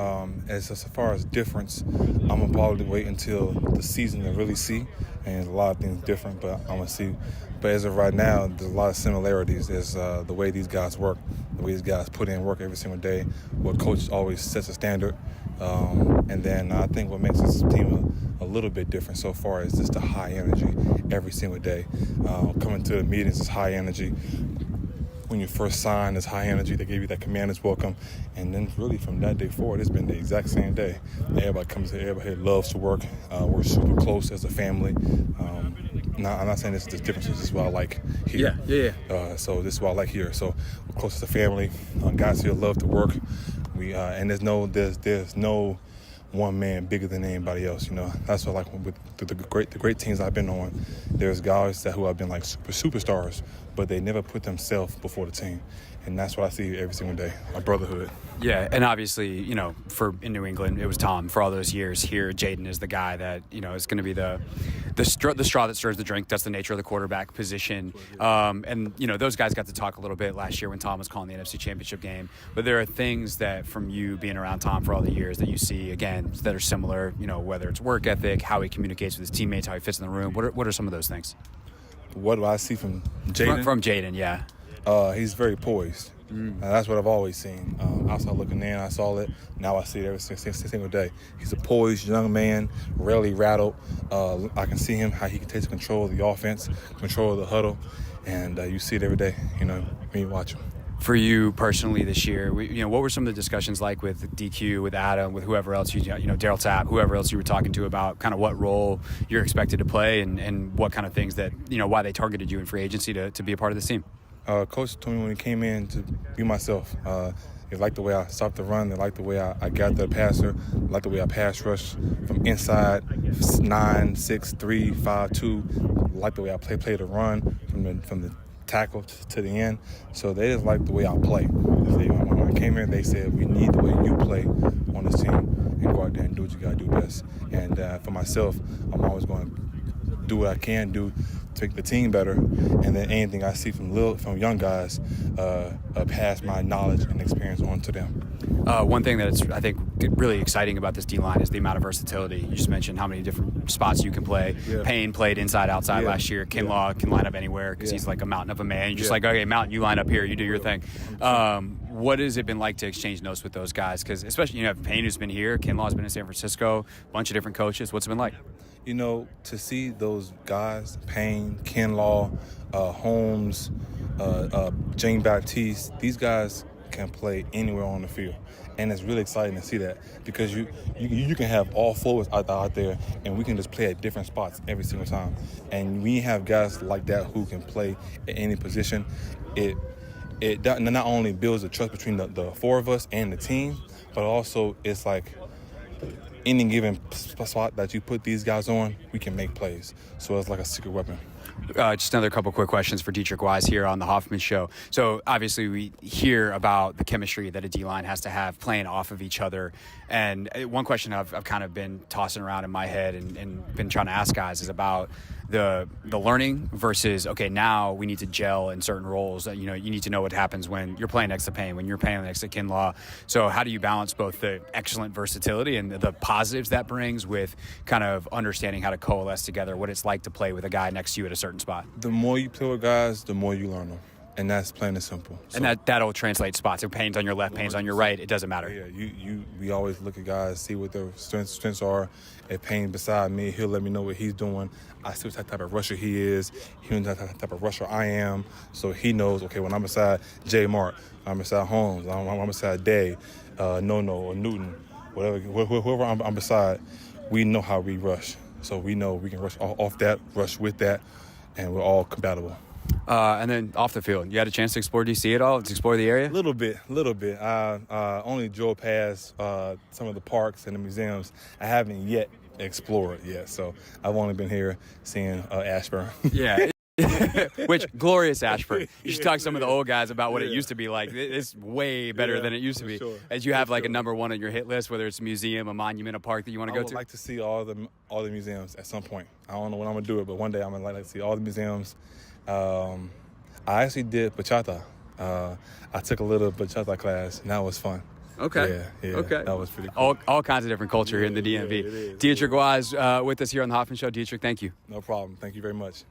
As far as difference, I'm going to probably wait until the season to really see. And there's a lot of things different, but I'm going to see. But as of right now, there's a lot of similarities. There's the way these guys work, the way these guys put in work every single day, what coach always sets a standard. And then I think what makes this team a little bit different so far is just the high energy every single day. Coming to the meetings is high energy. When you first signed, it's high energy. They gave you that commander's welcome. And then really from that day forward, it's been the exact same day. Everybody comes here. Everybody here loves to work. We're super close as a family. I'm not saying this is different. This is what I like here. Yeah. So this is what I like here. So we're close as a family. Guys here love to work. And there's no one man bigger than anybody else. That's what I like with the great teams I've been on. There's guys who have been like superstars, but they never put themselves before the team. And that's what I see every single day, a brotherhood. Yeah, and obviously, in New England, it was Tom for all those years. Here, Jaden is the guy that, is going to be the straw that stirs the drink. That's the nature of the quarterback position. And those guys got to talk a little bit last year when Tom was calling the NFC Championship game. But there are things that, from you being around Tom for all the years, that you see, again, that are similar, whether it's work ethic, how he communicates with his teammates, how he fits in the room. What are some of those things? What do I see from Jaden? From Jaden, yeah. He's very poised. That's what I've always seen. Outside looking in, I saw it. Now I see it every single day. He's a poised young man, rarely rattled. I can see him, how he can take control of the offense, control of the huddle, and you see it every day, when you watch him. For you personally this year, what were some of the discussions like with DQ, with Adam, with whoever else, Daryl Tapp, whoever else you were talking to about kind of what role you're expected to play and what kind of things that, why they targeted you in free agency to be a part of this team? Coach told me when he came in to be myself. They liked the way I stopped the run. They liked the way I got the passer. They liked the way I pass rush from inside 9, 6, 3, 5, 2. They liked the way I play the run from the tackle to the end. So they just liked the way I play. When I came here, they said, we need the way you play on this team and go out there and do what you got to do best. And for myself, I'm always going to do what I can do make the team better, and then anything I see from young guys, pass my knowledge and experience on to them. One thing that's, I think, really exciting about this D-line is the amount of versatility. You just mentioned how many different spots you can play. Yeah. Payne played inside, outside last year. Kinlaw can line up anywhere because he's like a mountain of a man. You're just like, okay, Mountain, you line up here, you do your thing. What has it been like to exchange notes with those guys? Because especially, you know, Payne who's been here, Kinlaw's been in San Francisco, a bunch of different coaches. What's it been like? You know, to see those guys, Payne, Kinlaw, Holmes, Jane Baptiste, these guys can play anywhere on the field. And it's really exciting to see that because you can have all forwards out there and we can just play at different spots every single time. And we have guys like that who can play at any position. It not only builds the trust between the four of us and the team, but also it's like any given spot that you put these guys on, we can make plays. So it's like a secret weapon. Just another couple quick questions for Dietrich Wise here on the Hoffman Show. So obviously we hear about the chemistry that a D-line has to have playing off of each other. And one question I've kind of been tossing around in my head and been trying to ask guys is about the learning versus, okay, now we need to gel in certain roles. You know, you need to know what happens when you're playing next to Payne, when you're playing next to Kinlaw. So how do you balance both the excellent versatility and the positives that brings with kind of understanding how to coalesce together, what it's like to play with a guy next to you at a certain spot? The more you play with guys, the more you learn them. And that's plain and simple. So, and that'll translate spots. If Payne's on your left, Payne's on your right, it doesn't matter. Yeah, we always look at guys, see what their strengths are. If Payne's beside me, he'll let me know what he's doing. I see what type of rusher he is. He knows what type of rusher I am. So he knows, okay, when I'm beside J. Mark, I'm beside Holmes, I'm beside Day, No, or Newton, whoever I'm beside, we know how we rush. So we know we can rush off that, rush with that, and we're all compatible. And then off the field, you had a chance to explore DC at all, to explore the area? A little bit. I only drove past some of the parks and the museums. I haven't yet explored yet, so I've only been here seeing Ashburn. Yeah. Which, glorious Ashburn. You should talk to some of the old guys about what it used to be like. It's way better than it used to be. Sure. As you have like a number one on your hit list, whether it's a museum, a monument, a park that you want to go to? I would like to see all the museums at some point. I don't know when I'm going to do it, but one day I'm going to like to see all the museums. I actually did bachata. I took a little bachata class, and that was fun. Okay. Yeah. Okay. That was pretty cool. All kinds of different culture here in the DMV. Yeah, it is. Dietrich Wise with us here on the Hoffman Show. Dietrich, thank you. No problem. Thank you very much.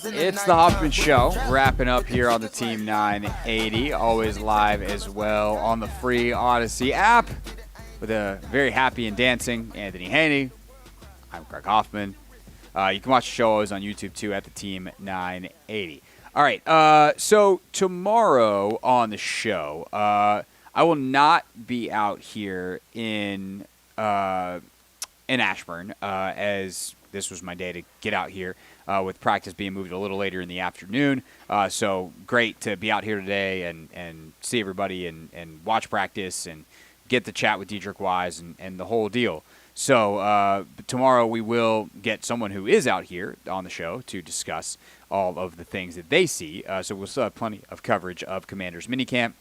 It's the Hoffman Show, wrapping up here on the Team 980, always live as well on the free Odyssey app with a very happy and dancing Anthony Haney. I'm Craig Hoffman. You can watch the show always on YouTube, too, at the Team 980. All right, so tomorrow on the show, I will not be out here in Ashburn, as this was my day to get out here with practice being moved a little later in the afternoon. So great to be out here today and see everybody and watch practice and get to chat with Dietrich Wise and the whole deal. So tomorrow we will get someone who is out here on the show to discuss all of the things that they see. So we'll still have plenty of coverage of Commanders minicamp.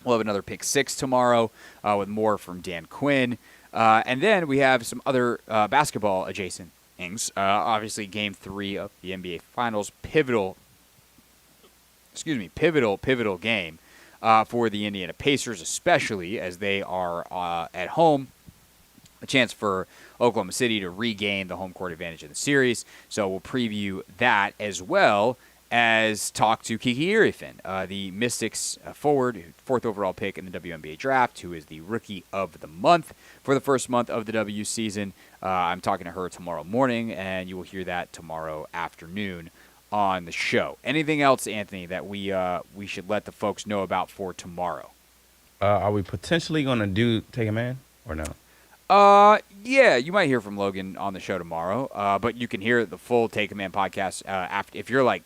We'll have another Pick 6 tomorrow with more from Dan Quinn. And then we have some other basketball adjacent things. Obviously, Game 3 of the NBA Finals, pivotal game for the Indiana Pacers, especially as they are at home. A chance for Oklahoma City to regain the home court advantage in the series. So we'll preview that as well as talk to Kiki Irifin, the Mystics forward, 4th overall pick in the WNBA draft, who is the Rookie of the Month for the first month of the W season. I'm talking to her tomorrow morning, and you will hear that tomorrow afternoon on the show. Anything else, Anthony, that we should let the folks know about for tomorrow? Are we potentially going to take a man or no? Yeah, you might hear from Logan on the show tomorrow, but you can hear the full Take a Man podcast after. If you're like,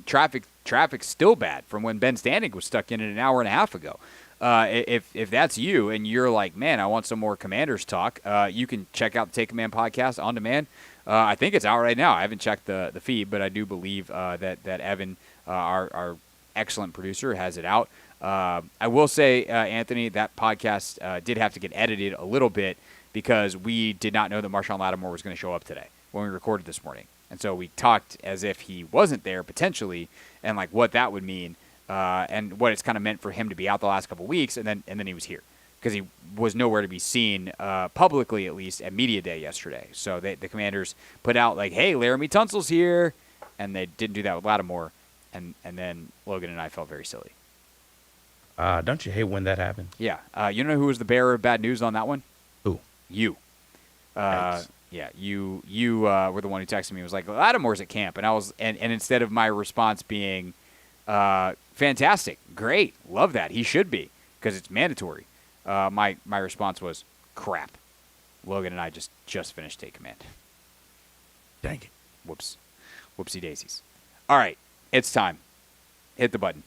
traffic's still bad from when Ben Standig was stuck in it an hour and a half ago. If that's you and you're like, man, I want some more Commanders talk, you can check out the Take a Man podcast on demand. I think it's out right now. I haven't checked the feed, but I do believe that Evan, our excellent producer, has it out. I will say, Anthony, that podcast did have to get edited a little bit because we did not know that Marshawn Lattimore was going to show up today when we recorded this morning. And so we talked as if he wasn't there potentially and like what that would mean and what it's kind of meant for him to be out the last couple of weeks. And then he was here because he was nowhere to be seen publicly, at least at Media Day yesterday. So the Commanders put out like, hey, Laramie Tunsil's here. And they didn't do that with Lattimore. And then Logan and I felt very silly. Don't you hate when that happens? Yeah. You know who was the bearer of bad news on that one? Who? You. Yeah, you were the one who texted me. It was like, Lattimore's at camp. And I was, and instead of my response being, fantastic, great, love that, he should be, because it's mandatory, my response was, crap. Logan and I just finished Take Command. Dang it. Whoops. Whoopsie daisies. All right, it's time. Hit the button.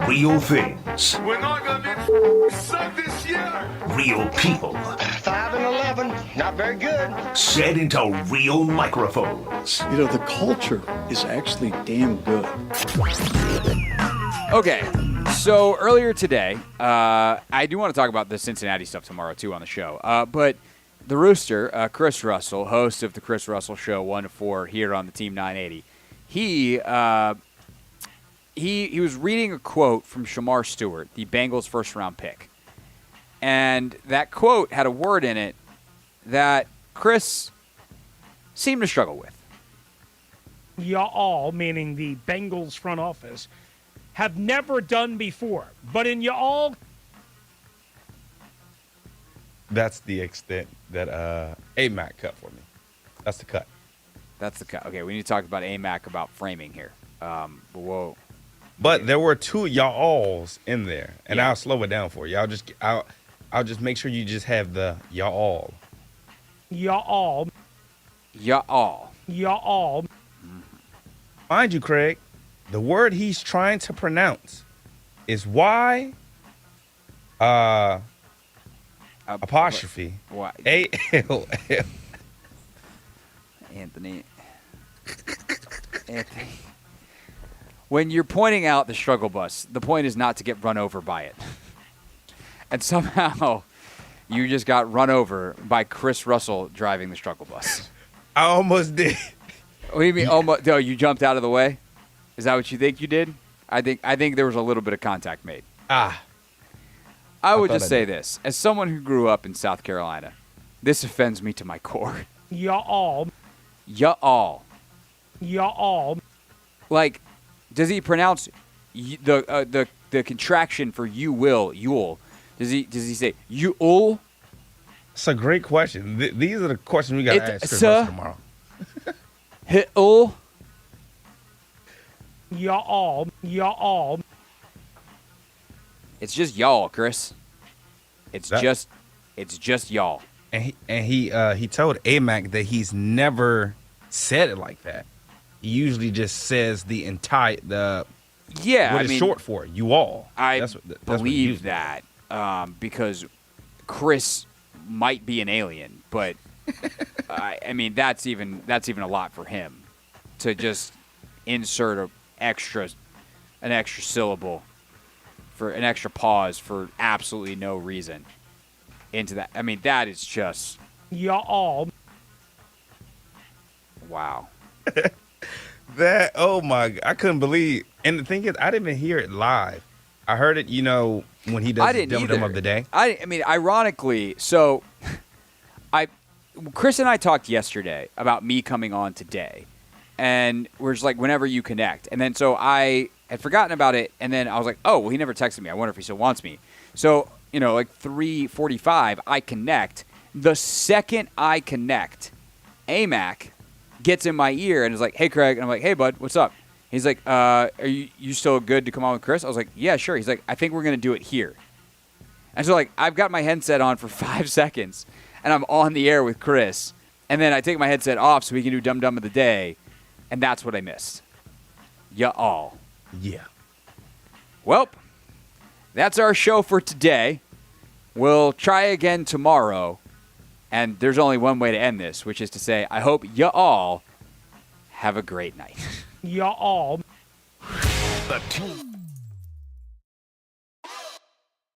Real things. We're not going to be sucked this year. Real people. 5 and 11, not very good. Said into real microphones. You know, the culture is actually damn good. Okay, so earlier today, I do want to talk about the Cincinnati stuff tomorrow, too, on the show. But the Rooster, Chris Russell, host of the Chris Russell Show 1 to 4 here on the Team 980, he was reading a quote from Shamar Stewart, the Bengals' first-round pick. And that quote had a word in it that Chris seemed to struggle with. Y'all, meaning the Bengals front office, have never done before. But in y'all... That's the extent that AMAC cut for me. That's the cut. That's the cut. Okay, we need to talk about AMAC about framing here. Whoa. But there were two y'alls in there, and I'll slow it down for you. I'll just make sure you just have the y'all. Y'all. Y'all. Y'all. Mind you, Craig, the word he's trying to pronounce is Y apostrophe Why? A-L-L. Anthony. When you're pointing out the struggle bus, the point is not to get run over by it. And somehow you just got run over by Chris Russell driving the struggle bus. I almost did. What do you mean almost? Oh, you jumped out of the way? Is that what you think you did? I think there was a little bit of contact made. I would just say this. As someone who grew up in South Carolina, this offends me to my core. Y'all. Y'all. Y'all. Like, does he pronounce the contraction for you will, Yule? Does he say Yule? It's a great question. These are the questions we got to ask Chris Russell tomorrow. Yule. Y'all. It's just y'all, Chris. It's just y'all. And he told AMAC that he's never said it like that. He usually just says the entire what it's short for, you all. That's believe that because Chris might be an alien, but I mean that's even a lot for him to just insert an extra syllable for an extra pause for absolutely no reason into that. I mean that is just y'all. Wow. That, oh my, I couldn't believe. And the thing is, I didn't even hear it live. I heard it, when he does the Dum of the Day. I mean, ironically, so Chris and I talked yesterday about me coming on today. And we're just like, whenever you connect. And then so I had forgotten about it. And then I was like, oh, well, he never texted me. I wonder if he still wants me. So, like 3:45, I connect. The second I connect, AMAC gets in my ear and is like, hey, Craig. And I'm like, hey, bud, what's up? He's like, are you still good to come on with Chris? I was like, yeah, sure. He's like, I think we're going to do it here. And so, like, I've got my headset on for 5 seconds, and I'm on the air with Chris. And then I take my headset off so we can do Dum Dum of the Day, and that's what I missed. Y'all. Yeah. Well, that's our show for today. We'll try again tomorrow. And there's only one way to end this, which is to say, I hope y'all have a great night. Y'all. The team.